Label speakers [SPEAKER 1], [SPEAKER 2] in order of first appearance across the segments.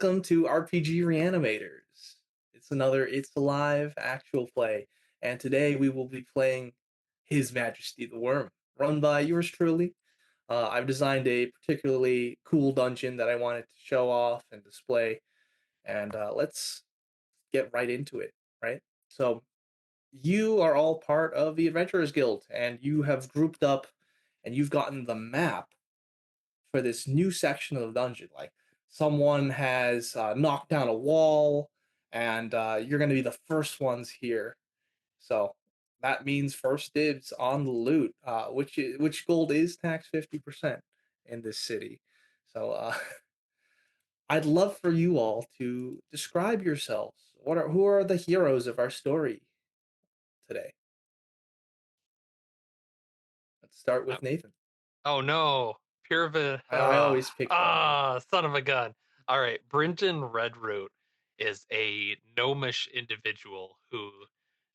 [SPEAKER 1] welcome to RPG Reanimators. It's another It's Alive actual play, and today we will be playing His Majesty the Worm, run by yours truly. I've designed a particularly cool dungeon that I wanted to show off and display, and let's get right into it, right? So, you are all part of the Adventurers Guild, and you have grouped up and you've gotten the map for this new section of the dungeon. Like someone has knocked down a wall, and you're going to be the first ones here. So that means first dibs on the loot, which gold is taxed 50% in this city. So I'd love for you all to describe yourselves. Who are the heroes of our story today? Let's start
[SPEAKER 2] Uh,
[SPEAKER 1] with Nathan.
[SPEAKER 2] Oh no, Purva.
[SPEAKER 1] I always pick on you.
[SPEAKER 2] Son of a gun. All right, Brenton Redroot is a gnomish individual who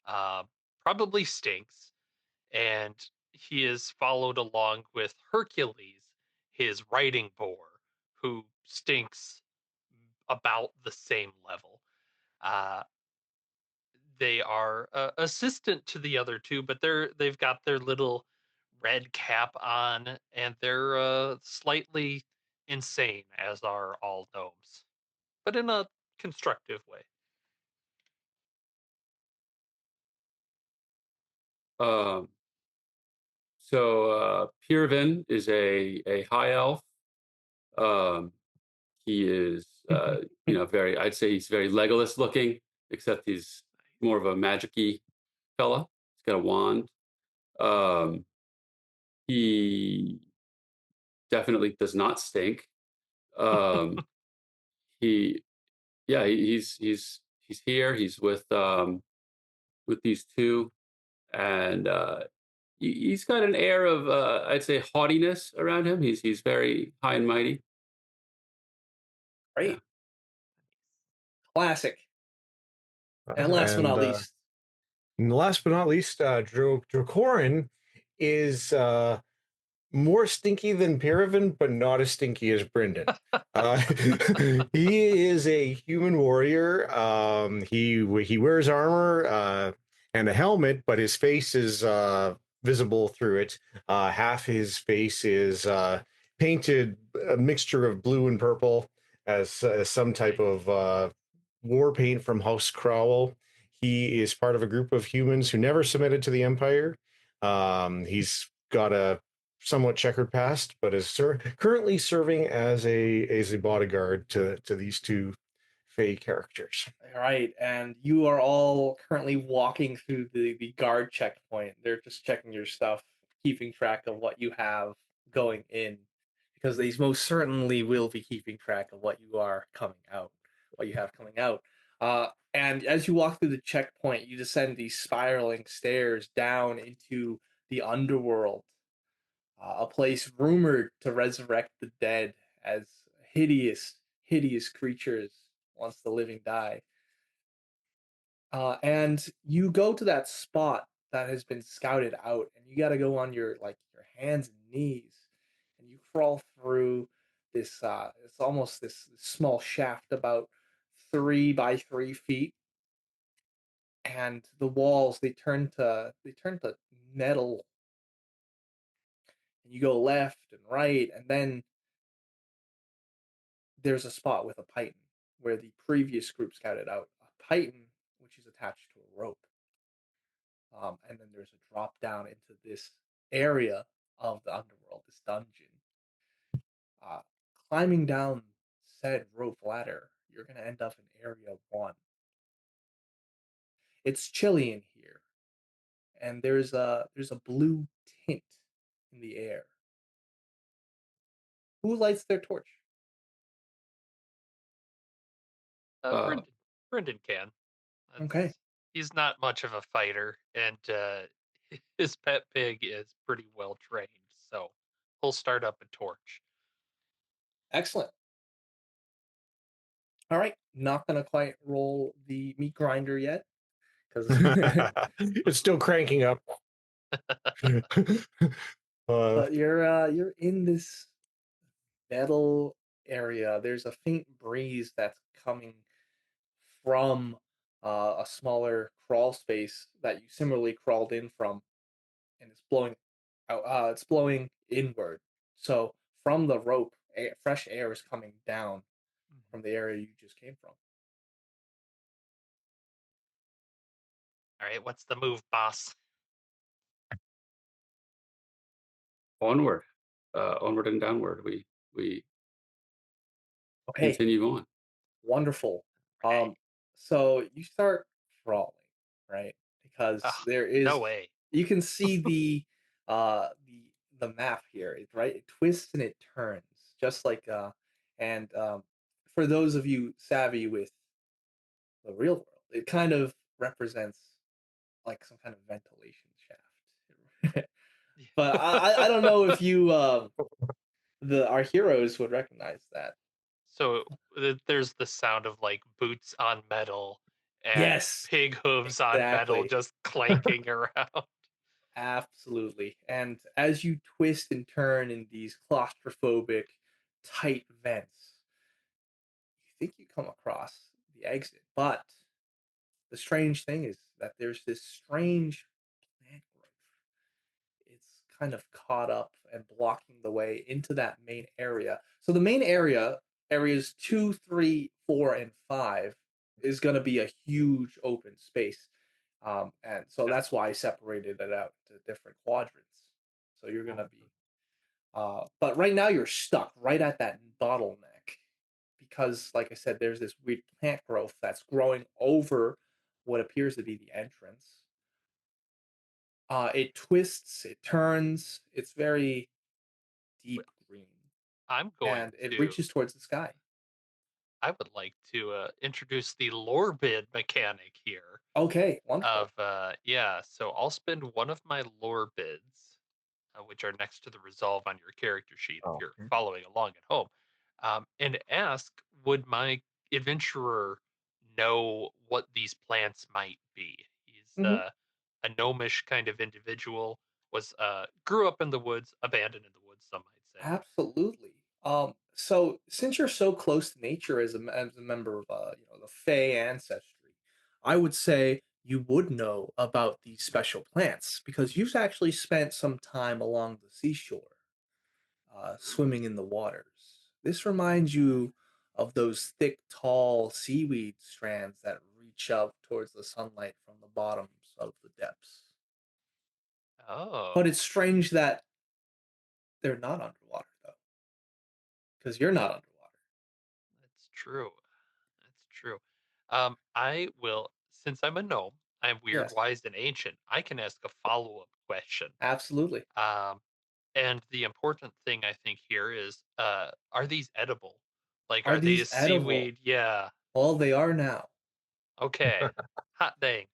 [SPEAKER 2] uh, probably stinks, and he is followed along with Hercules, his riding boar, who stinks about the same level. Uh, they are assistant to the other two, but they've got their little red cap on, and they're slightly insane, as are all gnomes, but in a constructive way.
[SPEAKER 3] Um, Pirvin is a high elf. Um, he is, very. I'd say he's very Legolas looking, except he's more of a magic-y fella. He's got a wand. Um, he definitely does not stink. Um, he, yeah, he's here. He's with these two, and he's got an air of I'd say haughtiness around him. He's very high and mighty. Yeah.
[SPEAKER 1] Great, classic. And last but
[SPEAKER 4] And
[SPEAKER 1] not least,
[SPEAKER 4] last but not least, Dracorin is more stinky than Paraven, but not as stinky as Brendan. Uh, he is a human warrior. He wears armor and a helmet, but his face is visible through it. Half his face is painted a mixture of blue and purple as some type of war paint from House Crowell. He is part of a group of humans who never submitted to the Empire. He's got a somewhat checkered past, but is currently serving as a bodyguard to these two Fey characters.
[SPEAKER 1] all right, and you are all currently walking through the guard checkpoint. They're just checking your stuff, keeping track of what you have going in, because they most certainly will be keeping track of what you are coming out, what you have coming out. And as you walk through the checkpoint, you descend these spiraling stairs down into the underworld, a place rumored to resurrect the dead as hideous, hideous creatures once the living die. And you go to that spot that has been scouted out, and you got to go on your hands and knees, and you crawl through this. It's almost this small shaft about 3 by 3 feet, and the walls they turn to metal, and you go left and right, and then there's a spot with a python where the previous group scouted out a python which is attached to a rope. And then there's a drop down into this area of the underworld, this dungeon. Uh, Climbing down said rope ladder, you're going to end up in area 1. It's chilly in here, and there's a blue tint in the air. Who lights their torch?
[SPEAKER 2] Uh,
[SPEAKER 3] Uh,
[SPEAKER 2] Brendan, Brendan can.
[SPEAKER 1] Okay,
[SPEAKER 2] He's not much of a fighter, and his pet pig is pretty well trained, so he'll start up a torch.
[SPEAKER 1] excellent. All right, not going to quite roll the meat grinder yet because
[SPEAKER 4] It's still cranking up.
[SPEAKER 1] but you're in this metal area, there's a faint breeze that's coming from a smaller crawl space that you similarly crawled in from, and it's blowing out. It's blowing inward. So from the rope, fresh air is coming down from the area you just came from.
[SPEAKER 2] All right, what's the move, boss?
[SPEAKER 3] Onward, onward and downward. We
[SPEAKER 1] Okay,
[SPEAKER 3] continue on.
[SPEAKER 1] wonderful.
[SPEAKER 2] Right.
[SPEAKER 1] So you start crawling, right?
[SPEAKER 2] Oh,
[SPEAKER 1] Because there
[SPEAKER 2] no
[SPEAKER 1] is,
[SPEAKER 2] way.
[SPEAKER 1] you can see the map here, right? It twists and it turns, just like and for those of you savvy with the real world, it kind of represents like some kind of ventilation shaft. But I don't know if you our heroes would recognize that.
[SPEAKER 2] So there's the sound of like boots on metal and
[SPEAKER 1] Yes,
[SPEAKER 2] pig hooves on metal
[SPEAKER 1] exactly.
[SPEAKER 2] just clanking around.
[SPEAKER 1] Absolutely. And as you twist and turn in these claustrophobic, tight vents, you think you come across the exit. But the strange thing is that there's this strange plant growth. It's kind of caught up and blocking the way into that main area. So the main area, areas 2, 3, 4, and 5, is going to be a huge open space. And so
[SPEAKER 2] Yeah.
[SPEAKER 1] that's why I separated it out into different quadrants. So you're going to be but right now you're stuck right at that bottleneck because, like I said, there's this weird plant growth that's growing over what appears to be the entrance. It twists, it turns, it's very deep green,
[SPEAKER 2] I'm going
[SPEAKER 1] and it
[SPEAKER 2] to.
[SPEAKER 1] reaches towards the sky.
[SPEAKER 2] I would like to introduce the lore bid mechanic here.
[SPEAKER 1] Okay, wonderful.
[SPEAKER 2] Of yeah, so I'll spend one of my lore bids, which are next to the resolve on your character sheet if
[SPEAKER 4] Oh,
[SPEAKER 2] you're following along at home, and ask, would my adventurer know what these plants might be? He's
[SPEAKER 1] Hmm.
[SPEAKER 2] a gnomish kind of individual, was grew up in the woods, abandoned in the woods, some might say.
[SPEAKER 1] Absolutely. So since you're so close to nature as as a member of the Fey ancestry, I would say you would know about these special plants because you've actually spent some time along the seashore, swimming in the waters. This reminds you of those thick, tall seaweed strands that reach up towards the sunlight from the bottoms of the depths.
[SPEAKER 2] Oh,
[SPEAKER 1] But it's strange that they're not underwater though, because you're not underwater.
[SPEAKER 2] that's true. That's true. I will, since I'm a gnome, I'm weird,
[SPEAKER 1] Yes,
[SPEAKER 2] wise, and ancient. I can ask a follow-up question.
[SPEAKER 1] absolutely.
[SPEAKER 2] Um, and the important thing I think here is, are these edible? Like,
[SPEAKER 1] Are
[SPEAKER 2] are
[SPEAKER 1] these
[SPEAKER 2] these
[SPEAKER 1] edible?
[SPEAKER 2] seaweed? Yeah.
[SPEAKER 1] Well, they are now.
[SPEAKER 2] Okay. Hot dang.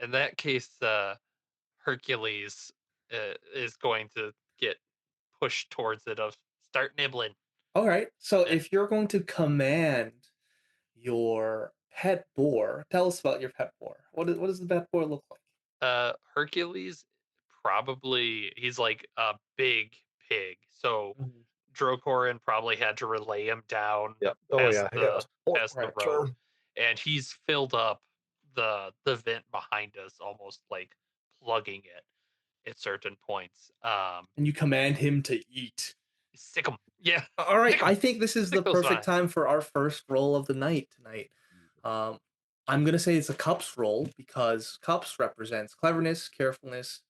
[SPEAKER 2] In that case, Hercules is going to get pushed towards it. Of start nibbling.
[SPEAKER 1] All right. So
[SPEAKER 2] Eh,
[SPEAKER 1] if you're going to command your pet boar, tell us about your pet boar. What does the pet boar look like?
[SPEAKER 2] Hercules probably he's like a big pig, so
[SPEAKER 1] Mhm.
[SPEAKER 2] Drogoran probably had to relay him down
[SPEAKER 4] yeah. Oh, yeah. Yeah.
[SPEAKER 2] past the
[SPEAKER 1] Right.
[SPEAKER 2] road,
[SPEAKER 4] Turn.
[SPEAKER 2] and he's filled up the vent behind us, almost like plugging it at certain points.
[SPEAKER 1] And you command him to eat.
[SPEAKER 2] Sick him, yeah,
[SPEAKER 1] All right.
[SPEAKER 2] sick him,
[SPEAKER 1] I think this is the
[SPEAKER 2] sick those
[SPEAKER 1] perfect
[SPEAKER 2] vines.
[SPEAKER 1] time for our first roll of the night tonight. Um, I'm gonna say it's a cups roll because cups represents cleverness, carefulness,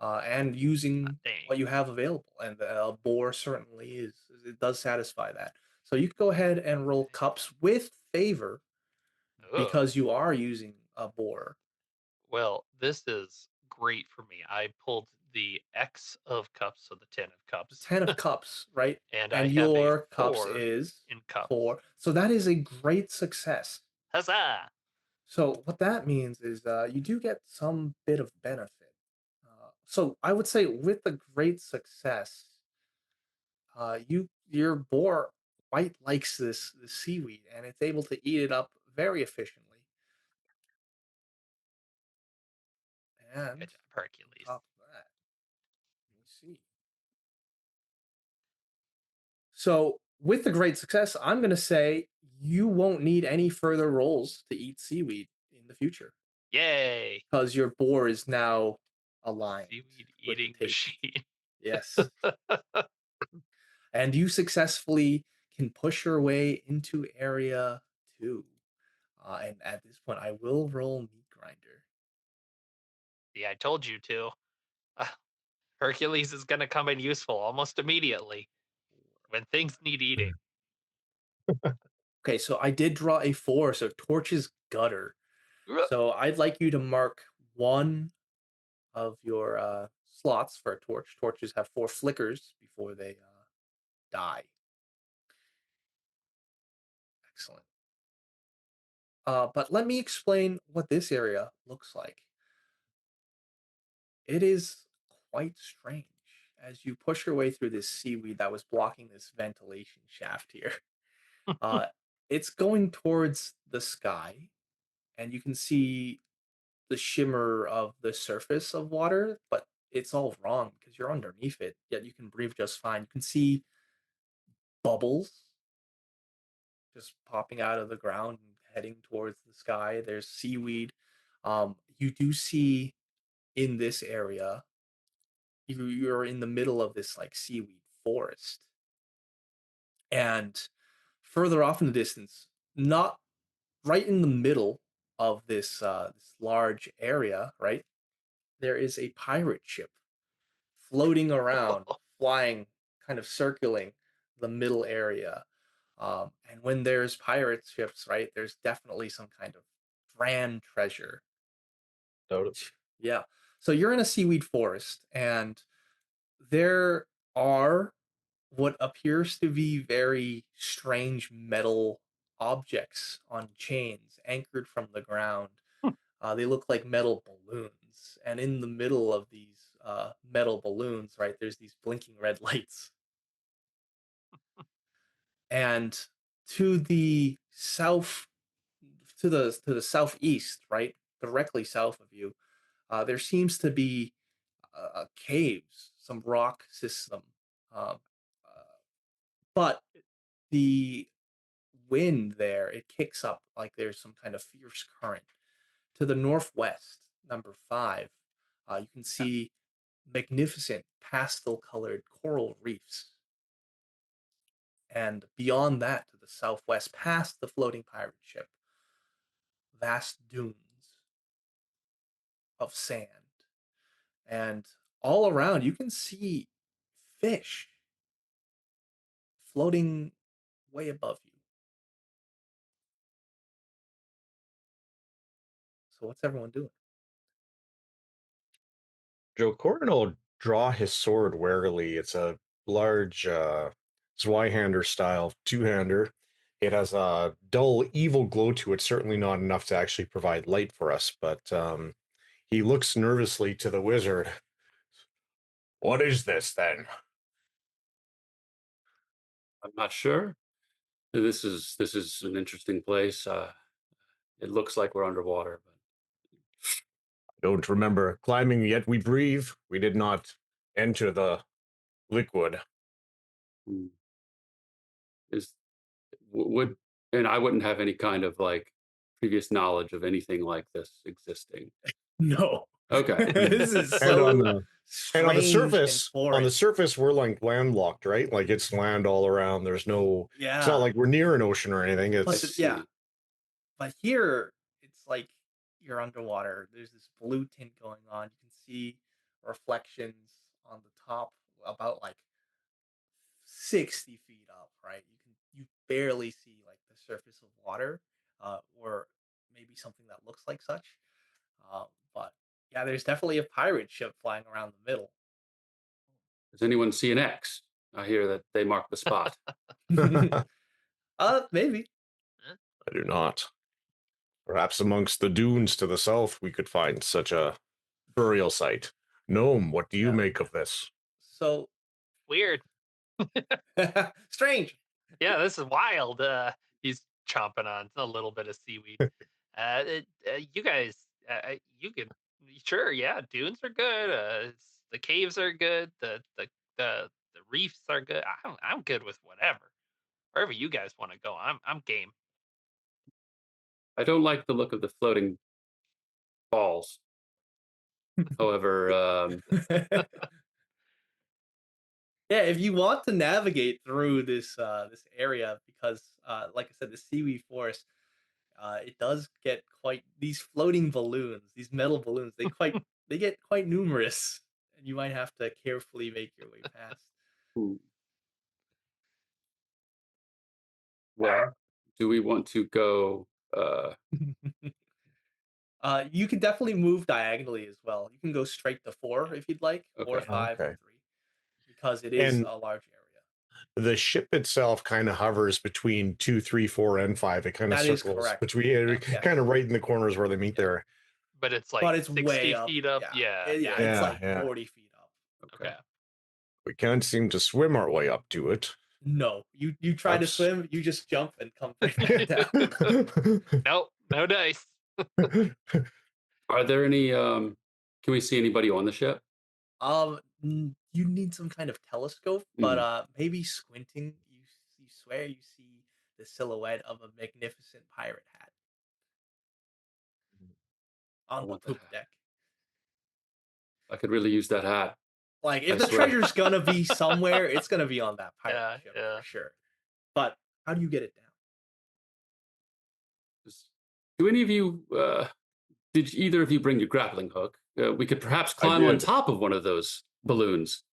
[SPEAKER 1] and using
[SPEAKER 2] Dang.
[SPEAKER 1] what you have available. And a boar certainly is. It does satisfy that. So you can go ahead and roll cups with favor
[SPEAKER 2] Ugh.
[SPEAKER 1] because you are using a boar.
[SPEAKER 2] Well, this is great for me. I pulled the X of cups, so the 10 of
[SPEAKER 1] The
[SPEAKER 2] cups,
[SPEAKER 1] 10 of cups, right?
[SPEAKER 2] and I
[SPEAKER 1] And
[SPEAKER 2] have a
[SPEAKER 1] your cups
[SPEAKER 2] 4
[SPEAKER 1] is
[SPEAKER 2] in cups.
[SPEAKER 1] 4. So that is a great success.
[SPEAKER 2] Huzzah!
[SPEAKER 1] So what that means is you do get some bit of benefit. So I would say with the great success, your boar quite likes this seaweed and it's able to eat it up very efficiently. And
[SPEAKER 2] Good job,
[SPEAKER 1] on
[SPEAKER 2] Hercules.
[SPEAKER 1] top of that, let me see. So with the great success, I'm going to say you won't need any further rolls to eat seaweed in the future
[SPEAKER 2] Yay!
[SPEAKER 1] because your boar is now aligned
[SPEAKER 2] Seaweed
[SPEAKER 1] with the
[SPEAKER 2] eating
[SPEAKER 1] taste.
[SPEAKER 2] machine.
[SPEAKER 1] Yes. And you successfully can push your way into area 2. And at this point, I will roll meat grinder.
[SPEAKER 2] See, I told you to. Uh, Hercules is going to come in useful almost immediately when things need eating.
[SPEAKER 1] Okay, so I did draw a 4, so Torch's gutter. So I'd like you to mark one of your slots for a torch. Torches have 4 flickers before they die. Excellent. But let me explain what this area looks like. It is quite strange as you push your way through this seaweed that was blocking this ventilation shaft here. Uh, it's going towards the sky, and you can see the shimmer of the surface of water, but it's all wrong because you're underneath it, yet you can breathe just fine. You can see bubbles just popping out of the ground and heading towards the sky. There's seaweed. You do see in this area, you're in the middle of this like seaweed forest. And further off in the distance, not right in the middle of this large area, right? There is a pirate ship floating around, flying, kind of circling the middle area. And when there's pirate ships, right, there's definitely some kind of grand treasure.
[SPEAKER 4] Noted.
[SPEAKER 1] Yeah. So you're in a seaweed forest, and there are what appears to be very strange metal objects on chains anchored from the ground. They look like metal balloons, and in the middle of these metal balloons, right, there's these blinking red lights. And to the south, to the southeast, right, directly south of you, there seems to be caves, some rock system, um, but the wind there, it kicks up like there's some kind of fierce current. To the northwest, number 5, you can see magnificent pastel colored coral reefs. And beyond that, to the southwest, past the floating pirate ship, vast dunes of sand. And all around, you can see fish floating way above you. So, what's everyone doing?
[SPEAKER 4] Joe Corin will draw his sword warily. It's a large Zweihander style two-hander. It has a dull, evil glow to it, certainly not enough to actually provide light for us, but he looks nervously to the wizard. What is this, then?
[SPEAKER 3] I'm not sure. This is an interesting place. It looks like we're underwater, but
[SPEAKER 4] Don't remember climbing, yet we breathe. We did not enter the liquid.
[SPEAKER 3] hmm, is would and I wouldn't have any kind of like previous knowledge of anything like this existing.
[SPEAKER 1] No.
[SPEAKER 3] Okay.
[SPEAKER 1] This is
[SPEAKER 4] And on
[SPEAKER 1] so
[SPEAKER 4] the and on the
[SPEAKER 1] strange and
[SPEAKER 4] surface,
[SPEAKER 1] foreign.
[SPEAKER 4] we're like landlocked, right? Like it's land all around. There's no. It's not
[SPEAKER 1] Yeah.
[SPEAKER 4] like we're near an ocean or anything.
[SPEAKER 3] I
[SPEAKER 1] Plus,
[SPEAKER 4] It's
[SPEAKER 1] yeah.
[SPEAKER 3] see.
[SPEAKER 1] But here, it's like you're underwater. There's this blue tint going on. You can see reflections on the top about like 60 feet up, right? You barely see like the surface of water, or maybe something that looks like such. But yeah, there's definitely a pirate ship flying around the middle.
[SPEAKER 3] Does anyone see an X? I hear that they mark the spot.
[SPEAKER 4] I
[SPEAKER 1] Maybe.
[SPEAKER 4] do not. Perhaps amongst the dunes to the south, we could find such a burial site. Gnome, what do you
[SPEAKER 1] Yeah.
[SPEAKER 4] make of this?
[SPEAKER 1] So
[SPEAKER 2] Weird.
[SPEAKER 1] strange.
[SPEAKER 2] Yeah, this is wild. He's chomping on a little bit of seaweed. You guys, you can sure, yeah. Dunes are good. The caves are good. The reefs are good. I'm good with whatever. Wherever you guys want to go, I'm game.
[SPEAKER 3] I don't like the look of the floating balls. However,
[SPEAKER 1] Yeah, if you want to navigate through this area, because like I said, the seaweed forest, it does get quite these floating balloons, these metal balloons. They get quite numerous, and you might have to carefully make your way past.
[SPEAKER 3] hmm, well, do we want to go?
[SPEAKER 1] You can definitely move diagonally as well. You can go straight to 4 if you'd like, or
[SPEAKER 3] Okay.
[SPEAKER 1] 5 or
[SPEAKER 4] Okay.
[SPEAKER 1] 3, because it is
[SPEAKER 4] And
[SPEAKER 1] a large area.
[SPEAKER 4] the ship itself kind of hovers between 2, 3, 4, and 5. It kind of
[SPEAKER 1] That is
[SPEAKER 4] circles
[SPEAKER 1] correct.
[SPEAKER 4] between,
[SPEAKER 1] Yes.
[SPEAKER 4] kind of right in the corners where they meet there.
[SPEAKER 2] But it's like
[SPEAKER 1] But it's
[SPEAKER 2] 60
[SPEAKER 1] way up.
[SPEAKER 2] feet up.
[SPEAKER 1] Yeah,
[SPEAKER 2] Yeah.
[SPEAKER 1] yeah, it's
[SPEAKER 4] Yeah,
[SPEAKER 1] like
[SPEAKER 4] yeah.
[SPEAKER 1] 40 feet up.
[SPEAKER 3] Okay.
[SPEAKER 2] Okay.
[SPEAKER 4] We can't seem to swim our way up to it.
[SPEAKER 1] No, you try to
[SPEAKER 4] That's-
[SPEAKER 1] swim, you just jump and come right back down.
[SPEAKER 2] Nope, no dice.
[SPEAKER 3] Are there any? Can we see anybody on the ship?
[SPEAKER 1] You need some kind of telescope, but maybe squinting, you swear you see the silhouette of a magnificent pirate hat on the
[SPEAKER 3] want the
[SPEAKER 1] poop
[SPEAKER 3] hat.
[SPEAKER 1] deck.
[SPEAKER 3] I could really use that hat.
[SPEAKER 1] Like, if
[SPEAKER 3] I
[SPEAKER 1] the
[SPEAKER 3] swear.
[SPEAKER 1] treasure's gonna be somewhere, it's gonna be on that pirate
[SPEAKER 2] Yeah,
[SPEAKER 1] ship
[SPEAKER 2] yeah.
[SPEAKER 1] for sure. But how do you get it down?
[SPEAKER 3] Do any of you? Did either of you bring your grappling hook? We could perhaps
[SPEAKER 4] I
[SPEAKER 3] climb on
[SPEAKER 4] did.
[SPEAKER 3] top of one of those balloons.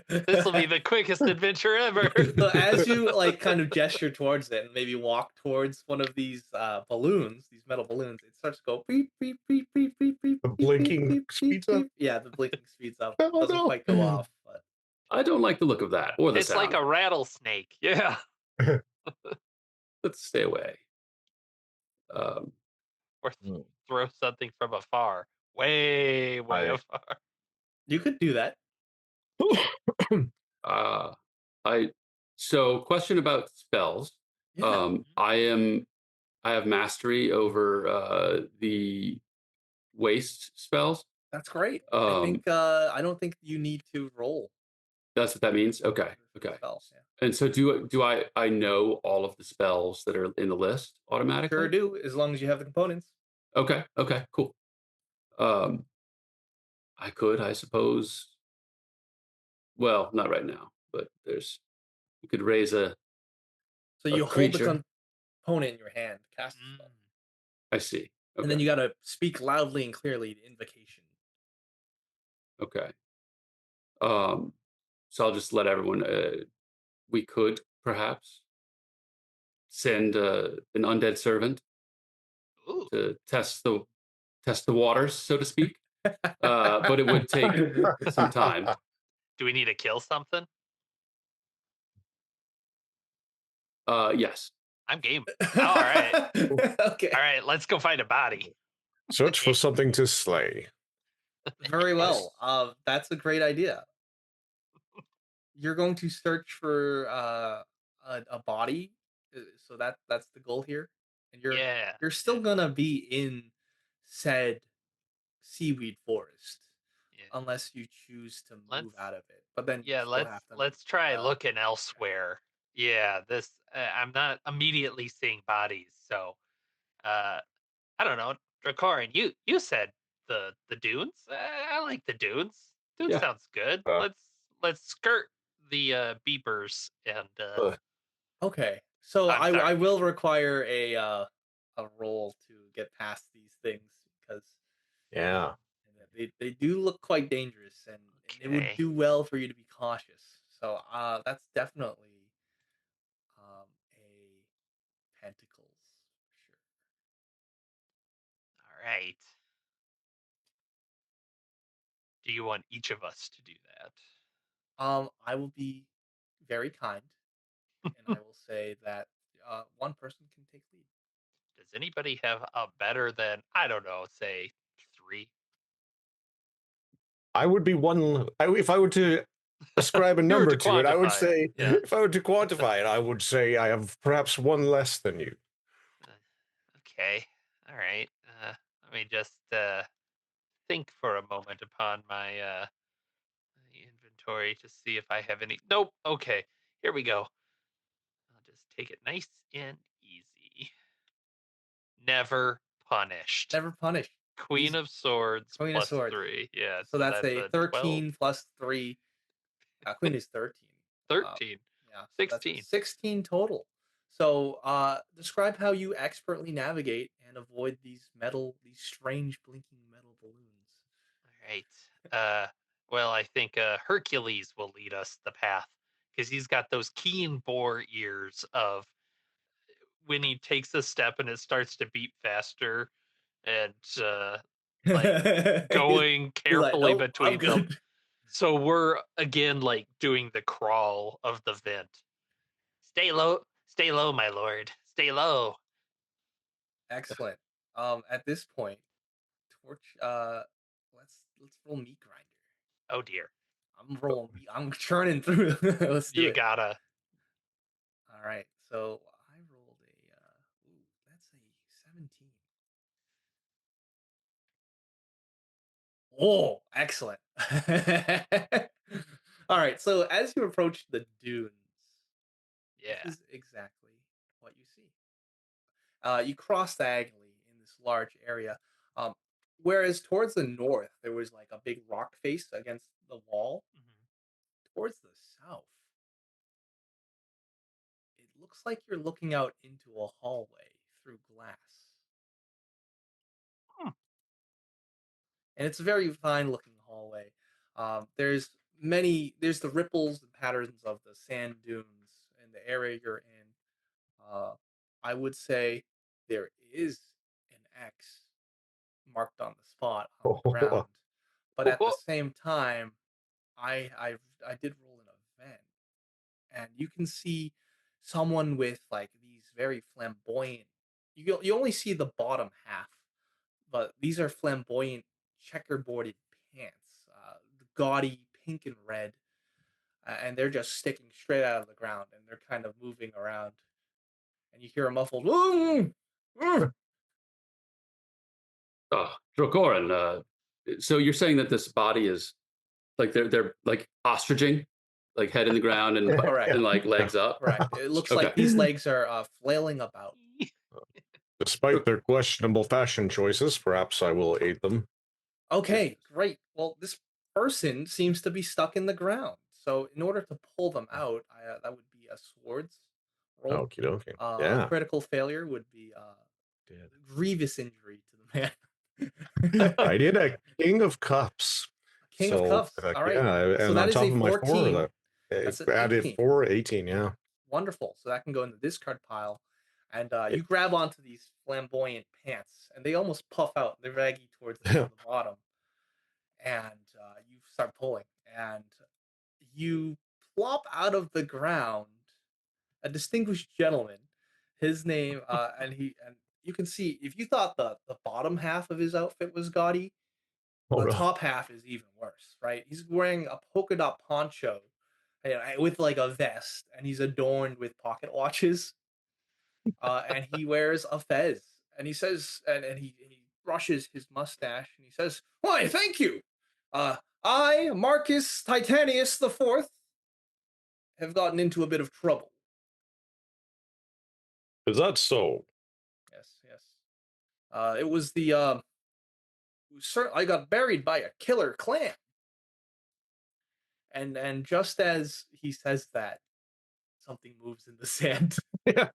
[SPEAKER 2] This will be the quickest adventure ever.
[SPEAKER 1] So as you like kind of gesture towards it and maybe walk towards one of these balloons, these metal balloons, it starts to go beep beep beep beep beep beep.
[SPEAKER 4] The
[SPEAKER 1] beep,
[SPEAKER 4] blinking
[SPEAKER 1] beep, beep,
[SPEAKER 4] speeds
[SPEAKER 1] beep,
[SPEAKER 4] up?
[SPEAKER 1] beep. Yeah, the blinking speeds up.
[SPEAKER 4] Oh,
[SPEAKER 1] Doesn't
[SPEAKER 4] no.
[SPEAKER 1] quite go off, but
[SPEAKER 3] I don't like the look of that or the
[SPEAKER 2] It's
[SPEAKER 3] sound.
[SPEAKER 2] like a rattlesnake. Yeah.
[SPEAKER 3] Let's stay away. Um,
[SPEAKER 2] Or
[SPEAKER 4] Hmm.
[SPEAKER 2] throw something from afar. Way
[SPEAKER 4] I-
[SPEAKER 2] afar.
[SPEAKER 1] you could do that.
[SPEAKER 3] So question about spells.
[SPEAKER 1] Yeah.
[SPEAKER 3] I have mastery over the waste spells.
[SPEAKER 1] That's great.
[SPEAKER 3] Um,
[SPEAKER 1] I don't think you need to roll
[SPEAKER 3] That's what that means. Okay.
[SPEAKER 1] for the
[SPEAKER 3] Okay.
[SPEAKER 1] spells. Yeah.
[SPEAKER 3] And so do I know all of the spells that are in the list automatically?
[SPEAKER 1] Sure do, as long as you have the components.
[SPEAKER 3] Okay. Okay. Cool. I could, I suppose. Well, not right now, but you could raise a.
[SPEAKER 1] So
[SPEAKER 3] A
[SPEAKER 1] you hold the
[SPEAKER 3] creature.
[SPEAKER 1] component in your hand, cast the spell,
[SPEAKER 3] I see. Okay.
[SPEAKER 1] and then you gotta speak loudly and clearly the invocation.
[SPEAKER 3] Okay. So I'll just let everyone. We could perhaps send an undead servant
[SPEAKER 2] Ooh.
[SPEAKER 3] to test the waters, so to speak. But it would take some time.
[SPEAKER 2] Do we need to kill something?
[SPEAKER 3] Yes.
[SPEAKER 2] I'm game. All right.
[SPEAKER 1] Okay.
[SPEAKER 2] All right. Let's go find a body.
[SPEAKER 4] Search for something to slay.
[SPEAKER 1] Very well. That's a great idea. You're going to search for a body, so that's the goal here, and
[SPEAKER 2] Yeah.
[SPEAKER 1] you're still gonna be in said seaweed forest
[SPEAKER 2] Yeah.
[SPEAKER 1] unless you choose to move
[SPEAKER 2] Let's-
[SPEAKER 1] out of it. But then you
[SPEAKER 2] Yeah.
[SPEAKER 1] still have to
[SPEAKER 2] Let's try
[SPEAKER 1] uh,
[SPEAKER 2] looking elsewhere. Yeah. This I'm not immediately seeing bodies, so I don't know. Dracorin, you said the dunes. I like the dunes. Dunes
[SPEAKER 3] Yeah.
[SPEAKER 2] sounds good.
[SPEAKER 4] Uh.
[SPEAKER 2] Let's skirt the beepers and
[SPEAKER 1] Okay, so
[SPEAKER 2] I'm sorry.
[SPEAKER 1] I will require a roll to get past these things because
[SPEAKER 4] Yeah.
[SPEAKER 1] they do look quite dangerous, and it would
[SPEAKER 2] Okay.
[SPEAKER 1] do well for you to be cautious. So that's definitely a pentacles for sure.
[SPEAKER 2] All right. Do you want each of us to do that?
[SPEAKER 1] I will be very kind, and I will say that one person can take lead.
[SPEAKER 2] Does anybody have a better than, I don't know, say 3?
[SPEAKER 4] I would be if I were to ascribe a
[SPEAKER 2] You were
[SPEAKER 4] number
[SPEAKER 2] to
[SPEAKER 4] to it, I would
[SPEAKER 2] quantify it,
[SPEAKER 4] say,
[SPEAKER 2] yeah.
[SPEAKER 4] if I were to quantify it, I would say I have perhaps one less than you.
[SPEAKER 2] Okay. All right. Let me just think for a moment upon my inventory to see if I have any. Nope. Okay. Here we go. take it nice and easy. Never punished.
[SPEAKER 1] Never punished.
[SPEAKER 2] Queen
[SPEAKER 1] Easy.
[SPEAKER 2] of Swords
[SPEAKER 1] Queen of
[SPEAKER 2] plus
[SPEAKER 1] Swords.
[SPEAKER 2] 3. Yeah,
[SPEAKER 1] So that's
[SPEAKER 2] that's
[SPEAKER 1] a
[SPEAKER 2] a
[SPEAKER 1] 13 plus 3. Queen is 13.
[SPEAKER 2] 13.
[SPEAKER 1] Yeah, so that's a
[SPEAKER 2] 16.
[SPEAKER 1] 16 total. So describe how you expertly navigate and avoid these strange blinking metal balloons.
[SPEAKER 2] All right. Well, I think Hercules will lead us the path because he's got those keen bore ears of when he takes a step and it starts to beat faster and like going
[SPEAKER 1] He's like,
[SPEAKER 2] carefully
[SPEAKER 1] nope, I'm
[SPEAKER 2] between them.
[SPEAKER 1] good.
[SPEAKER 2] So we're again like doing the crawl of the vent. Stay low, my lord. Stay low.
[SPEAKER 1] Excellent. At this point, Torch. Let's roll meat grinder.
[SPEAKER 2] Oh dear.
[SPEAKER 1] I'm rolling. I'm churning through. Let's do
[SPEAKER 2] You
[SPEAKER 1] it.
[SPEAKER 2] gotta.
[SPEAKER 1] All right. So I rolled a. Ooh, that's a 17. Oh, excellent. All right. So as you approach the dunes,
[SPEAKER 2] Yeah.
[SPEAKER 1] this is exactly what you see. You cross diagonally in this large area. Um, whereas towards the north, there was like a big rock face against the wall.
[SPEAKER 2] Mhm.
[SPEAKER 1] Towards the south, it looks like you're looking out into a hallway through glass.
[SPEAKER 2] Hmm.
[SPEAKER 1] And it's a very fine looking hallway. There's the ripples and patterns of the sand dunes in the area you're in. I would say there is an X marked on the spot on the ground, but at the same time, I did roll an event, and you can see someone with like these very flamboyant. You only see the bottom half, but these are flamboyant checkerboarded pants, gaudy pink and red, and they're just sticking straight out of the ground, and they're kind of moving around, and you hear a muffled. "Mm, mm."
[SPEAKER 3] Oh, Drogoran, so you're saying that this body is like they're like ostriching, like head in the ground and
[SPEAKER 1] Correct.
[SPEAKER 3] and like legs up.
[SPEAKER 1] Right. It looks
[SPEAKER 3] Okay.
[SPEAKER 1] like these legs are flailing about.
[SPEAKER 4] Despite their questionable fashion choices, perhaps I will aid them.
[SPEAKER 1] Okay, great. Well, this person seems to be stuck in the ground. So, in order to pull them out, that would be a swords roll.
[SPEAKER 4] Okie dokie.
[SPEAKER 1] A
[SPEAKER 4] Yeah.
[SPEAKER 1] critical failure would be
[SPEAKER 4] Did.
[SPEAKER 1] grievous injury to the man.
[SPEAKER 4] I did a King of Cups.
[SPEAKER 1] King of Cuffs. All right.
[SPEAKER 4] Yeah,
[SPEAKER 1] So
[SPEAKER 4] and
[SPEAKER 1] that
[SPEAKER 4] on
[SPEAKER 1] is
[SPEAKER 4] top
[SPEAKER 1] a
[SPEAKER 4] of my
[SPEAKER 1] 14.
[SPEAKER 4] four,
[SPEAKER 1] That's an
[SPEAKER 4] added
[SPEAKER 1] 18.
[SPEAKER 4] 4, 18, yeah.
[SPEAKER 1] Wonderful. So that can go in the discard pile. And
[SPEAKER 4] Yeah.
[SPEAKER 1] you grab onto these flamboyant pants, and they almost puff out. They're baggy towards the bottom. And you start pulling. And you plop out of the ground a distinguished gentleman. His name, and you can see if you thought the bottom half of his outfit was gaudy,
[SPEAKER 4] Oh,
[SPEAKER 1] the
[SPEAKER 4] no.
[SPEAKER 1] top half is even worse, right? He's wearing a polka dot poncho, with like a vest, and he's adorned with pocket watches. And he wears a fez, and he says, and he brushes his mustache, and he says, "Why, thank you. I, Marcus Titanius the Fourth, have gotten into a bit of trouble."
[SPEAKER 4] Is that so?
[SPEAKER 1] Yes, yes. It was I got buried by a killer clan. And just as he says that, something moves in the sand.
[SPEAKER 4] Yeah.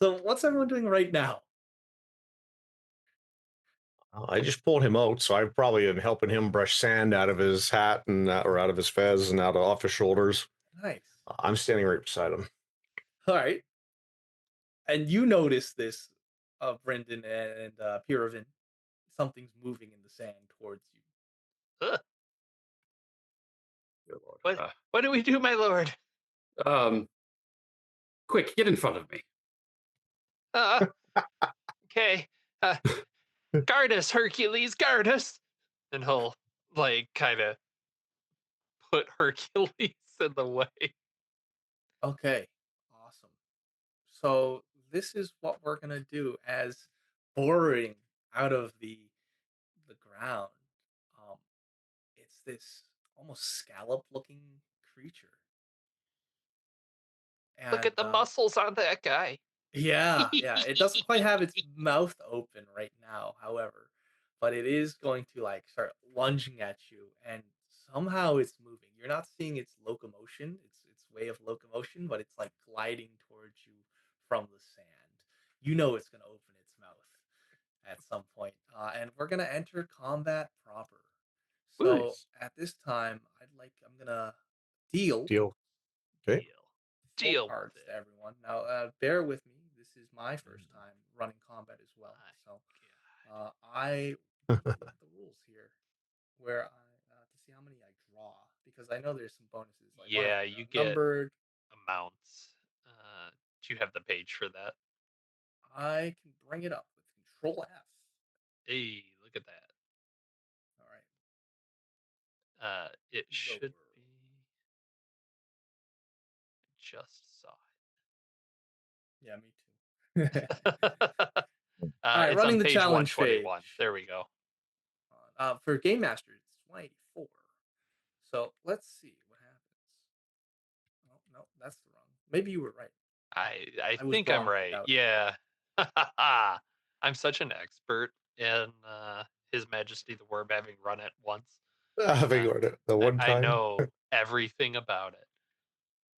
[SPEAKER 1] So what's everyone doing right now?
[SPEAKER 4] I just pulled him out, so I probably am helping him brush sand out of his hat and or out of his fez and out of off his shoulders.
[SPEAKER 1] Nice.
[SPEAKER 4] I'm standing right beside him.
[SPEAKER 1] All right. And you notice this, Brendan and Pirovin. Something's moving in the sand towards you.
[SPEAKER 2] Ugh.
[SPEAKER 3] Good Lord.
[SPEAKER 2] What do we do, my lord?
[SPEAKER 3] Quick, get in front of me.
[SPEAKER 2] Okay. Guard us, Hercules, guard us. And he'll like kind of put Hercules in the way.
[SPEAKER 1] Okay. Awesome. So this is what we're gonna do as boring out of the ground. Um, it's this almost scallop looking creature.
[SPEAKER 2] Look
[SPEAKER 1] And
[SPEAKER 2] at the muscles on that guy.
[SPEAKER 1] yeah, yeah, it doesn't quite have its mouth open right now, however, but it is going to like start lunging at you, and somehow it's moving. You're not seeing its locomotion, its way of locomotion, but it's like gliding towards you from the sand. You know it's going to open its mouth at some point, and we're gonna enter combat proper. So
[SPEAKER 3] Nice.
[SPEAKER 1] at this time, I'm gonna deal
[SPEAKER 4] Deal. Okay.
[SPEAKER 2] Deal.
[SPEAKER 1] 4
[SPEAKER 2] Deal
[SPEAKER 1] cards
[SPEAKER 2] with
[SPEAKER 1] to
[SPEAKER 2] it.
[SPEAKER 1] everyone. Now, bear with me. This is my first time running combat as well,
[SPEAKER 2] My
[SPEAKER 1] so
[SPEAKER 2] God.
[SPEAKER 1] I will look at the rules here, where I to see how many I draw because I know there's some bonuses like what
[SPEAKER 2] Yeah, you get
[SPEAKER 1] numbered.
[SPEAKER 2] amounts. Do you have the page for that?
[SPEAKER 1] I can bring it up with Control F.
[SPEAKER 2] Hey, look at that.
[SPEAKER 1] All right,
[SPEAKER 2] It should
[SPEAKER 1] lower.
[SPEAKER 2] be. Just saw
[SPEAKER 1] Yeah, me too.
[SPEAKER 2] it.
[SPEAKER 1] All right,
[SPEAKER 2] It's on
[SPEAKER 1] running the
[SPEAKER 2] page
[SPEAKER 1] challenge
[SPEAKER 2] 121.
[SPEAKER 1] page.
[SPEAKER 2] There we go.
[SPEAKER 1] For Game Master, it's 184. So let's see what happens. Oh, no, that's the wrong. Maybe you were right.
[SPEAKER 2] I
[SPEAKER 1] I was
[SPEAKER 2] think I'm
[SPEAKER 1] wrong
[SPEAKER 2] right.
[SPEAKER 1] about.
[SPEAKER 2] Yeah. I'm such an expert in His Majesty the Worm, having run it once.
[SPEAKER 4] Having ordered it the one
[SPEAKER 2] I
[SPEAKER 4] time.
[SPEAKER 2] know everything about it.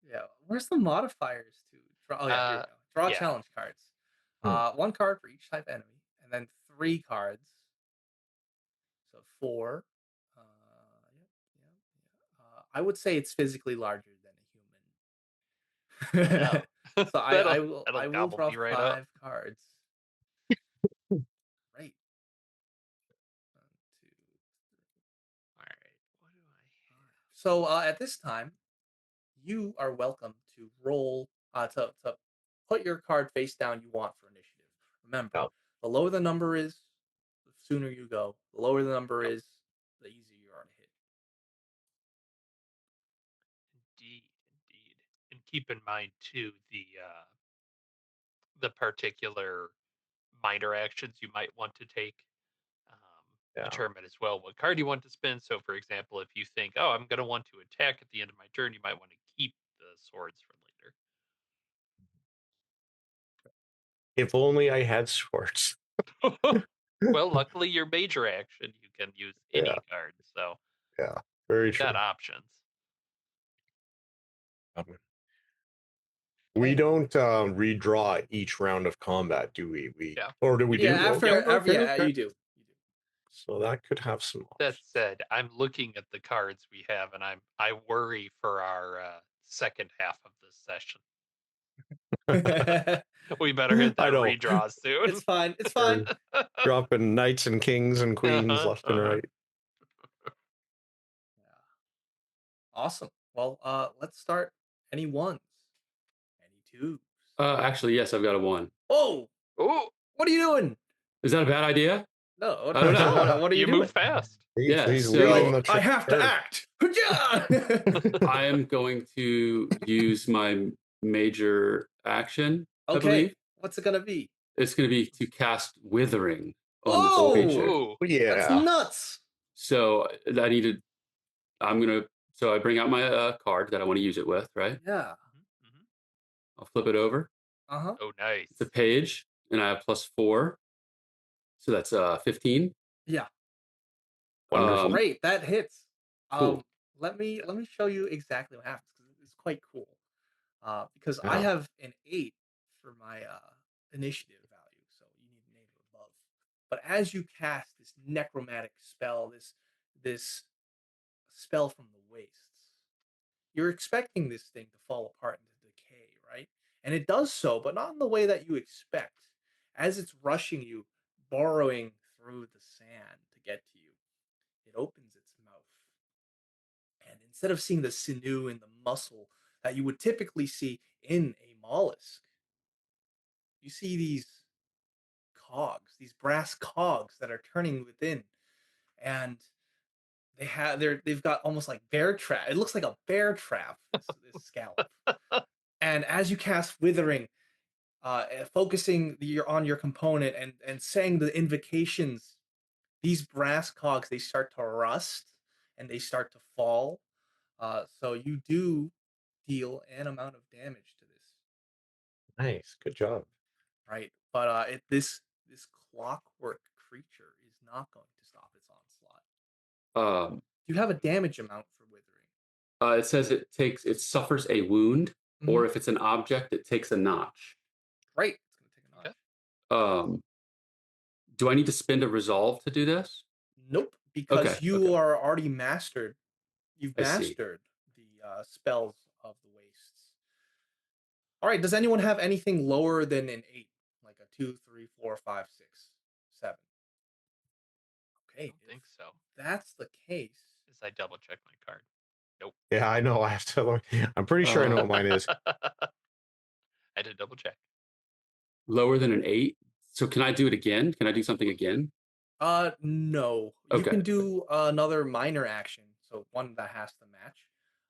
[SPEAKER 1] Yeah, where's the modifiers to draw? Oh yeah, here we go. Draw
[SPEAKER 2] yeah.
[SPEAKER 1] challenge cards.
[SPEAKER 4] Hmm.
[SPEAKER 1] 1 card for each type enemy, and then 3 cards. So 4. Yep, yep. I would say it's physically larger than a human.
[SPEAKER 2] Yeah.
[SPEAKER 1] So
[SPEAKER 2] That'll
[SPEAKER 1] I will
[SPEAKER 2] gobble
[SPEAKER 1] draw
[SPEAKER 2] me right up.
[SPEAKER 1] 5 cards. Right. 1, 2, 3.
[SPEAKER 2] All right. What do I have?
[SPEAKER 1] So at this time, you are welcome to roll to put your card face down you want for initiative. Remember,
[SPEAKER 4] Oh.
[SPEAKER 1] the lower the number is, the sooner you go. The lower the number
[SPEAKER 2] Yep.
[SPEAKER 1] is, the easier you are to hit.
[SPEAKER 2] Indeed. And keep in mind too the particular minor actions you might want to take.
[SPEAKER 4] Yeah.
[SPEAKER 2] Determine as well what card you want to spend. So, for example, if you think, "Oh, I'm going to want to attack at the end of my turn," you might want to keep the swords for later.
[SPEAKER 4] If only I had swords.
[SPEAKER 2] Well, luckily, your major action you can use any
[SPEAKER 4] Yeah.
[SPEAKER 2] card, so
[SPEAKER 4] Yeah. Very
[SPEAKER 2] you've
[SPEAKER 4] true.
[SPEAKER 2] got options.
[SPEAKER 4] We don't redraw each round of combat, do we?
[SPEAKER 2] Yeah.
[SPEAKER 4] Or do we
[SPEAKER 1] Yeah,
[SPEAKER 4] do?
[SPEAKER 1] after
[SPEAKER 4] Okay,
[SPEAKER 1] yeah,
[SPEAKER 4] okay.
[SPEAKER 1] you do.
[SPEAKER 4] So that could have some
[SPEAKER 2] That
[SPEAKER 4] options.
[SPEAKER 2] said, I'm looking at the cards we have, and I worry for our second half of this session. We better hit
[SPEAKER 4] I
[SPEAKER 2] that
[SPEAKER 4] know.
[SPEAKER 2] redraw soon.
[SPEAKER 1] It's fine. It's fine.
[SPEAKER 4] Dropping knights and kings and queens left and right.
[SPEAKER 1] Yeah. Awesome. Well, let's start. Any ones? Any twos?
[SPEAKER 3] Actually, yes, I've got a 1.
[SPEAKER 1] Oh,
[SPEAKER 2] Oh,
[SPEAKER 1] what are you doing?
[SPEAKER 3] Is that a bad idea?
[SPEAKER 1] No,
[SPEAKER 3] I don't know.
[SPEAKER 1] What are you
[SPEAKER 2] you
[SPEAKER 1] doing?
[SPEAKER 2] move fast.
[SPEAKER 3] Yeah,
[SPEAKER 4] He's
[SPEAKER 3] so-
[SPEAKER 4] leading the
[SPEAKER 1] I have to
[SPEAKER 4] turn.
[SPEAKER 1] act. Yeah.
[SPEAKER 3] I am going to use my major action, I
[SPEAKER 1] Okay.
[SPEAKER 3] believe.
[SPEAKER 1] What's it gonna be?
[SPEAKER 3] It's going to be to cast Withering on
[SPEAKER 1] Oh!
[SPEAKER 3] this creature.
[SPEAKER 2] Ooh.
[SPEAKER 1] That's
[SPEAKER 4] Yeah.
[SPEAKER 1] nuts.
[SPEAKER 3] So I needed. I'm gonna. So I bring out my card that I want to use it with. Right.
[SPEAKER 1] Yeah.
[SPEAKER 2] Mhm.
[SPEAKER 3] I'll flip it over.
[SPEAKER 1] Uh-huh.
[SPEAKER 2] Oh, nice.
[SPEAKER 3] It's a page, and I have +4. So that's 15.
[SPEAKER 1] Yeah.
[SPEAKER 4] Wonderful.
[SPEAKER 1] Great. That hits.
[SPEAKER 3] Cool.
[SPEAKER 1] Let me show you exactly what happens because it's quite cool. Because I
[SPEAKER 4] Yeah.
[SPEAKER 1] have an 8 for my initiative value, so you need an 8 or above. But as you cast this necromantic spell, this spell from the wastes, you're expecting this thing to fall apart into decay, right? And it does so, but not in the way that you expect. As it's rushing you, burrowing through the sand to get to you, it opens its mouth. And instead of seeing the sinew and the muscle that you would typically see in a mollusk, you see these cogs, these brass cogs that are turning within, and they've got almost like bear trap. It looks like a bear trap. This scallop. And as you cast Withering, focusing on your component and saying the invocations, these brass cogs they start to rust and they start to fall. So you do deal an amount of damage to this
[SPEAKER 4] Nice. Good job.
[SPEAKER 1] right? But this clockwork creature is not going to stop its onslaught.
[SPEAKER 3] Um,
[SPEAKER 1] Do you have a damage amount for withering?
[SPEAKER 3] it says it suffers a wound, or if it's an object, it takes a notch.
[SPEAKER 1] Right, it's going to take a
[SPEAKER 2] Okay.
[SPEAKER 1] notch.
[SPEAKER 3] Do I need to spend a resolve to do this?
[SPEAKER 1] Nope, because
[SPEAKER 3] Okay,
[SPEAKER 1] you
[SPEAKER 3] okay.
[SPEAKER 1] are already mastered. You've
[SPEAKER 3] I see.
[SPEAKER 1] mastered the spells of the wastes. All right. Does anyone have anything lower than an 8, like a 2, 3, 4, 5, 6, 7?
[SPEAKER 2] I
[SPEAKER 1] Okay,
[SPEAKER 2] don't
[SPEAKER 1] if
[SPEAKER 2] think so.
[SPEAKER 1] that's the case,
[SPEAKER 2] As I double check my card. Nope.
[SPEAKER 4] Yeah, I know. I have to look. I'm pretty sure I know what mine is.
[SPEAKER 2] I had to double check.
[SPEAKER 3] Lower than an 8? So can I do it again? Can I do something again?
[SPEAKER 1] no. You
[SPEAKER 3] Okay.
[SPEAKER 1] can do another minor action, so one that has to match,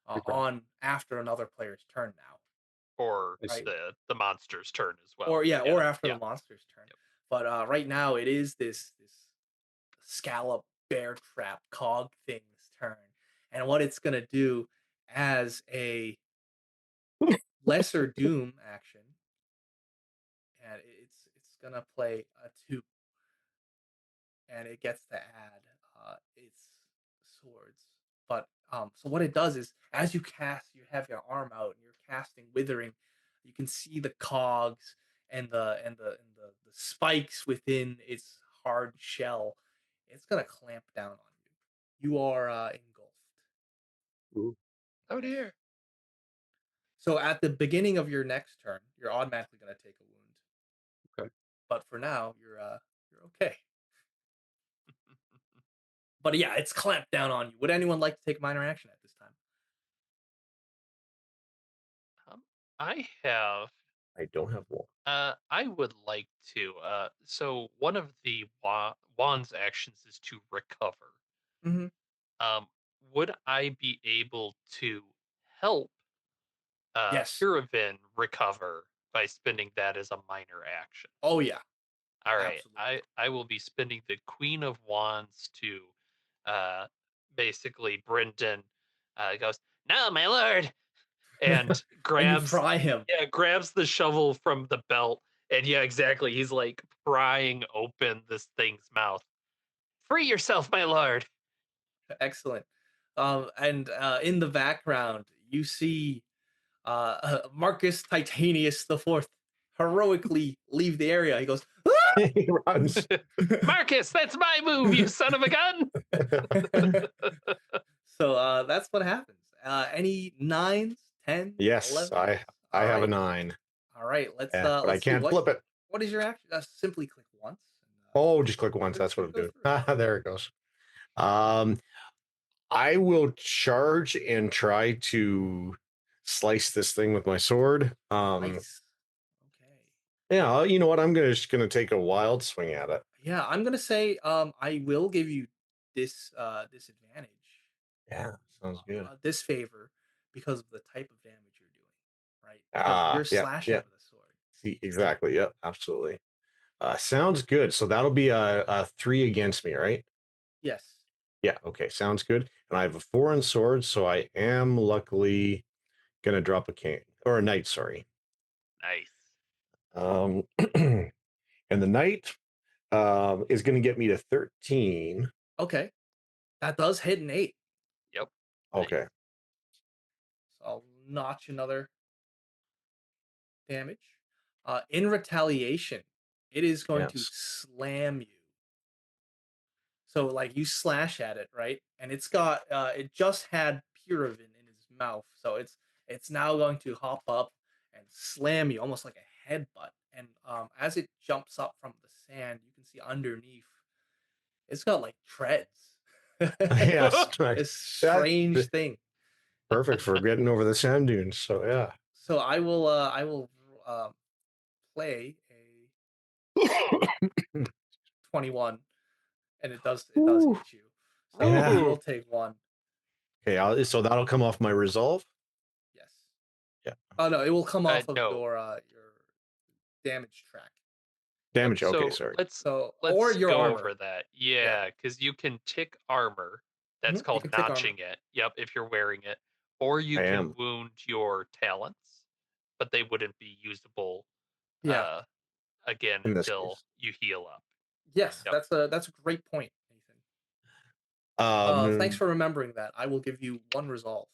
[SPEAKER 3] Okay.
[SPEAKER 1] on after another player's turn now.
[SPEAKER 2] Or
[SPEAKER 3] I see.
[SPEAKER 2] the monster's turn as well.
[SPEAKER 1] Or or after
[SPEAKER 2] yeah.
[SPEAKER 1] the monster's turn.
[SPEAKER 2] Yep.
[SPEAKER 1] But right now it is this scallop bear trap cog thing's turn, and what it's gonna do as a lesser doom action, and it's gonna play a 2, and it gets to add its swords. But so what it does is, as you cast, you have your arm out and you're casting withering. You can see the cogs and the spikes within its hard shell. It's gonna clamp down on you. You are engulfed.
[SPEAKER 3] Ooh.
[SPEAKER 2] Oh dear.
[SPEAKER 1] So at the beginning of your next turn, you're automatically gonna take a wound.
[SPEAKER 3] Okay.
[SPEAKER 1] But for now, you're okay. But yeah, it's clamped down on you. Would anyone like to take minor action at this time?
[SPEAKER 2] I have.
[SPEAKER 4] I don't have one.
[SPEAKER 2] I would like to. So one of the wand's actions is to recover.
[SPEAKER 1] Mhm.
[SPEAKER 2] Would I be able to help
[SPEAKER 1] Yes.
[SPEAKER 2] Kiravan recover by spending that as a minor action?
[SPEAKER 1] Oh yeah.
[SPEAKER 2] All right,
[SPEAKER 1] Absolutely.
[SPEAKER 2] I will be spending the Queen of Wands to basically Brendan goes, "No, my lord," and
[SPEAKER 1] And you
[SPEAKER 2] grabs
[SPEAKER 1] fry him.
[SPEAKER 2] grabs the shovel from the belt, and yeah, exactly. He's like prying open this thing's mouth. Free yourself, my lord.
[SPEAKER 1] Excellent. And in the background, you see Marcus Titanius the Fourth heroically leave the area. He goes, "Ah!"
[SPEAKER 4] He runs.
[SPEAKER 2] Marcus, that's my move, you son of a gun.
[SPEAKER 1] So that's what happens. Any 9s, 10s,
[SPEAKER 4] Yes,
[SPEAKER 1] 11s?
[SPEAKER 4] I have a
[SPEAKER 1] Alright.
[SPEAKER 4] 9.
[SPEAKER 1] All right, let's
[SPEAKER 4] Yeah, but I
[SPEAKER 1] let's see
[SPEAKER 4] can't flip it.
[SPEAKER 1] what is your action? Simply click once. And,
[SPEAKER 4] Oh, just click once. That's what
[SPEAKER 1] it
[SPEAKER 4] it'll do.
[SPEAKER 1] goes through.
[SPEAKER 4] There it goes. I will charge and try to slice this thing with my sword.
[SPEAKER 1] Nice. Okay.
[SPEAKER 4] Yeah, you know what? I'm just gonna take a wild swing at it.
[SPEAKER 1] Yeah, I'm gonna say I will give you this disadvantage.
[SPEAKER 4] Yeah, sounds good.
[SPEAKER 1] This favor because of the type of damage you're doing, right? Because you're
[SPEAKER 4] Yeah,
[SPEAKER 1] slashing
[SPEAKER 4] yeah.
[SPEAKER 1] with a sword.
[SPEAKER 4] See, exactly. Yep, absolutely. Sounds good. So that'll be a 3 against me, right?
[SPEAKER 1] Yes.
[SPEAKER 4] Yeah. Okay. Sounds good. And I have a 4 on sword, so I am luckily gonna drop a king or a knight. Sorry.
[SPEAKER 2] Nice.
[SPEAKER 4] And the knight is going to get me to 13.
[SPEAKER 1] Okay. That does hit an 8.
[SPEAKER 2] Yep.
[SPEAKER 4] Okay.
[SPEAKER 1] So I'll notch another damage. In retaliation, it is going to
[SPEAKER 4] Yes.
[SPEAKER 1] slam you. So like you slash at it, right? And it's got it just had Puravan in his mouth, so it's now going to hop up and slam you almost like a headbutt. And as it jumps up from the sand, you can see underneath it's got like treads.
[SPEAKER 4] Yes.
[SPEAKER 1] This strange
[SPEAKER 4] That's
[SPEAKER 1] thing.
[SPEAKER 4] perfect for getting over the sand dunes. So yeah.
[SPEAKER 1] So I will play a 21, and it does
[SPEAKER 4] Ooh.
[SPEAKER 1] hit you. So
[SPEAKER 4] Yeah.
[SPEAKER 1] you will take 1.
[SPEAKER 4] Okay. So that'll come off my resolve.
[SPEAKER 1] Yes.
[SPEAKER 4] Yeah.
[SPEAKER 1] Oh no, it will come off of
[SPEAKER 2] no.
[SPEAKER 1] your damage track.
[SPEAKER 4] Damage.
[SPEAKER 2] So
[SPEAKER 4] Okay. Sorry.
[SPEAKER 2] let's
[SPEAKER 1] Or your
[SPEAKER 2] go
[SPEAKER 1] armor.
[SPEAKER 2] over that. Yeah, because you can tick armor. That's
[SPEAKER 1] You
[SPEAKER 2] called
[SPEAKER 1] can tick armor.
[SPEAKER 2] notching it. Yep, if you're wearing it. Or you
[SPEAKER 4] I
[SPEAKER 2] can
[SPEAKER 4] am.
[SPEAKER 2] wound your talents, but they wouldn't be usable
[SPEAKER 1] Yeah.
[SPEAKER 2] again
[SPEAKER 4] In this
[SPEAKER 2] until
[SPEAKER 4] case.
[SPEAKER 2] you heal up.
[SPEAKER 1] Yes,
[SPEAKER 2] Yep.
[SPEAKER 1] that's a great point, Nathan. Thanks
[SPEAKER 4] Um,
[SPEAKER 1] for remembering that. I will give you 1 resolve.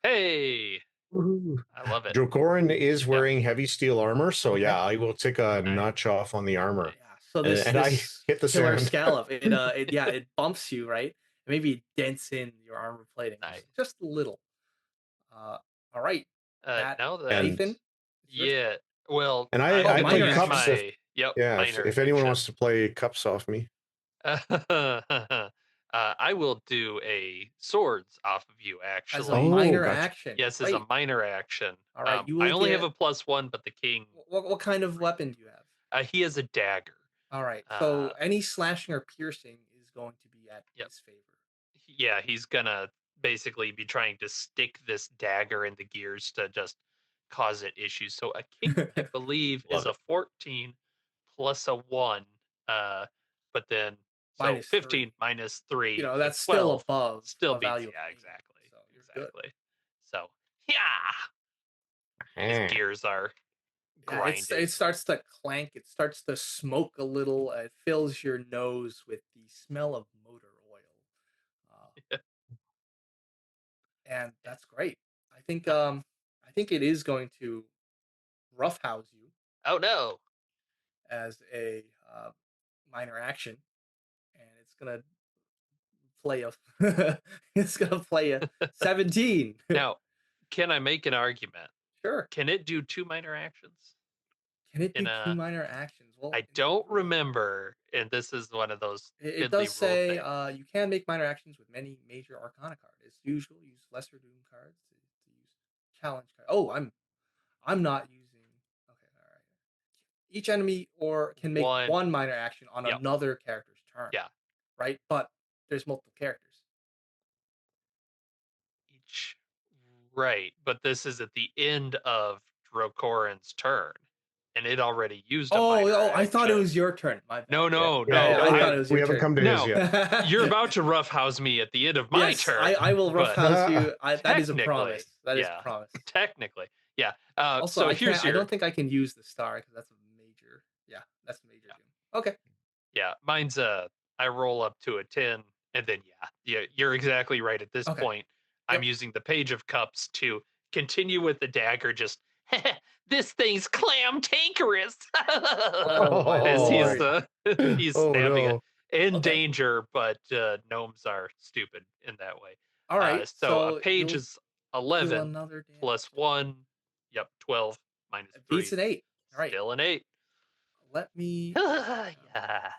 [SPEAKER 2] Hey,
[SPEAKER 4] woohoo.
[SPEAKER 2] I love it.
[SPEAKER 4] Drogorin is
[SPEAKER 2] Yeah.
[SPEAKER 4] wearing heavy steel armor, so
[SPEAKER 1] Okay.
[SPEAKER 4] yeah, I will take a
[SPEAKER 2] Nice.
[SPEAKER 4] notch off on the armor.
[SPEAKER 1] Yeah. So this
[SPEAKER 4] And I
[SPEAKER 1] this
[SPEAKER 4] hit the
[SPEAKER 1] killer
[SPEAKER 4] sand.
[SPEAKER 1] scallop, it bumps you, right? Maybe it dents in your armor plating,
[SPEAKER 2] Nice.
[SPEAKER 1] just a little. All right, that
[SPEAKER 2] Now that
[SPEAKER 4] And
[SPEAKER 1] Nathan. It's your turn.
[SPEAKER 2] yeah, well,
[SPEAKER 4] And
[SPEAKER 2] I'm
[SPEAKER 1] Oh,
[SPEAKER 4] I
[SPEAKER 2] gonna
[SPEAKER 4] play
[SPEAKER 1] minor
[SPEAKER 2] use
[SPEAKER 1] action.
[SPEAKER 4] cups
[SPEAKER 2] my
[SPEAKER 4] if
[SPEAKER 2] minor
[SPEAKER 4] if anyone
[SPEAKER 2] action.
[SPEAKER 4] wants to play cups off me.
[SPEAKER 2] I will do a swords off of you.
[SPEAKER 1] As a
[SPEAKER 2] Actually,
[SPEAKER 4] Oh,
[SPEAKER 1] minor
[SPEAKER 4] gotcha.
[SPEAKER 1] action.
[SPEAKER 2] yes, as a
[SPEAKER 1] Great.
[SPEAKER 2] minor action.
[SPEAKER 1] All right, you
[SPEAKER 2] I
[SPEAKER 1] will
[SPEAKER 2] only have
[SPEAKER 1] get.
[SPEAKER 2] a +1, but the king,
[SPEAKER 1] What kind of weapon do you have?
[SPEAKER 2] he has a dagger.
[SPEAKER 1] All right, so
[SPEAKER 2] Uh,
[SPEAKER 1] any slashing or piercing is going to be at
[SPEAKER 2] Yep.
[SPEAKER 1] his favor.
[SPEAKER 2] Yeah, he's gonna basically be trying to stick this dagger in the gears to just cause it issues. So a king, I believe, is
[SPEAKER 4] Love
[SPEAKER 2] a
[SPEAKER 4] it.
[SPEAKER 2] 14 plus a 1. But then so
[SPEAKER 1] Minus
[SPEAKER 2] 15
[SPEAKER 1] 3.
[SPEAKER 2] minus 3, so
[SPEAKER 1] That's
[SPEAKER 2] 12
[SPEAKER 1] still above
[SPEAKER 2] still
[SPEAKER 1] a
[SPEAKER 2] beats.
[SPEAKER 1] value of
[SPEAKER 2] Yeah,
[SPEAKER 1] 8.
[SPEAKER 2] exactly.
[SPEAKER 1] So you're good.
[SPEAKER 2] Exactly. So yeah, his
[SPEAKER 4] Eh.
[SPEAKER 2] gears are
[SPEAKER 1] Yeah,
[SPEAKER 2] grinded.
[SPEAKER 1] it starts to clank. It starts to smoke a little. It fills your nose with the smell of motor oil, and that's great. I think it is going to roughhouse you
[SPEAKER 2] Oh no.
[SPEAKER 1] as a minor action, and it's gonna play a it's gonna play a 17.
[SPEAKER 2] Now, can I make an argument?
[SPEAKER 1] Sure.
[SPEAKER 2] Can it do 2 minor actions?
[SPEAKER 1] Can it do
[SPEAKER 2] In
[SPEAKER 1] 2
[SPEAKER 2] a
[SPEAKER 1] minor actions? Well,
[SPEAKER 2] I don't remember, and this is one of those
[SPEAKER 1] it
[SPEAKER 2] fiddly
[SPEAKER 1] does
[SPEAKER 2] rule
[SPEAKER 1] say
[SPEAKER 2] things.
[SPEAKER 1] you can make minor actions with many major arcana cards. As usual, use lesser doom cards to use challenge cards. Oh, I'm not using. Okay, all right. Each enemy or can make
[SPEAKER 2] One.
[SPEAKER 1] one minor action on
[SPEAKER 2] Yep.
[SPEAKER 1] another character's turn.
[SPEAKER 2] Yeah.
[SPEAKER 1] Right, but there's multiple characters.
[SPEAKER 2] Each. Right, but this is at the end of Drogorin's turn, and it already used a minor
[SPEAKER 1] I thought it
[SPEAKER 2] action.
[SPEAKER 1] was your turn. My bad.
[SPEAKER 2] No, no,
[SPEAKER 4] Yeah,
[SPEAKER 2] no.
[SPEAKER 1] I thought it was
[SPEAKER 4] we
[SPEAKER 1] your
[SPEAKER 4] haven't
[SPEAKER 1] turn.
[SPEAKER 4] come to his
[SPEAKER 2] No,
[SPEAKER 4] yet.
[SPEAKER 2] you're about to roughhouse me at the end of my
[SPEAKER 1] Yes,
[SPEAKER 2] turn.
[SPEAKER 1] I will
[SPEAKER 2] but
[SPEAKER 1] roughhouse you. That is a
[SPEAKER 2] technically,
[SPEAKER 1] promise. That is
[SPEAKER 2] yeah.
[SPEAKER 1] a promise.
[SPEAKER 2] Technically, yeah.
[SPEAKER 1] Also,
[SPEAKER 2] So
[SPEAKER 1] I
[SPEAKER 2] here's
[SPEAKER 1] can't.
[SPEAKER 2] your.
[SPEAKER 1] I don't think I can use the star because that's a major. Yeah, that's a major doom. Okay.
[SPEAKER 2] Yeah, mine's I roll up to a 10, and then yeah, you're exactly right. At this
[SPEAKER 1] Okay.
[SPEAKER 2] point, I'm using the Page of Cups to continue with the dagger. Just this thing's clamtankerous.
[SPEAKER 1] Oh my
[SPEAKER 2] As he's
[SPEAKER 1] lord.
[SPEAKER 2] he's
[SPEAKER 4] Oh,
[SPEAKER 2] stabbing it
[SPEAKER 4] no.
[SPEAKER 2] in
[SPEAKER 1] Okay.
[SPEAKER 2] danger, but gnomes are stupid in that way.
[SPEAKER 1] All right.
[SPEAKER 2] So a
[SPEAKER 1] So
[SPEAKER 2] page
[SPEAKER 1] you'll
[SPEAKER 2] is
[SPEAKER 1] do
[SPEAKER 2] 11
[SPEAKER 1] another damage.
[SPEAKER 2] plus 1. Yep, 12 minus
[SPEAKER 1] It
[SPEAKER 2] 3.
[SPEAKER 1] beats an 8. All right.
[SPEAKER 2] Still an 8.
[SPEAKER 1] Let me.
[SPEAKER 2] Yeah.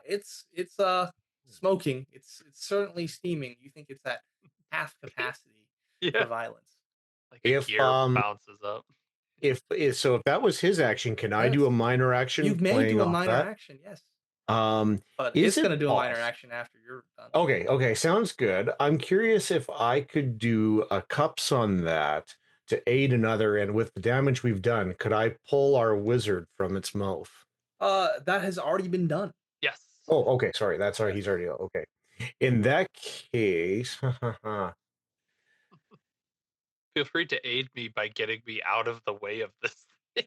[SPEAKER 1] It's smoking. It's certainly steaming. You think it's at half capacity for
[SPEAKER 2] Yeah.
[SPEAKER 1] violence.
[SPEAKER 2] Like a
[SPEAKER 4] If
[SPEAKER 2] gear bounces up.
[SPEAKER 4] if that was his action, can I do
[SPEAKER 1] Yes.
[SPEAKER 4] a minor action?
[SPEAKER 1] You may
[SPEAKER 4] playing
[SPEAKER 1] do a
[SPEAKER 4] off
[SPEAKER 1] minor
[SPEAKER 4] that?
[SPEAKER 1] action, yes.
[SPEAKER 4] Is
[SPEAKER 1] But it's
[SPEAKER 4] it
[SPEAKER 1] gonna do a minor
[SPEAKER 4] poss-
[SPEAKER 1] action after you're done.
[SPEAKER 4] Okay, sounds good. I'm curious if I could do a cups on that to aid another, and with the damage we've done, could I pull our wizard from its mouth?
[SPEAKER 1] That has already been done.
[SPEAKER 2] Yes.
[SPEAKER 4] Oh, okay, sorry. That's right. He's already okay. In that case,
[SPEAKER 2] Feel free to aid me by getting me out of the way of this thing.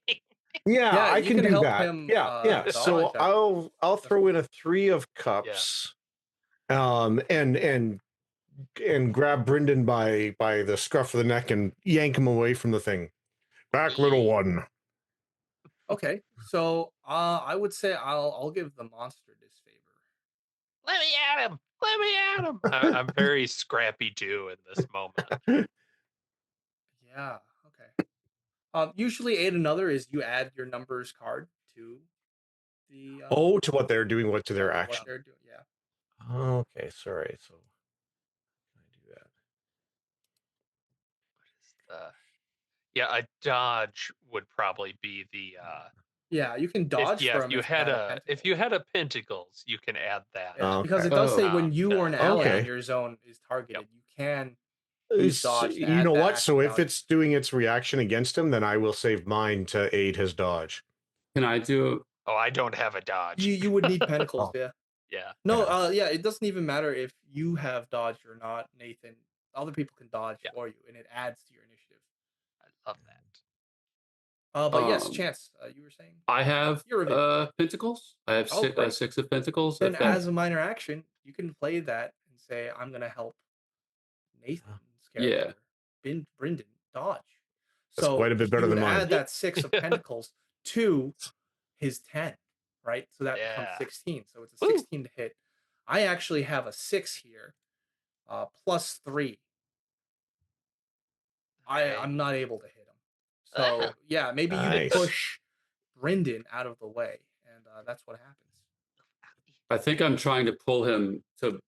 [SPEAKER 4] yeah, I
[SPEAKER 1] you
[SPEAKER 4] can
[SPEAKER 1] can
[SPEAKER 4] do
[SPEAKER 1] help
[SPEAKER 4] that.
[SPEAKER 1] him,
[SPEAKER 4] Yeah. So
[SPEAKER 1] dodge, I believe.
[SPEAKER 4] I'll throw in a 3 of cups, and grab Brendan by the scruff of the neck and yank him away from the thing. Back, little one.
[SPEAKER 1] Okay, so I would say I'll give the monster disfavor.
[SPEAKER 2] Let me at him. Let me at him. I'm very scrappy too in this moment.
[SPEAKER 1] Yeah. Okay. Usually aid another is you add your numbers card to the
[SPEAKER 4] To what they're doing, to their
[SPEAKER 1] what
[SPEAKER 4] action.
[SPEAKER 1] they're doing. Yeah.
[SPEAKER 4] Okay, sorry. So can I do that?
[SPEAKER 2] Yeah, a dodge would probably be the
[SPEAKER 1] Yeah, you can dodge for
[SPEAKER 2] if
[SPEAKER 1] him
[SPEAKER 2] you
[SPEAKER 1] if
[SPEAKER 2] had
[SPEAKER 1] you
[SPEAKER 2] a if you had a pentacles, you can add that.
[SPEAKER 1] Yeah, because
[SPEAKER 4] Okay.
[SPEAKER 1] it does say
[SPEAKER 3] Oh.
[SPEAKER 1] when you or an ally
[SPEAKER 4] Okay.
[SPEAKER 1] in your zone is targeted, you can
[SPEAKER 4] It's-
[SPEAKER 1] use dodge. To
[SPEAKER 4] you
[SPEAKER 1] add
[SPEAKER 4] know
[SPEAKER 1] that
[SPEAKER 4] what?
[SPEAKER 1] action
[SPEAKER 4] So if
[SPEAKER 1] value.
[SPEAKER 4] it's doing its reaction against him, then I will save mine to aid his dodge.
[SPEAKER 3] Can I do?
[SPEAKER 2] Oh, I don't have a dodge.
[SPEAKER 1] you would need pentacles,
[SPEAKER 4] Oh.
[SPEAKER 1] yeah.
[SPEAKER 2] Yeah.
[SPEAKER 1] No, yeah, it doesn't even matter if you have dodge or not, Nathan. Other people can dodge
[SPEAKER 2] Yeah.
[SPEAKER 1] for you, and it adds to your initiative.
[SPEAKER 2] I love that.
[SPEAKER 1] But yes,
[SPEAKER 3] Um,
[SPEAKER 1] Chance, you were saying
[SPEAKER 3] I have
[SPEAKER 1] you're ready.
[SPEAKER 3] pentacles. I have
[SPEAKER 1] Oh, great.
[SPEAKER 3] 6 of pentacles.
[SPEAKER 1] Then,
[SPEAKER 3] If that,
[SPEAKER 1] as a minor action, you can play that and say, "I'm going to help Nathan's
[SPEAKER 3] yeah.
[SPEAKER 1] character, Brendan, dodge."
[SPEAKER 4] That's quite
[SPEAKER 1] So
[SPEAKER 4] a bit better
[SPEAKER 1] you would
[SPEAKER 4] than mine.
[SPEAKER 1] add that 6 of Pentacles to his 10, right? So that becomes
[SPEAKER 2] Yeah.
[SPEAKER 1] 16. So it's a
[SPEAKER 2] Woo.
[SPEAKER 1] 16 to hit. I actually have a 6 here, +3.
[SPEAKER 2] Okay.
[SPEAKER 1] I'm not able to hit him.
[SPEAKER 2] Ah.
[SPEAKER 1] So yeah, maybe you
[SPEAKER 4] Nice.
[SPEAKER 1] push Brendan out of the way, and that's what happens.
[SPEAKER 3] I think I'm trying to pull him to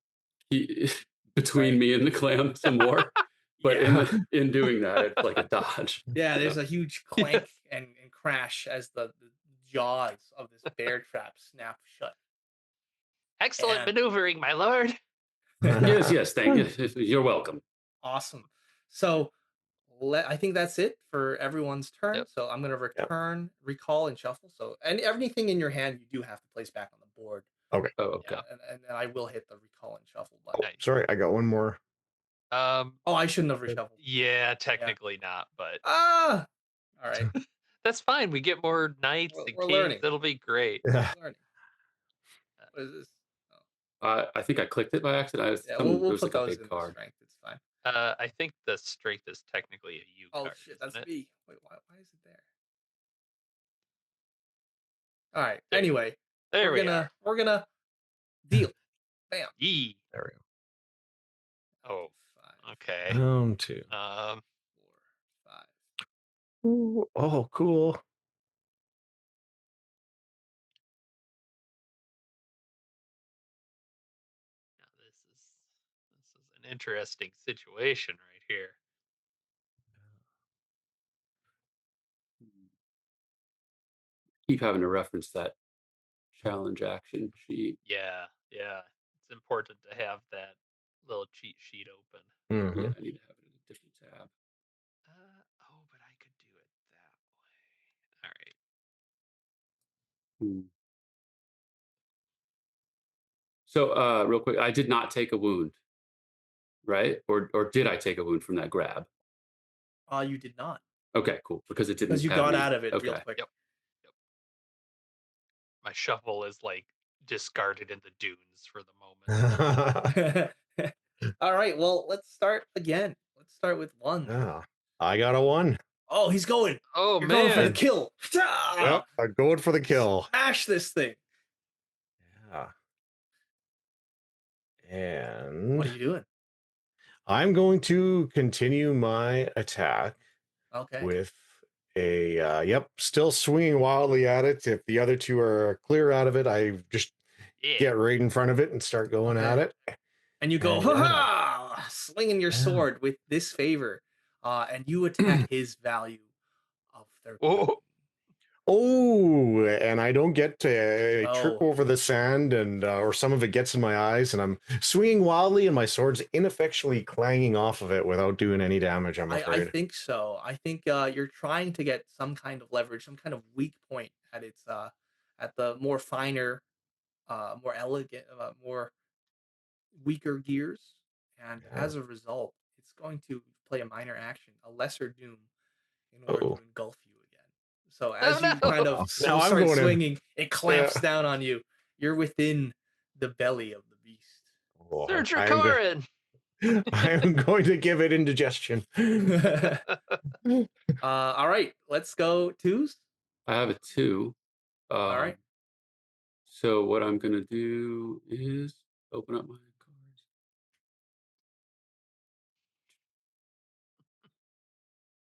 [SPEAKER 3] between
[SPEAKER 1] Right.
[SPEAKER 3] me and the clam some more. But
[SPEAKER 1] Yeah.
[SPEAKER 3] in doing that, it's like a dodge.
[SPEAKER 1] Yeah, there's
[SPEAKER 3] Yeah.
[SPEAKER 1] a huge clank and crash as the jaws of this bear trap snap shut.
[SPEAKER 2] Excellent
[SPEAKER 1] And-
[SPEAKER 2] maneuvering, my lord.
[SPEAKER 3] Yes, thank you. You're welcome.
[SPEAKER 1] Awesome. So I think that's it for everyone's turn.
[SPEAKER 2] Yep.
[SPEAKER 1] So I'm going to return, recall, and shuffle. So anything in your hand you do have to place back on the board.
[SPEAKER 3] Oh, okay.
[SPEAKER 2] Yeah.
[SPEAKER 1] And I will hit the recall and shuffle button.
[SPEAKER 2] Nice.
[SPEAKER 4] Sorry, I got one more.
[SPEAKER 1] Oh, I shouldn't have reshuffled.
[SPEAKER 2] Yeah, technically not, but
[SPEAKER 1] Ah! All right.
[SPEAKER 2] that's fine. We get more knights and
[SPEAKER 1] We're
[SPEAKER 2] kings.
[SPEAKER 1] learning.
[SPEAKER 2] It'll be great.
[SPEAKER 4] Yeah.
[SPEAKER 1] Learning. What is this?
[SPEAKER 3] I think I clicked it by accident.
[SPEAKER 1] Yeah,
[SPEAKER 3] It
[SPEAKER 1] we'll
[SPEAKER 3] was
[SPEAKER 1] put
[SPEAKER 3] like a
[SPEAKER 1] those
[SPEAKER 3] big
[SPEAKER 1] in
[SPEAKER 3] card.
[SPEAKER 1] the strength. It's fine.
[SPEAKER 2] I think the strength is technically a U
[SPEAKER 1] Oh
[SPEAKER 2] card.
[SPEAKER 1] shit, that's
[SPEAKER 2] isn't it?
[SPEAKER 1] me. Wait, why is it there? All right.
[SPEAKER 2] There.
[SPEAKER 1] Anyway,
[SPEAKER 2] There we are.
[SPEAKER 1] we're gonna deal. Bam.
[SPEAKER 2] Yee.
[SPEAKER 4] There we
[SPEAKER 2] Oh,
[SPEAKER 1] 5,
[SPEAKER 2] okay.
[SPEAKER 4] go. Round 2.
[SPEAKER 1] 4, 5.
[SPEAKER 4] Ooh, oh, cool.
[SPEAKER 2] Now this is an interesting situation right here.
[SPEAKER 3] Keep having to reference that challenge action sheet.
[SPEAKER 2] Yeah. It's important to have that little cheat sheet open.
[SPEAKER 4] Mhm.
[SPEAKER 3] Yeah, I need to have it in a different tab.
[SPEAKER 2] Oh, but I could do it that way. All right.
[SPEAKER 3] So, real quick, I did not take a wound, right? Or did I take a wound from that grab?
[SPEAKER 1] You did not,
[SPEAKER 3] Okay, cool. Because it didn't.
[SPEAKER 1] because you
[SPEAKER 3] have
[SPEAKER 1] got
[SPEAKER 3] me-
[SPEAKER 1] out of it real
[SPEAKER 3] Okay.
[SPEAKER 1] quick.
[SPEAKER 2] Yep. My shovel is like discarded in the dunes for the moment.
[SPEAKER 1] All right. Well, let's start again. Let's start with 1.
[SPEAKER 4] Yeah. I got a 1.
[SPEAKER 1] Oh, he's going.
[SPEAKER 2] Oh
[SPEAKER 1] You're going for the
[SPEAKER 2] man.
[SPEAKER 1] kill.
[SPEAKER 4] Yep, I'm going for the kill.
[SPEAKER 1] Smash this thing.
[SPEAKER 4] Yeah.
[SPEAKER 1] What are
[SPEAKER 4] And
[SPEAKER 1] you doing?
[SPEAKER 4] I'm going to continue my attack
[SPEAKER 1] Okay.
[SPEAKER 4] with a still swinging wildly at it. If the other two are clear out of it, I just
[SPEAKER 2] Yeah.
[SPEAKER 4] get right in front of it and start going at it.
[SPEAKER 1] And you go,
[SPEAKER 4] And,
[SPEAKER 1] ha ha, swinging your
[SPEAKER 4] Yeah.
[SPEAKER 1] sword with this favor, and you attack his value of 13.
[SPEAKER 2] Oh.
[SPEAKER 4] Oh, and I don't get to trip
[SPEAKER 1] Oh.
[SPEAKER 4] over the sand, and or some of it gets in my eyes, and I'm swinging wildly, and my sword's ineffectually clanging off of it without doing any damage. I'm
[SPEAKER 1] I
[SPEAKER 4] afraid.
[SPEAKER 1] think so. I think you're trying to get some kind of leverage, some kind of weak point at its at the more finer, more elegant, more weaker gears, and
[SPEAKER 4] Yeah.
[SPEAKER 1] as a result, it's going to play a minor action, a lesser doom, in order
[SPEAKER 4] Uh-oh.
[SPEAKER 1] to engulf you again. So as you
[SPEAKER 2] no.
[SPEAKER 1] kind of
[SPEAKER 4] Now
[SPEAKER 1] start
[SPEAKER 4] I'm going in.
[SPEAKER 1] swinging, it clamps
[SPEAKER 4] Yeah.
[SPEAKER 1] down on you. You're within the belly of the beast.
[SPEAKER 4] Oh,
[SPEAKER 2] Sir
[SPEAKER 4] I am go-
[SPEAKER 2] Dracorin.
[SPEAKER 4] I am going to give it indigestion.
[SPEAKER 1] All right, let's go twos.
[SPEAKER 3] I have a 2.
[SPEAKER 1] All right.
[SPEAKER 3] So what I'm gonna do is open up my cards.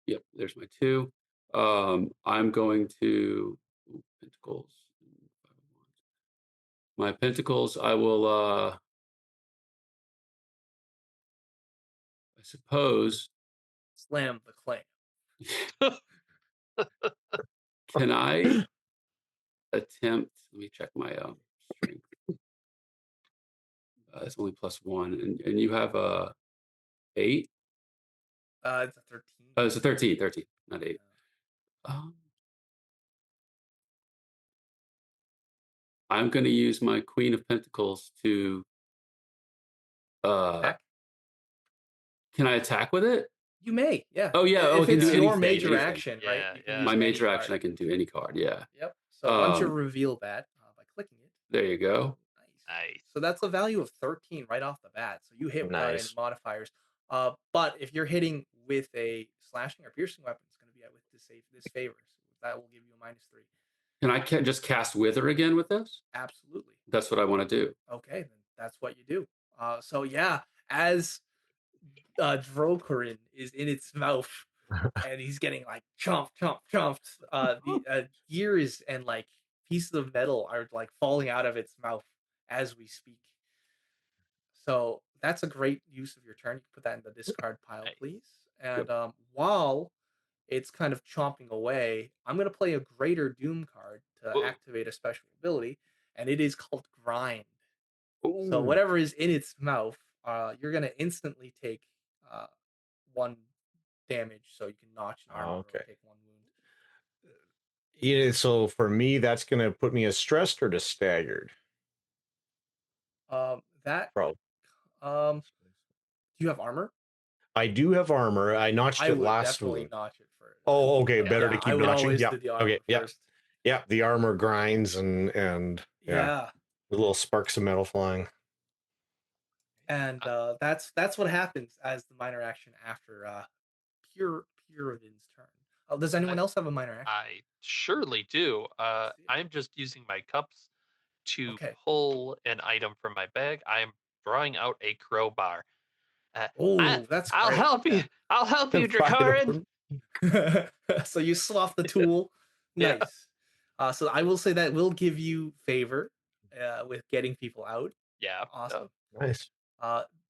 [SPEAKER 3] Yep, there's my 2. I'm going to pentacles. My pentacles. I will. I suppose.
[SPEAKER 1] Slam the claim.
[SPEAKER 3] Can I attempt? Let me check my strength. It's only +1, and you have a 8.
[SPEAKER 1] It's a 13.
[SPEAKER 3] It's a 13, not 8. I'm going to use my Queen of Pentacles to.
[SPEAKER 1] Attack?
[SPEAKER 3] Can I attack with it?
[SPEAKER 1] You may, yeah.
[SPEAKER 3] Oh yeah,
[SPEAKER 1] If
[SPEAKER 3] I can
[SPEAKER 1] it's
[SPEAKER 3] do
[SPEAKER 1] your
[SPEAKER 3] anything.
[SPEAKER 1] major
[SPEAKER 3] anything.
[SPEAKER 1] action, right?
[SPEAKER 2] Yeah,
[SPEAKER 1] You can
[SPEAKER 2] yeah.
[SPEAKER 1] use
[SPEAKER 3] My
[SPEAKER 1] any
[SPEAKER 3] major
[SPEAKER 1] card.
[SPEAKER 3] action, I can do any card. Yeah.
[SPEAKER 1] Yep. So once you
[SPEAKER 3] Um,
[SPEAKER 1] reveal that by clicking it,
[SPEAKER 3] there you go.
[SPEAKER 1] nice.
[SPEAKER 2] Nice.
[SPEAKER 1] So that's a value of 13 right off the bat. So you hit without any
[SPEAKER 4] Nice.
[SPEAKER 1] modifiers. But if you're hitting with a slashing or piercing weapon, it's going to be at with this favor. So that will give you a -3.
[SPEAKER 3] Can I just cast Wither again with this?
[SPEAKER 1] Absolutely.
[SPEAKER 3] That's what I want to do.
[SPEAKER 1] Okay, then that's what you do. So yeah, as Drocorin is in its mouth and he's getting like chomped. The gears and like pieces of metal are like falling out of its mouth as we speak. So that's a great use of your turn. You can put that in the discard pile,
[SPEAKER 2] Nice.
[SPEAKER 1] please. And while it's kind of chomping away, I'm going to play a Greater Doom card to
[SPEAKER 2] Whoa.
[SPEAKER 1] activate a special ability, and it is called Grind. So
[SPEAKER 4] Ooh.
[SPEAKER 1] whatever is in its mouth, you're going to instantly take 1 damage, so you can notch an armor or
[SPEAKER 4] Okay.
[SPEAKER 1] take 1 wound.
[SPEAKER 4] Yeah, so for me, that's going to put me as stressed or just staggered.
[SPEAKER 1] That
[SPEAKER 4] Bro,
[SPEAKER 1] do you have armor?
[SPEAKER 4] I do have armor. I notched
[SPEAKER 1] I
[SPEAKER 4] it
[SPEAKER 1] would
[SPEAKER 4] last
[SPEAKER 1] definitely
[SPEAKER 4] wound.
[SPEAKER 1] notch it for.
[SPEAKER 4] Oh, okay.
[SPEAKER 2] Yeah.
[SPEAKER 4] Better to
[SPEAKER 1] I
[SPEAKER 4] keep
[SPEAKER 1] would
[SPEAKER 4] notching.
[SPEAKER 1] always
[SPEAKER 4] Yeah.
[SPEAKER 1] do the armor
[SPEAKER 4] Okay. Yeah.
[SPEAKER 1] first.
[SPEAKER 4] Yeah. The armor grinds and yeah,
[SPEAKER 1] Yeah.
[SPEAKER 4] the little sparks of metal flying.
[SPEAKER 1] And that's what happens as the minor action after Purivin's turn. Does anyone else have a minor action?
[SPEAKER 2] I surely do.
[SPEAKER 1] Let's see.
[SPEAKER 2] I'm just using my cups to
[SPEAKER 1] Okay.
[SPEAKER 2] pull an item from my bag. I'm drawing out a crowbar.
[SPEAKER 1] Oh, that's
[SPEAKER 2] I'll
[SPEAKER 1] great.
[SPEAKER 2] help you. I'll help you,
[SPEAKER 4] Pry it
[SPEAKER 2] Dracarin.
[SPEAKER 4] open.
[SPEAKER 1] So you swap the tool.
[SPEAKER 2] Yeah.
[SPEAKER 1] Nice. So I will say that will give you favor with getting people out.
[SPEAKER 2] Yeah.
[SPEAKER 1] Awesome.
[SPEAKER 4] Nice.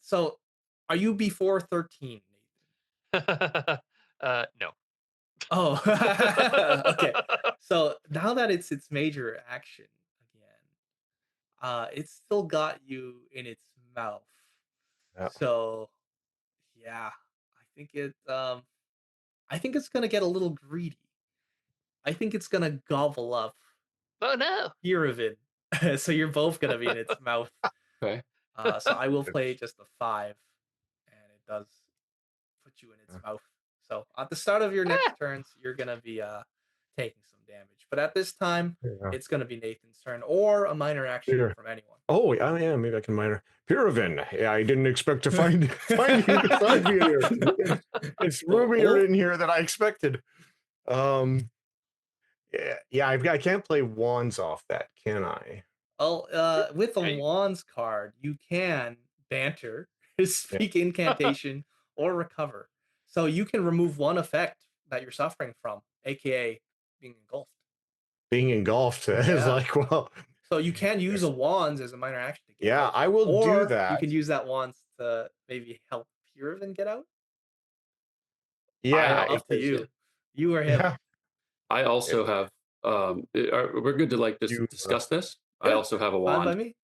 [SPEAKER 1] So are you before 13, Nathan?
[SPEAKER 2] No.
[SPEAKER 1] Oh, okay. So now that it's major action again, it's still got you in its mouth.
[SPEAKER 4] Yeah.
[SPEAKER 1] So yeah, I think it's gonna get a little greedy. I think it's gonna gobble up
[SPEAKER 2] Oh no.
[SPEAKER 1] Irivin. So you're both gonna be in its mouth.
[SPEAKER 3] Okay.
[SPEAKER 1] So I will play just a 5, and it does put you in its mouth. So at the start of your next turns, you're gonna be taking some damage. But at this time,
[SPEAKER 4] Yeah.
[SPEAKER 1] it's gonna be Nathan's turn or a minor action
[SPEAKER 4] Peter.
[SPEAKER 1] from anyone.
[SPEAKER 4] Oh, yeah, maybe I can minor. Purivan. Yeah, I didn't expect to find you beside me here. It's roomier in here than I expected. Yeah, I can't play wands off that, can I?
[SPEAKER 1] Oh, with a
[SPEAKER 2] Right.
[SPEAKER 1] wands card, you can banter, speak incantation, or recover. So you can remove one effect that you're suffering from, aka being engulfed.
[SPEAKER 4] Being engulfed is
[SPEAKER 1] Yeah.
[SPEAKER 4] like, well,
[SPEAKER 1] So you can use a wands as a minor action to get
[SPEAKER 4] yeah,
[SPEAKER 1] out.
[SPEAKER 4] I will
[SPEAKER 1] Or
[SPEAKER 4] do that.
[SPEAKER 1] you can use that wands to maybe help Purivan get out.
[SPEAKER 4] Yeah,
[SPEAKER 1] Up to you. You or him.
[SPEAKER 4] yeah.
[SPEAKER 3] I also have. We're good to like just
[SPEAKER 4] You-
[SPEAKER 3] discuss this. I
[SPEAKER 1] Yeah,
[SPEAKER 3] also have a
[SPEAKER 1] Fine by
[SPEAKER 3] wand,
[SPEAKER 1] me.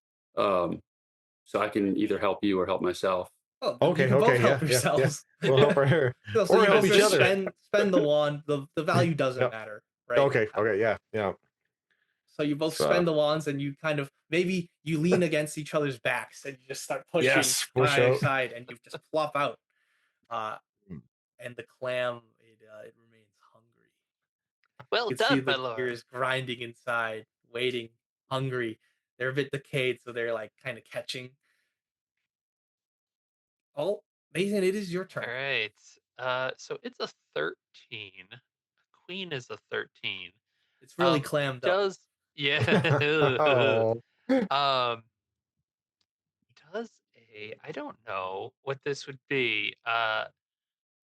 [SPEAKER 3] so I can either help you or help myself.
[SPEAKER 1] Oh, then
[SPEAKER 4] Okay,
[SPEAKER 1] you can both
[SPEAKER 4] okay,
[SPEAKER 1] help
[SPEAKER 4] yeah.
[SPEAKER 1] yourselves.
[SPEAKER 4] We'll help her here.
[SPEAKER 1] So
[SPEAKER 4] Or
[SPEAKER 1] you
[SPEAKER 4] help
[SPEAKER 1] can
[SPEAKER 4] each
[SPEAKER 1] just
[SPEAKER 4] other.
[SPEAKER 1] spend the wand. The value doesn't
[SPEAKER 4] Yep.
[SPEAKER 1] matter, right?
[SPEAKER 4] Okay, yeah.
[SPEAKER 1] So you both
[SPEAKER 4] So-
[SPEAKER 1] spend the wands, and you kind of maybe you lean against each other's backs, and you just start pushing
[SPEAKER 4] Yes,
[SPEAKER 1] on
[SPEAKER 4] push
[SPEAKER 1] either
[SPEAKER 4] out.
[SPEAKER 1] side, and you just plop out.
[SPEAKER 4] Mm.
[SPEAKER 1] And the clam it remains hungry.
[SPEAKER 2] Well
[SPEAKER 1] You can see
[SPEAKER 2] done, my
[SPEAKER 1] the
[SPEAKER 2] lord.
[SPEAKER 1] gears grinding inside, waiting, hungry. They're a bit decayed, so they're like kind of catching. Oh, Nathan, it is your turn.
[SPEAKER 2] All right. So it's a 13. Queen is a 13.
[SPEAKER 1] It's really
[SPEAKER 2] Um,
[SPEAKER 1] clammed up.
[SPEAKER 2] Does yeah.
[SPEAKER 4] Oh,
[SPEAKER 2] um does I don't know what this would be.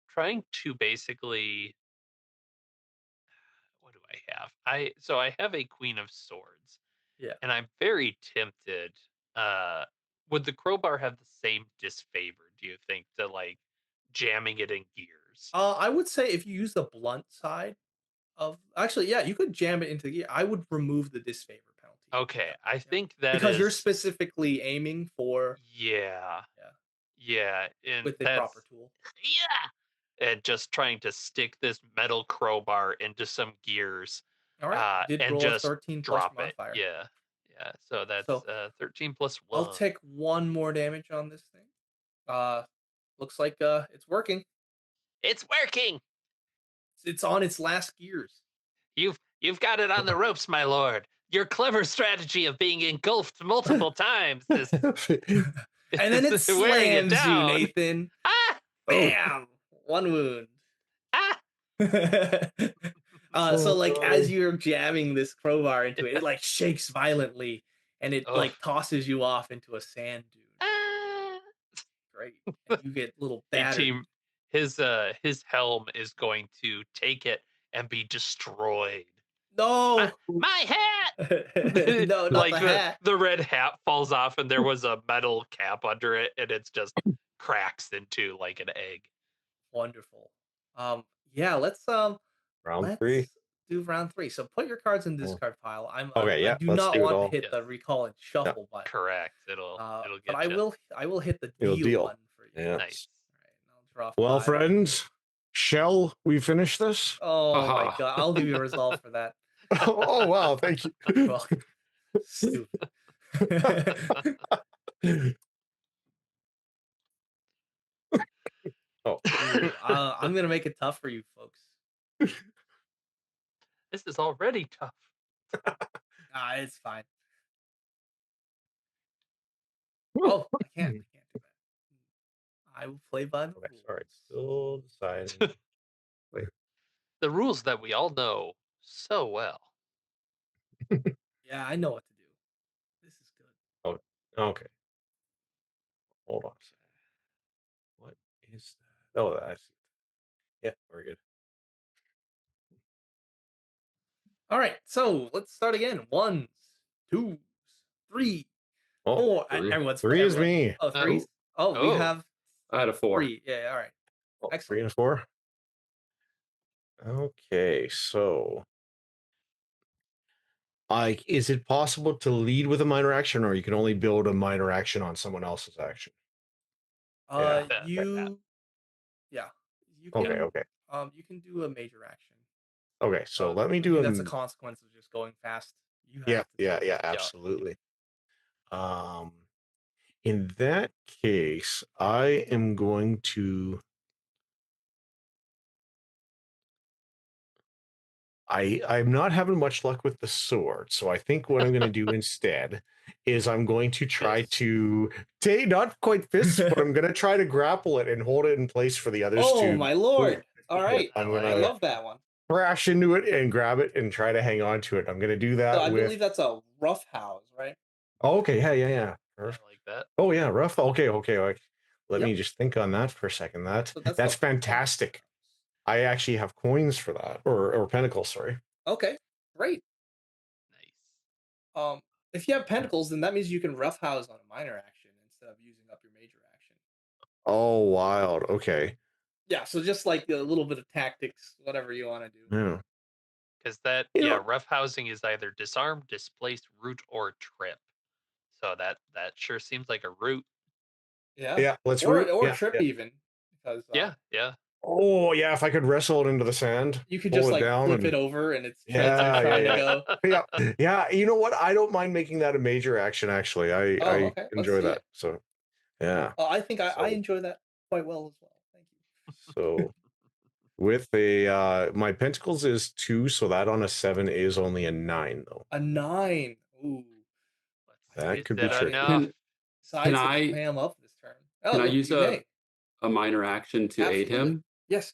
[SPEAKER 2] Trying to basically, what do I have? I have a Queen of Swords.
[SPEAKER 1] Yeah.
[SPEAKER 2] And I'm very tempted. Would the crowbar have the same disfavor, do you think, to like jamming it in gears?
[SPEAKER 1] I would say if you use the blunt side of actually, yeah, you could jam it into the gear. I would remove the disfavor penalty.
[SPEAKER 2] Okay,
[SPEAKER 1] Yeah,
[SPEAKER 2] I
[SPEAKER 1] yeah.
[SPEAKER 2] think that
[SPEAKER 1] because you're
[SPEAKER 2] is-
[SPEAKER 1] specifically aiming for
[SPEAKER 2] yeah, and
[SPEAKER 1] with the
[SPEAKER 2] that's
[SPEAKER 1] proper tool.
[SPEAKER 2] and just trying to stick this metal crowbar into some gears.
[SPEAKER 1] All right, you did
[SPEAKER 2] and
[SPEAKER 1] roll
[SPEAKER 2] just
[SPEAKER 1] a 13 plus
[SPEAKER 2] drop it.
[SPEAKER 1] modifier.
[SPEAKER 2] Yeah. So that's
[SPEAKER 1] So,
[SPEAKER 2] 13 plus 1.
[SPEAKER 1] I'll take 1 more damage on this thing. Looks like it's working.
[SPEAKER 2] It's working.
[SPEAKER 1] It's on its last gears.
[SPEAKER 2] You've got it on the ropes, my lord. Your clever strategy of being engulfed multiple times is
[SPEAKER 1] And then it
[SPEAKER 2] wearing it
[SPEAKER 1] slams you,
[SPEAKER 2] down.
[SPEAKER 1] Nathan.
[SPEAKER 2] Ah!
[SPEAKER 1] Bam! One wound.
[SPEAKER 2] Ah!
[SPEAKER 1] So
[SPEAKER 4] Oh,
[SPEAKER 1] like
[SPEAKER 4] no.
[SPEAKER 1] as you're jamming this crowbar into it, it like shakes violently and it
[SPEAKER 2] Ugh.
[SPEAKER 1] like tosses you off into a sand dune.
[SPEAKER 2] Ah!
[SPEAKER 1] Great. And you get little
[SPEAKER 2] Hey,
[SPEAKER 1] battered.
[SPEAKER 2] team, his helm is going to take it and be destroyed.
[SPEAKER 1] No!
[SPEAKER 2] My hat!
[SPEAKER 1] No, not
[SPEAKER 2] Like
[SPEAKER 1] the hat.
[SPEAKER 2] the red hat falls off and there was a metal cap under it and it's just cracks into like an egg.
[SPEAKER 1] Wonderful. Yeah, let's
[SPEAKER 4] Round 3.
[SPEAKER 1] do round 3. So put your cards in the
[SPEAKER 4] Oh.
[SPEAKER 1] discard pile.
[SPEAKER 4] Okay,
[SPEAKER 1] I
[SPEAKER 4] yeah,
[SPEAKER 1] do
[SPEAKER 4] let's
[SPEAKER 1] not
[SPEAKER 4] do it
[SPEAKER 1] want
[SPEAKER 4] all.
[SPEAKER 1] to hit the
[SPEAKER 2] Yes.
[SPEAKER 1] recall and shuffle button.
[SPEAKER 2] Correct. It'll
[SPEAKER 1] But
[SPEAKER 2] get
[SPEAKER 1] I will hit the
[SPEAKER 4] It'll
[SPEAKER 1] deal
[SPEAKER 4] deal.
[SPEAKER 1] button for you.
[SPEAKER 4] Yeah.
[SPEAKER 2] Nice.
[SPEAKER 1] All right, and I'll draw
[SPEAKER 4] Well,
[SPEAKER 1] 5.
[SPEAKER 4] friends, shall we finish this?
[SPEAKER 1] Oh my
[SPEAKER 3] Haha.
[SPEAKER 1] god, I'll give you a resolve for that.
[SPEAKER 4] Oh, wow. Thank you.
[SPEAKER 1] You're welcome. Stupid.
[SPEAKER 4] Oh.
[SPEAKER 1] Ooh, I'm gonna make it tough for you folks.
[SPEAKER 2] This is already tough.
[SPEAKER 1] It's fine. Oh, I can't do that. I will play by the
[SPEAKER 4] Okay,
[SPEAKER 1] rules.
[SPEAKER 4] sorry. Still deciding.
[SPEAKER 2] The rules that we all know so well.
[SPEAKER 1] Yeah, I know what to do. This is good.
[SPEAKER 4] Okay. Hold on a second. What is that? Oh, I see. Yeah, very good.
[SPEAKER 1] All right, so let's start again. 1s, 2s, 3,
[SPEAKER 4] Oh,
[SPEAKER 1] 4.
[SPEAKER 3] three.
[SPEAKER 1] Everyone's
[SPEAKER 4] 3 is
[SPEAKER 1] everyone-
[SPEAKER 4] me.
[SPEAKER 1] Oh, 3s. Oh, we
[SPEAKER 2] Oh.
[SPEAKER 1] have
[SPEAKER 3] I had a 4.
[SPEAKER 1] 3. Yeah, all right.
[SPEAKER 4] Oh, 3
[SPEAKER 1] Excellent.
[SPEAKER 4] and 4. Okay, so is it possible to lead with a minor action, or you can only build a minor action on someone else's action? Yeah.
[SPEAKER 1] You can
[SPEAKER 4] Okay.
[SPEAKER 1] you can do a major action.
[SPEAKER 4] Okay, so let me
[SPEAKER 1] I
[SPEAKER 4] do
[SPEAKER 1] think
[SPEAKER 4] a
[SPEAKER 1] that's a consequence of just going fast. You have
[SPEAKER 4] yeah,
[SPEAKER 1] to do it.
[SPEAKER 4] absolutely. In that case, I am going to I'm not having much luck with the sword, so I think what I'm going to do instead is I'm going to try
[SPEAKER 2] Fist.
[SPEAKER 4] to not quite fist, but I'm going to try to grapple it and hold it in place for the others
[SPEAKER 1] Oh
[SPEAKER 4] to
[SPEAKER 1] my lord. All right.
[SPEAKER 4] I'm
[SPEAKER 2] I
[SPEAKER 1] I
[SPEAKER 4] gonna
[SPEAKER 1] love that one.
[SPEAKER 4] crash into it and grab it and try to hang on to it. I'm going to do that
[SPEAKER 1] So I
[SPEAKER 4] with
[SPEAKER 1] believe that's a rough house, right?
[SPEAKER 4] Oh, okay, yeah.
[SPEAKER 2] I
[SPEAKER 4] Perfect.
[SPEAKER 2] like that.
[SPEAKER 4] Oh yeah, rough. Okay. Let me
[SPEAKER 1] Yep.
[SPEAKER 4] just think on that for a second.
[SPEAKER 1] So
[SPEAKER 4] That's
[SPEAKER 1] a-
[SPEAKER 4] fantastic. I actually have coins for that, or pentacles. Sorry.
[SPEAKER 1] Okay, great.
[SPEAKER 2] Nice.
[SPEAKER 1] If you have pentacles, then that means you can roughhouse on a minor action instead of using up your major action.
[SPEAKER 4] Oh, wild. Okay.
[SPEAKER 1] Yeah, so just like a little bit of tactics, whatever you want to do.
[SPEAKER 4] Yeah.
[SPEAKER 2] Because that,
[SPEAKER 4] You know-
[SPEAKER 2] rough housing is either disarm, displace, root, or trip. So that sure seems like a root.
[SPEAKER 1] Yeah.
[SPEAKER 4] Yeah. Let's
[SPEAKER 1] Or
[SPEAKER 4] root.
[SPEAKER 1] or
[SPEAKER 4] Yeah,
[SPEAKER 1] trip
[SPEAKER 4] yeah.
[SPEAKER 1] even. Because
[SPEAKER 2] Yeah.
[SPEAKER 4] Oh yeah, if I could wrestle it into the sand,
[SPEAKER 1] you could
[SPEAKER 4] pull
[SPEAKER 1] just
[SPEAKER 4] it
[SPEAKER 1] like
[SPEAKER 4] down
[SPEAKER 1] flip
[SPEAKER 4] and-
[SPEAKER 1] it over and it's
[SPEAKER 4] Yeah,
[SPEAKER 1] trying
[SPEAKER 4] yeah.
[SPEAKER 1] to go.
[SPEAKER 4] yeah. You know what? I don't mind making that a major action. Actually, I
[SPEAKER 1] Okay, let's
[SPEAKER 4] enjoy
[SPEAKER 1] see
[SPEAKER 4] that.
[SPEAKER 1] it.
[SPEAKER 4] So, yeah.
[SPEAKER 1] I think I
[SPEAKER 4] So-
[SPEAKER 1] enjoy that quite well as well. Thank you.
[SPEAKER 4] So, with a my pentacles is 2, so that on a 7 is only a 9 though.
[SPEAKER 1] A 9. Ooh.
[SPEAKER 4] That
[SPEAKER 2] Is
[SPEAKER 4] could be
[SPEAKER 2] that
[SPEAKER 4] tricky.
[SPEAKER 2] enough?
[SPEAKER 1] Decides to
[SPEAKER 3] I-
[SPEAKER 1] clam up this turn.
[SPEAKER 3] Can I
[SPEAKER 1] look,
[SPEAKER 3] use
[SPEAKER 1] you may.
[SPEAKER 3] a minor action to aid
[SPEAKER 1] Absolutely.
[SPEAKER 3] him?
[SPEAKER 1] Yes.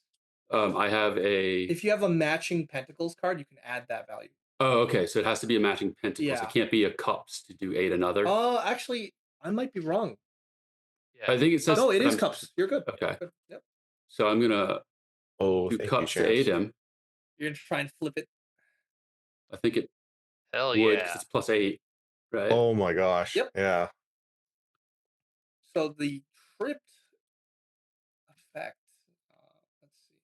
[SPEAKER 3] I have a.
[SPEAKER 1] If you have a matching pentacles card, you can add that value.
[SPEAKER 3] Oh, okay. So it has to be a matching pentacles.
[SPEAKER 1] Yeah.
[SPEAKER 3] It can't be a cups to do aid another.
[SPEAKER 1] Actually, I might be wrong.
[SPEAKER 2] Yeah.
[SPEAKER 3] I think it says.
[SPEAKER 1] No, it
[SPEAKER 3] that
[SPEAKER 1] is
[SPEAKER 3] I'm-
[SPEAKER 1] cups. You're good.
[SPEAKER 3] Okay.
[SPEAKER 1] Good. Yep.
[SPEAKER 3] So I'm gonna
[SPEAKER 4] Oh,
[SPEAKER 3] do
[SPEAKER 4] thank
[SPEAKER 3] cups
[SPEAKER 4] you,
[SPEAKER 3] to aid
[SPEAKER 4] Chance.
[SPEAKER 3] him.
[SPEAKER 1] You're gonna try and flip it.
[SPEAKER 3] I think it
[SPEAKER 2] Hell
[SPEAKER 3] would. 'Cause
[SPEAKER 2] yeah.
[SPEAKER 3] it's +8, right?
[SPEAKER 4] Oh my gosh.
[SPEAKER 1] Yep.
[SPEAKER 4] Yeah.
[SPEAKER 1] So the tripped effect. Let's see.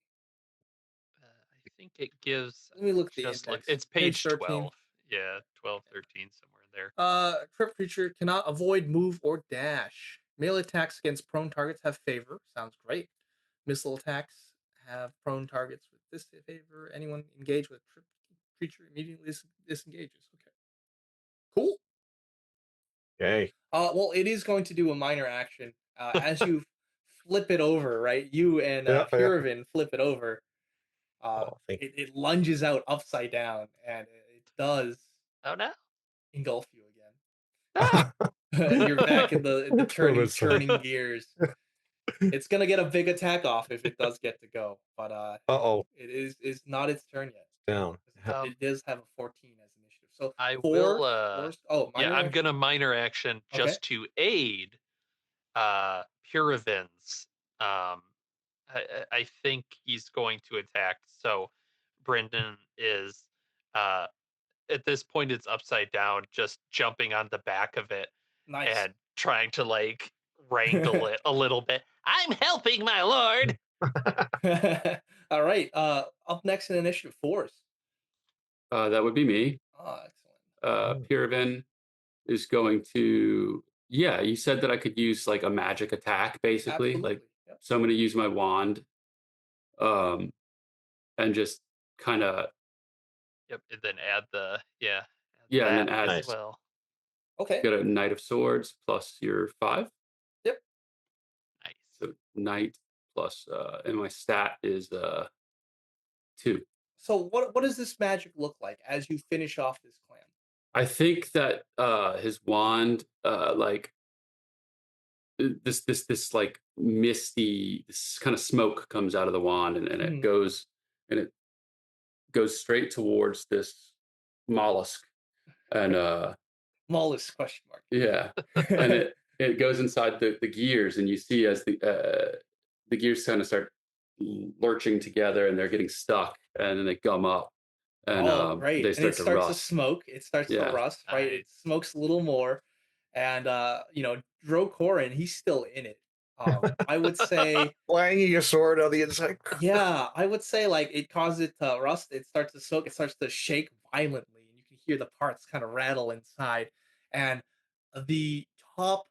[SPEAKER 2] I think it gives.
[SPEAKER 1] Let me look at the
[SPEAKER 2] Just look.
[SPEAKER 1] index.
[SPEAKER 2] It's page
[SPEAKER 1] 13.
[SPEAKER 2] 12. Yeah, 12, 13, somewhere there.
[SPEAKER 1] Trip creature cannot avoid, move, or dash. Melee attacks against prone targets have favor. Sounds great. Missile attacks have prone targets with disfavor. Anyone engaged with trip creature immediately disengages. Okay. Cool.
[SPEAKER 4] Okay.
[SPEAKER 1] Well, it is going to do a minor action as you flip it over, right? You and
[SPEAKER 4] Yeah, yeah.
[SPEAKER 1] Purivin flip it over.
[SPEAKER 4] Oh, thank you.
[SPEAKER 1] It lunges out upside down, and it does
[SPEAKER 2] Oh no.
[SPEAKER 1] engulf you again.
[SPEAKER 2] Ah!
[SPEAKER 1] And you're back in the
[SPEAKER 4] Oh, that's-
[SPEAKER 1] turning gears. It's gonna get a big attack off if it does get to go, but
[SPEAKER 4] Uh-oh,
[SPEAKER 1] it is not its turn yet.
[SPEAKER 4] down.
[SPEAKER 1] It does have a 14 as initiative. So
[SPEAKER 2] I
[SPEAKER 1] four,
[SPEAKER 2] will
[SPEAKER 1] oh,
[SPEAKER 2] yeah,
[SPEAKER 1] minor
[SPEAKER 2] I'm
[SPEAKER 1] action?
[SPEAKER 2] gonna minor action
[SPEAKER 1] Okay.
[SPEAKER 2] just to aid Puravin's. I think he's going to attack. So Brendan is at this point it's upside down, just jumping on the back of it
[SPEAKER 1] Nice.
[SPEAKER 2] and trying to like wrangle it a little bit. I'm helping, my lord.
[SPEAKER 1] All right. Up next in initiative, Force.
[SPEAKER 3] That would be me.
[SPEAKER 1] Oh, excellent.
[SPEAKER 3] Piravin is going to. Yeah, you said that I could use like a magic attack, basically.
[SPEAKER 1] Absolutely.
[SPEAKER 3] Like,
[SPEAKER 1] Yep.
[SPEAKER 3] so I'm going to use my wand, and just kind of
[SPEAKER 2] Yep, and then add the
[SPEAKER 3] and then
[SPEAKER 2] that
[SPEAKER 3] add
[SPEAKER 2] as
[SPEAKER 4] Nice.
[SPEAKER 2] well.
[SPEAKER 1] Okay.
[SPEAKER 3] get a Knight of Swords plus your 5.
[SPEAKER 2] Nice.
[SPEAKER 3] So Knight plus, and my stat is 2.
[SPEAKER 1] So what does this magic look like as you finish off this clan?
[SPEAKER 3] I think that his wand, like this like misty, this kind of smoke comes out of the wand, and
[SPEAKER 1] Mhm.
[SPEAKER 3] it goes straight towards this mollusk, and
[SPEAKER 1] Mollusk question mark.
[SPEAKER 3] yeah, and it goes inside the gears, and you see as the gears kind of start lurching together, and they're getting stuck, and then they gum up, and
[SPEAKER 1] Right.
[SPEAKER 3] they
[SPEAKER 1] And
[SPEAKER 3] start
[SPEAKER 1] it
[SPEAKER 3] to
[SPEAKER 1] starts to
[SPEAKER 3] rust.
[SPEAKER 1] smoke. It starts to
[SPEAKER 3] Yeah.
[SPEAKER 1] rust, right? It
[SPEAKER 2] Nice.
[SPEAKER 1] smokes a little more. And Drocorin, he's still in it. I would say,
[SPEAKER 4] Clanging your sword on the inside.
[SPEAKER 1] yeah, I would say like it causes it to rust, it starts to soak, it starts to shake violently, and you can hear the parts kind of rattle inside. And the top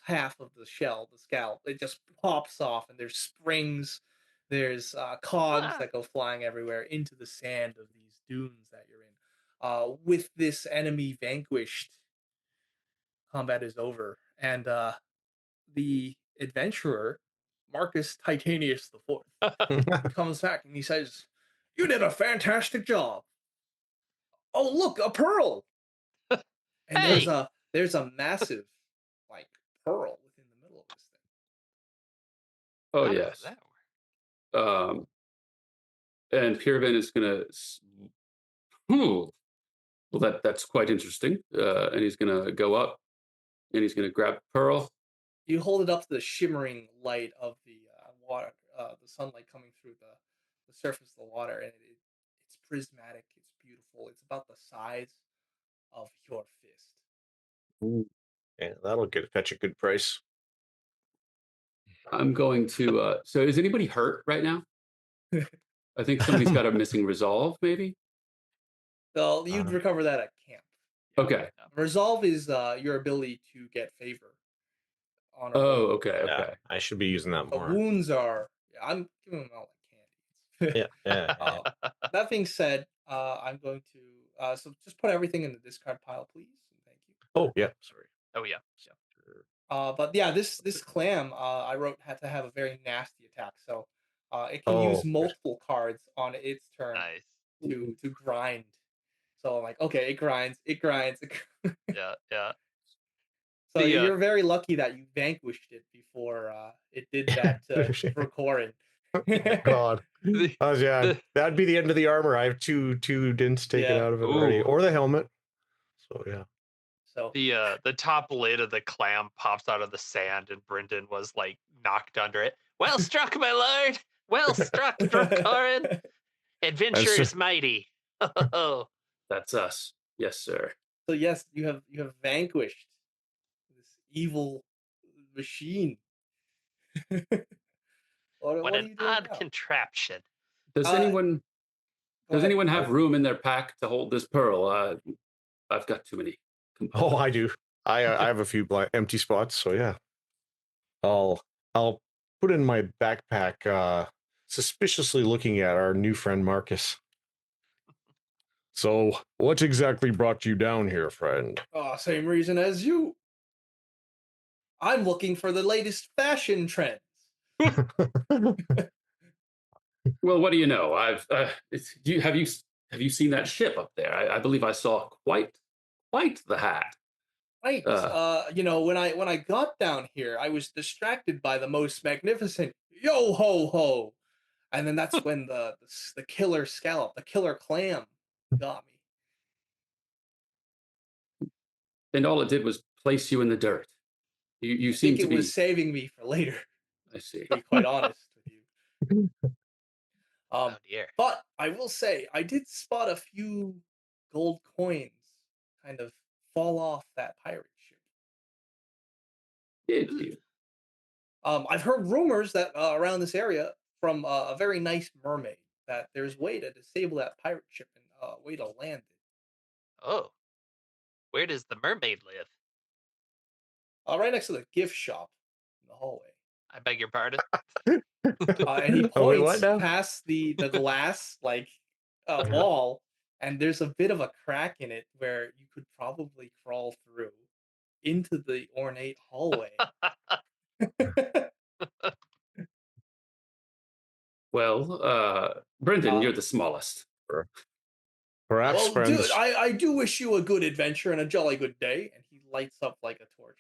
[SPEAKER 1] half of the shell, the scalp, it just pops off, and there's springs, there's cogs
[SPEAKER 2] Ah.
[SPEAKER 1] that go flying everywhere into the sand of these dunes that you're in. With this enemy vanquished, combat is over, and the adventurer, Marcus Titanius the Fourth, comes back and he says, "You did a fantastic job. Oh, look, a pearl!" And
[SPEAKER 2] Hey!
[SPEAKER 1] there's a massive like pearl within the middle of this thing.
[SPEAKER 3] Oh
[SPEAKER 2] How does
[SPEAKER 3] yes.
[SPEAKER 2] that work?
[SPEAKER 3] And Piravin is gonna. Well, that's quite interesting. And he's gonna go up, and he's gonna grab Pearl.
[SPEAKER 1] You hold it up to the shimmering light of the water, the sunlight coming through the surface of the water, and it's prismatic. It's beautiful. It's about the size of your fist.
[SPEAKER 4] Yeah, that'll fetch a good price.
[SPEAKER 3] I'm going to. So, is anybody hurt right now? I think somebody's got a missing resolve, maybe.
[SPEAKER 1] So you'd
[SPEAKER 4] Uh,
[SPEAKER 1] recover that at camp.
[SPEAKER 3] Okay.
[SPEAKER 1] Resolve is your ability to get favor on a
[SPEAKER 3] Oh,
[SPEAKER 1] wound.
[SPEAKER 3] okay,
[SPEAKER 4] Yeah,
[SPEAKER 3] okay.
[SPEAKER 4] I should be using that
[SPEAKER 1] The
[SPEAKER 4] more.
[SPEAKER 1] wounds are. I'm giving them all like candies.
[SPEAKER 4] Yeah, yeah.
[SPEAKER 1] That being said, I'm going to so just put everything in the discard pile, please. And thank you.
[SPEAKER 4] Oh, yeah. Sorry.
[SPEAKER 2] Oh yeah.
[SPEAKER 1] But yeah, this clam I wrote had to have a very nasty attack, so it can use
[SPEAKER 4] Oh.
[SPEAKER 1] multiple cards on its turn
[SPEAKER 2] Nice.
[SPEAKER 1] to grind. So I'm like, okay, it grinds.
[SPEAKER 2] Yeah, yeah.
[SPEAKER 1] So
[SPEAKER 2] The,
[SPEAKER 1] you're very lucky that you vanquished it before it did that to Drocorin.
[SPEAKER 4] God.
[SPEAKER 2] The-
[SPEAKER 4] Yeah,
[SPEAKER 2] the-
[SPEAKER 4] that'd be the end of the armor. I have two dents taken
[SPEAKER 1] Yeah.
[SPEAKER 4] out of it already,
[SPEAKER 2] Ooh.
[SPEAKER 4] or the helmet. So yeah.
[SPEAKER 1] So
[SPEAKER 2] the top lid of the clam pops out of the sand, and Brendan was like knocked under it. Well struck, my lord. Well struck, Drocorin. Adventure is mighty. Oh,
[SPEAKER 3] That's us. Yes, sir.
[SPEAKER 1] So yes, you have vanquished this evil machine. what
[SPEAKER 2] what
[SPEAKER 1] are
[SPEAKER 2] an
[SPEAKER 1] you doing
[SPEAKER 2] odd
[SPEAKER 1] now?
[SPEAKER 2] contraption.
[SPEAKER 3] Does
[SPEAKER 1] Go ahead.
[SPEAKER 3] anyone have room in their pack to hold this pearl? I've got too many.
[SPEAKER 4] Oh, I do. I have a few empty spots, so yeah. I'll put in my backpack, suspiciously looking at our new friend Marcus. So, what exactly brought you down here, friend?
[SPEAKER 1] Oh, same reason as you. I'm looking for the latest fashion trends.
[SPEAKER 3] Well, what do you know? Have you seen that ship up there? I believe I saw quite the hat.
[SPEAKER 1] Right.
[SPEAKER 3] Uh,
[SPEAKER 1] When I got down here, I was distracted by the most magnificent yo ho ho, and then that's when the killer scallop, the killer clam, got me.
[SPEAKER 3] and all it did was place you in the dirt. You
[SPEAKER 1] I
[SPEAKER 3] seem
[SPEAKER 1] think
[SPEAKER 3] to
[SPEAKER 1] it
[SPEAKER 3] be.
[SPEAKER 1] was saving me for later,
[SPEAKER 3] I see.
[SPEAKER 1] to be quite honest with you.
[SPEAKER 2] Oh
[SPEAKER 1] Um,
[SPEAKER 2] dear.
[SPEAKER 1] but I will say I did spot a few gold coins kind of fall off that pirate ship.
[SPEAKER 3] Did you?
[SPEAKER 1] I've heard rumors that around this area from a very nice mermaid that there's a way to disable that pirate ship and a way to land it.
[SPEAKER 2] Oh, where does the mermaid live?
[SPEAKER 1] Right next to the gift shop in the hallway.
[SPEAKER 2] I beg your pardon.
[SPEAKER 1] And he
[SPEAKER 4] Oh, wait, what
[SPEAKER 1] points
[SPEAKER 4] now?
[SPEAKER 1] past the glass
[SPEAKER 3] Uh-huh.
[SPEAKER 1] wall, and there's a bit of a crack in it where you could probably crawl through into the ornate hallway.
[SPEAKER 3] Well, Brendan,
[SPEAKER 1] Uh,
[SPEAKER 3] you're the smallest.
[SPEAKER 4] Perhaps,
[SPEAKER 1] well,
[SPEAKER 4] friends.
[SPEAKER 1] dude, I do wish you a good adventure and a jolly good day. And he lights up like a torch.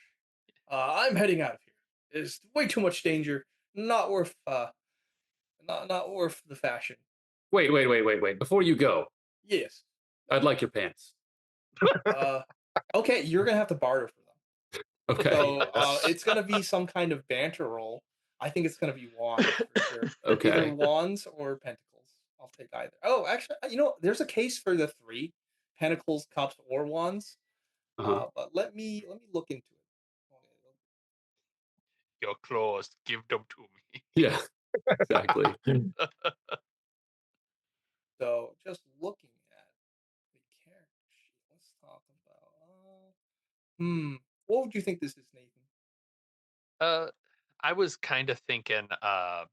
[SPEAKER 1] I'm heading out of here. There's way too much danger. Not worth not worth the fashion.
[SPEAKER 3] Wait. Before you go,
[SPEAKER 1] Yes.
[SPEAKER 3] I'd like your pants.
[SPEAKER 1] Okay, you're gonna have to barter for them.
[SPEAKER 3] Okay.
[SPEAKER 1] So it's gonna be some kind of banter roll. I think it's gonna be wands for sure.
[SPEAKER 3] Okay.
[SPEAKER 1] Either wands or pentacles. I'll take either. Oh, actually, there's a case for the three: pentacles, cups, or wands.
[SPEAKER 3] Uh-huh.
[SPEAKER 1] But let me look into it.
[SPEAKER 2] Your claws, give them to me.
[SPEAKER 3] Yeah. Exactly.
[SPEAKER 1] So just looking at the character sheet, let's talk about. What would you think this is, Nathan?
[SPEAKER 2] I was kind of thinking wands,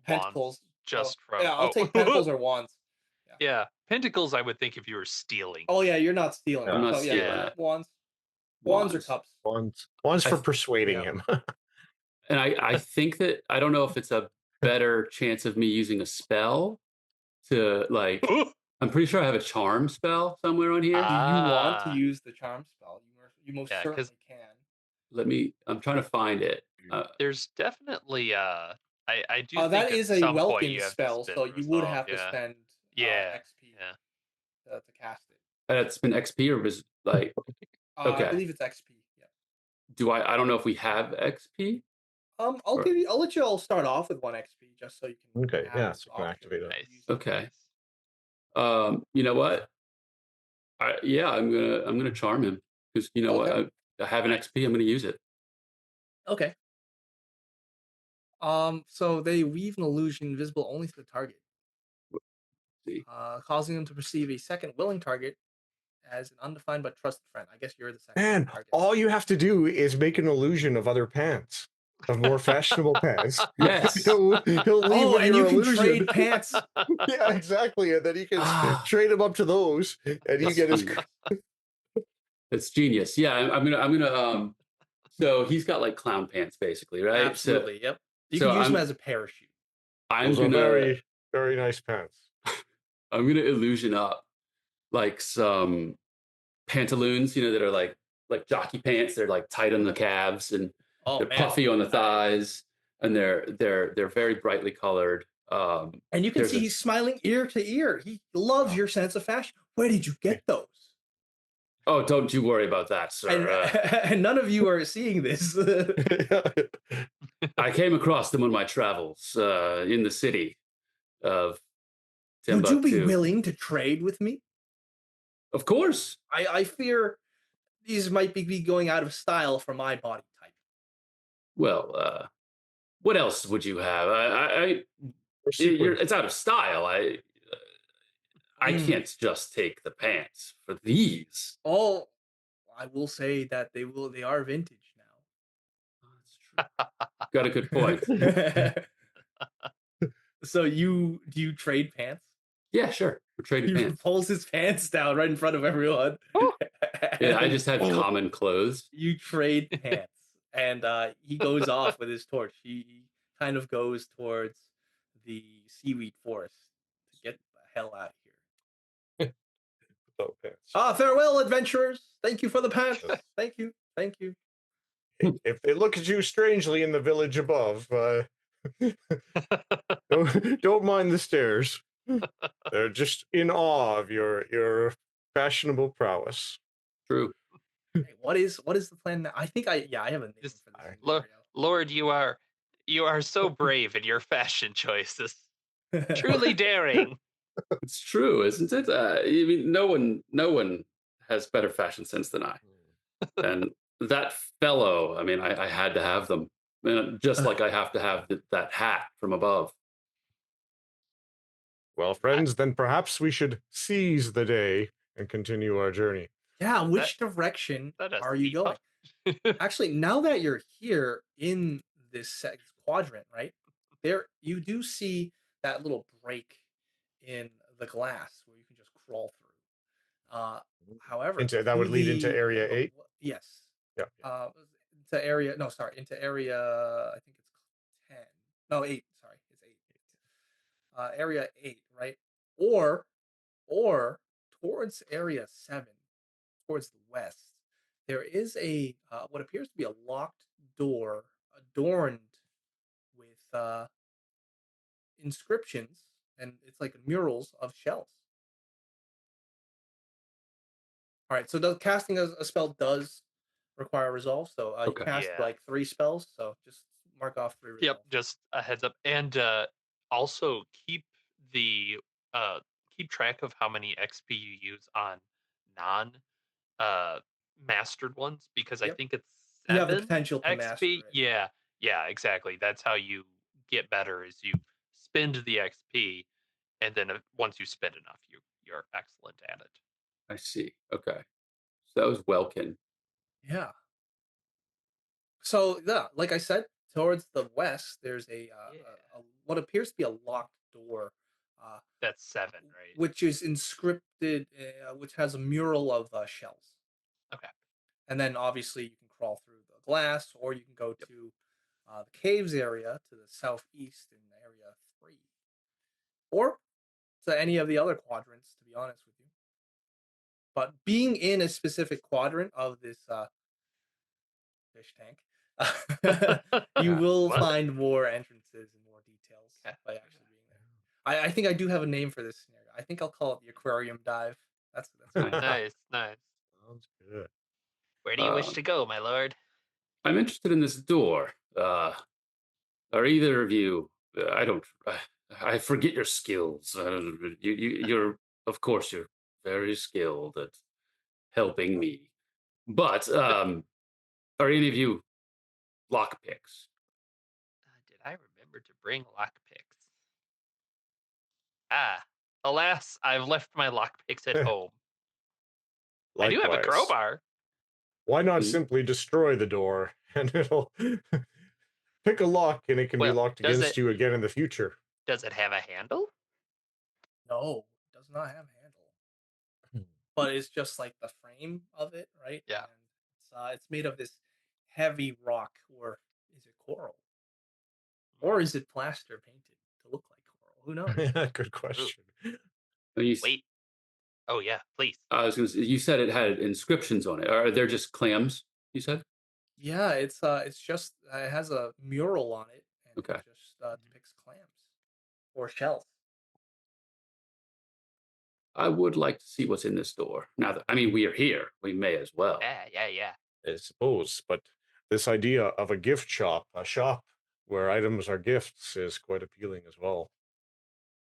[SPEAKER 1] Pentacles.
[SPEAKER 2] just
[SPEAKER 1] Oh,
[SPEAKER 2] from
[SPEAKER 1] yeah, I'll take pentacles or wands.
[SPEAKER 2] Yeah, pentacles. I would think if you were stealing.
[SPEAKER 1] Oh yeah, you're not stealing.
[SPEAKER 4] I'm
[SPEAKER 3] not
[SPEAKER 1] So, yeah,
[SPEAKER 3] stealing
[SPEAKER 2] it.
[SPEAKER 1] wands. Wands or
[SPEAKER 3] Wands.
[SPEAKER 1] cups.
[SPEAKER 4] One's for
[SPEAKER 3] I-
[SPEAKER 4] persuading
[SPEAKER 1] yeah.
[SPEAKER 4] him.
[SPEAKER 3] And I think that I don't know if it's a better chance of me using a spell to like. I'm pretty sure I have a charm spell somewhere on here.
[SPEAKER 1] Do you want to
[SPEAKER 2] Ah.
[SPEAKER 1] use the charm spell? You most
[SPEAKER 2] Yeah, 'cause-
[SPEAKER 1] certainly can.
[SPEAKER 3] Let me. I'm trying to find it.
[SPEAKER 2] There's definitely I do.
[SPEAKER 1] That
[SPEAKER 2] think at
[SPEAKER 1] is a
[SPEAKER 2] some point
[SPEAKER 1] Welkin
[SPEAKER 2] you have to
[SPEAKER 1] spell,
[SPEAKER 2] spend
[SPEAKER 1] so you would
[SPEAKER 2] resolve,
[SPEAKER 1] have to
[SPEAKER 2] yeah.
[SPEAKER 1] spend
[SPEAKER 2] Yeah,
[SPEAKER 1] XP
[SPEAKER 2] yeah.
[SPEAKER 1] to cast it.
[SPEAKER 3] It's been XP or was like.
[SPEAKER 1] I
[SPEAKER 3] Okay.
[SPEAKER 1] believe it's XP. Yeah.
[SPEAKER 3] Do I don't know if we have XP.
[SPEAKER 1] I'll
[SPEAKER 3] Or-
[SPEAKER 1] I'll let you all start off with 1 XP just so you can.
[SPEAKER 4] Okay,
[SPEAKER 1] have
[SPEAKER 4] yeah,
[SPEAKER 1] this
[SPEAKER 4] so you can
[SPEAKER 1] option
[SPEAKER 4] activate it.
[SPEAKER 1] to
[SPEAKER 2] Nice.
[SPEAKER 1] use it.
[SPEAKER 3] Okay. You know what? I'm gonna charm him because you know
[SPEAKER 1] Okay.
[SPEAKER 3] what? I have an XP. I'm gonna use it.
[SPEAKER 1] Okay. So they weave an illusion visible only to the target,
[SPEAKER 3] See.
[SPEAKER 1] causing them to perceive a second willing target as an undefined but trusted friend. I guess you're the second
[SPEAKER 4] Man,
[SPEAKER 1] target.
[SPEAKER 4] all you have to do is make an illusion of other pants, of more fashionable pants.
[SPEAKER 3] Yes.
[SPEAKER 4] he'll leave
[SPEAKER 1] Oh,
[SPEAKER 4] with
[SPEAKER 1] and
[SPEAKER 4] your
[SPEAKER 1] you can
[SPEAKER 4] illusion.
[SPEAKER 1] trade pants.
[SPEAKER 4] Yeah, exactly. And then you can
[SPEAKER 3] Ah.
[SPEAKER 4] trade him up to those, and you
[SPEAKER 3] That's
[SPEAKER 4] get his.
[SPEAKER 3] genius. That's genius. Yeah, I'm gonna. So he's got like clown pants, basically, right?
[SPEAKER 1] Absolutely. Yep. You
[SPEAKER 3] so
[SPEAKER 1] can use them
[SPEAKER 3] I'm-
[SPEAKER 1] as a parachute.
[SPEAKER 3] So I'm
[SPEAKER 4] Those are
[SPEAKER 3] gonna
[SPEAKER 4] very, very nice pants.
[SPEAKER 3] illusion up like some pantaloons, that are like jockey pants. They're like tight on the calves and
[SPEAKER 1] Oh
[SPEAKER 3] they're
[SPEAKER 1] man.
[SPEAKER 3] puffy on the thighs, and they're very brightly colored.
[SPEAKER 1] And you can
[SPEAKER 3] There's
[SPEAKER 1] see
[SPEAKER 3] a-
[SPEAKER 1] he's smiling ear to ear. He loves your sense of fashion. Where did you get those?
[SPEAKER 3] Oh, don't you worry about that, sir.
[SPEAKER 1] And, and none of you are seeing this.
[SPEAKER 3] I came across them on my travels in the city of
[SPEAKER 1] Would
[SPEAKER 3] Timbuktu.
[SPEAKER 1] you be willing to trade with me?
[SPEAKER 3] Of course.
[SPEAKER 1] I fear these might be going out of style for my body type.
[SPEAKER 3] Well, what else would you have? It's out of style. I
[SPEAKER 1] Hmm.
[SPEAKER 3] can't just take the pants for these.
[SPEAKER 1] Oh, I will say that they are vintage
[SPEAKER 3] That's true. Got a good point.
[SPEAKER 1] now. So do you trade pants?
[SPEAKER 3] Yeah, sure. We're trading
[SPEAKER 1] He
[SPEAKER 3] pants.
[SPEAKER 1] pulls his pants down right in front of everyone.
[SPEAKER 3] Yeah, I just have common clothes.
[SPEAKER 1] You trade pants, and he goes off with his torch. He kind of goes towards the seaweed forest to get the hell out of here.
[SPEAKER 4] So, pants.
[SPEAKER 1] Farewell, adventurers. Thank you for the pants. Thank you. Thank you.
[SPEAKER 4] If they look at you strangely in the village above, don't mind the stares. They're just in awe of your fashionable prowess.
[SPEAKER 3] True.
[SPEAKER 1] Hey, what is the plan now? I think I have a name
[SPEAKER 2] Just
[SPEAKER 1] for this
[SPEAKER 2] Lord,
[SPEAKER 1] scenario.
[SPEAKER 2] you are so brave in your fashion choices. Truly daring.
[SPEAKER 3] It's true, isn't it? I mean, no one has better fashion sense than I. And that fellow, I mean, I had to have them. Just like I have to have that hat from above.
[SPEAKER 4] Well, friends, then perhaps we should seize the day and continue our journey.
[SPEAKER 1] Yeah, which direction
[SPEAKER 2] That has
[SPEAKER 1] are
[SPEAKER 2] to
[SPEAKER 1] you
[SPEAKER 2] be
[SPEAKER 1] going?
[SPEAKER 2] tough.
[SPEAKER 1] Actually, now that you're here in this quadrant, right? There you do see that little break in the glass where you can just crawl through. However,
[SPEAKER 4] That would lead into
[SPEAKER 1] the
[SPEAKER 4] area 8.
[SPEAKER 1] yes.
[SPEAKER 4] Yeah.
[SPEAKER 1] To area no, sorry, into area I think it's 10. No, 8, sorry. It's 8. Area 8, right? Or towards area 7, towards the west, there is a what appears to be a locked door adorned with inscriptions, and it's like murals of shells. All right, so casting a spell does require resolve. So you
[SPEAKER 3] Okay.
[SPEAKER 1] cast
[SPEAKER 2] Yeah.
[SPEAKER 1] like 3 spells. So just mark off 3 resolve.
[SPEAKER 2] Yep, just a heads up. And also the uh keep track of how many XP you use on non mastered ones, because I
[SPEAKER 1] Yep.
[SPEAKER 2] think it's
[SPEAKER 1] You have the
[SPEAKER 2] 7
[SPEAKER 1] potential to master
[SPEAKER 2] XP.
[SPEAKER 1] it.
[SPEAKER 2] Yeah, yeah, exactly. That's how you get better, is you spend the XP, and then once you spend enough, you're excellent at it.
[SPEAKER 3] I see. Okay. So that was Welkin.
[SPEAKER 1] Yeah. So yeah, like I said, towards the west, there's a what appears to be a locked door,
[SPEAKER 2] That's 7, right?
[SPEAKER 1] which is inscripted, which has a mural of shells.
[SPEAKER 2] Okay.
[SPEAKER 1] And then obviously you can crawl through the glass, or you can go to the caves area to the southeast in area 3, or to any of the other quadrants. To be honest with you, but being in a specific quadrant of this fish tank, you will
[SPEAKER 2] What?
[SPEAKER 1] find more entrances and more details
[SPEAKER 2] Okay.
[SPEAKER 1] by actually being there. I think I do have a name for this scenario. I think I'll call it the aquarium dive. That's
[SPEAKER 3] Nice.
[SPEAKER 2] Nice, nice.
[SPEAKER 4] Sounds good.
[SPEAKER 2] Where do you wish to go, my lord?
[SPEAKER 3] I'm interested in this door. Are either of you? I don't. I forget your skills. You're, of course, you're very skilled at helping me. But are any of you lockpicks?
[SPEAKER 2] Did I remember to bring lockpicks? Ah, alas, I've left my lockpicks at home. I do have a
[SPEAKER 4] Likewise.
[SPEAKER 2] crowbar.
[SPEAKER 4] Why not
[SPEAKER 3] Hmm.
[SPEAKER 4] simply destroy the door and it'll pick a lock and it can be
[SPEAKER 2] Well,
[SPEAKER 4] locked
[SPEAKER 2] does
[SPEAKER 4] against
[SPEAKER 2] it-
[SPEAKER 4] you again in the future?
[SPEAKER 2] Does it have a handle?
[SPEAKER 1] No, it does not have a handle.
[SPEAKER 4] Hmm.
[SPEAKER 1] But it's just like the frame of it, right?
[SPEAKER 2] Yeah.
[SPEAKER 1] And it's made of this heavy rock, or is it coral, or is it plaster painted to look like coral? Who knows?
[SPEAKER 4] Good question.
[SPEAKER 3] Oh, you,
[SPEAKER 2] Wait. Oh yeah, please.
[SPEAKER 3] I was going to say, you said it had inscriptions on it. Are they just clams? You said.
[SPEAKER 1] Yeah, it's just it has a mural on it, and
[SPEAKER 3] Okay.
[SPEAKER 1] it just depicts clams or shells.
[SPEAKER 3] I would like to see what's in this door. Now that, I mean, we are here, we may as well.
[SPEAKER 2] Yeah.
[SPEAKER 4] I suppose, but this idea of a gift shop, a shop where items are gifts, is quite appealing as well.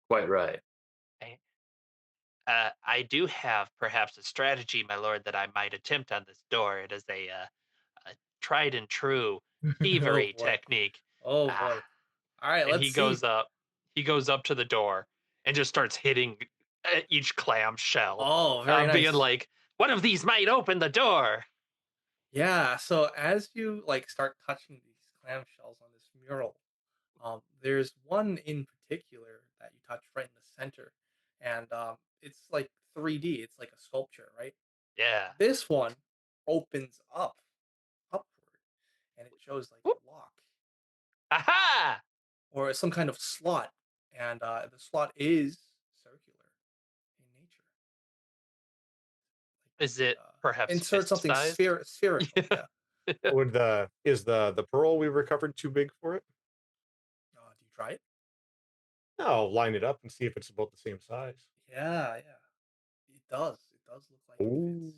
[SPEAKER 3] Quite right.
[SPEAKER 2] I do have perhaps a strategy, my lord, that I might attempt on this door. It is a tried and true thievery
[SPEAKER 1] boy.
[SPEAKER 2] technique.
[SPEAKER 1] Oh boy!
[SPEAKER 2] Ah,
[SPEAKER 1] All right,
[SPEAKER 2] and
[SPEAKER 1] let's
[SPEAKER 2] he
[SPEAKER 1] see.
[SPEAKER 2] goes up. He goes up to the door and just starts hitting each clam shell,
[SPEAKER 1] Oh, very nice.
[SPEAKER 2] being like, "One of these might open the door."
[SPEAKER 1] Yeah, so as you like start touching these clam shells on this mural, there's one in particular that you touch right in the center, and it's like 3D. It's like a sculpture, right?
[SPEAKER 2] Yeah.
[SPEAKER 1] This one opens up upward, and it shows like
[SPEAKER 2] Whoop.
[SPEAKER 1] a lock.
[SPEAKER 2] Aha!
[SPEAKER 1] or some kind of slot, and the slot is circular in nature.
[SPEAKER 2] Is it perhaps
[SPEAKER 1] Insert
[SPEAKER 2] fist
[SPEAKER 1] something
[SPEAKER 2] size?
[SPEAKER 1] spherical.
[SPEAKER 2] Yeah.
[SPEAKER 1] Yeah.
[SPEAKER 4] Would is the pearl we recovered too big for it?
[SPEAKER 1] Do you try it?
[SPEAKER 4] No, line it up and see if it's about the same size.
[SPEAKER 1] Yeah, yeah. It does. It does look like it
[SPEAKER 4] Ooh.
[SPEAKER 1] fits.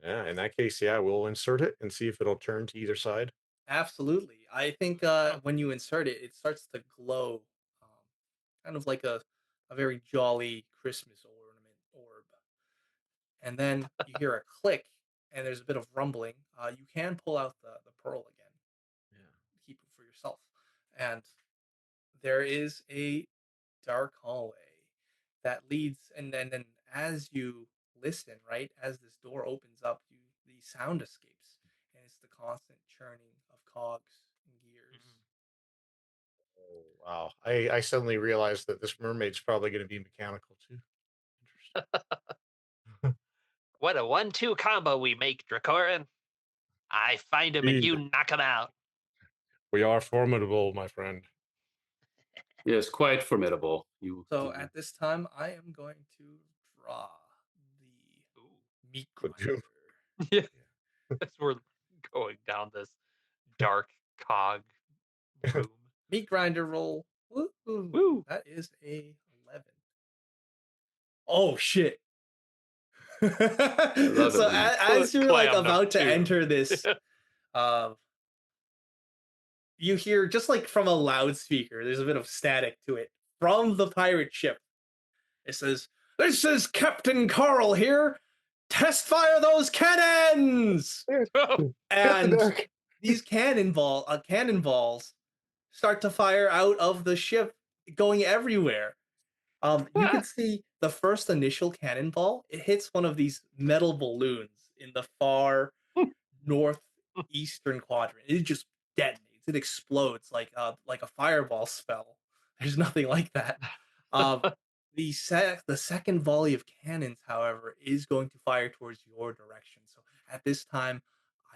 [SPEAKER 4] Yeah, in that case, yeah, we'll insert it and see if it'll turn to either side.
[SPEAKER 1] Absolutely. I think when you insert it, it starts to glow, um, kind of like a very jolly Christmas orb. And then you hear a click, and there's a bit of rumbling. You can pull out the pearl again,
[SPEAKER 4] Yeah.
[SPEAKER 1] keep it for yourself. And there is a dark hallway that leads, and then as you listen, right, as this door opens up, the sound escapes, and it's the constant churning of cogs and gears.
[SPEAKER 4] Oh, wow. I suddenly realized that this mermaid's probably going to be mechanical too. Interesting.
[SPEAKER 2] What a 1-2 combo we make, Dracorin. I find him and
[SPEAKER 4] Indeed.
[SPEAKER 2] you knock him out.
[SPEAKER 4] We are formidable, my friend.
[SPEAKER 3] Yes, quite formidable. You.
[SPEAKER 1] So at this time, I am going to draw the
[SPEAKER 2] Ooh.
[SPEAKER 1] meat
[SPEAKER 4] Good
[SPEAKER 1] grinder.
[SPEAKER 2] Yeah. As we're going down this dark cog room.
[SPEAKER 1] Meat grinder roll. Woo.
[SPEAKER 2] Woo.
[SPEAKER 1] That is a 11. Oh shit.
[SPEAKER 3] love it
[SPEAKER 1] So
[SPEAKER 3] when you
[SPEAKER 1] as you're like
[SPEAKER 2] clam
[SPEAKER 1] about to
[SPEAKER 2] number two.
[SPEAKER 1] enter this, you hear just like from a loudspeaker, there's a bit of static to it from the pirate ship. It says, "This is Captain Carl here. Test fire those cannons!" And these cannonballs start to fire out of the ship, going everywhere. You can see the first initial cannonball. It hits one of these metal balloons in the far northeastern quadrant. It just detonates. It explodes like a fireball spell. There's nothing like that. The second volley of cannons, however, is going to fire towards your direction. So at this time,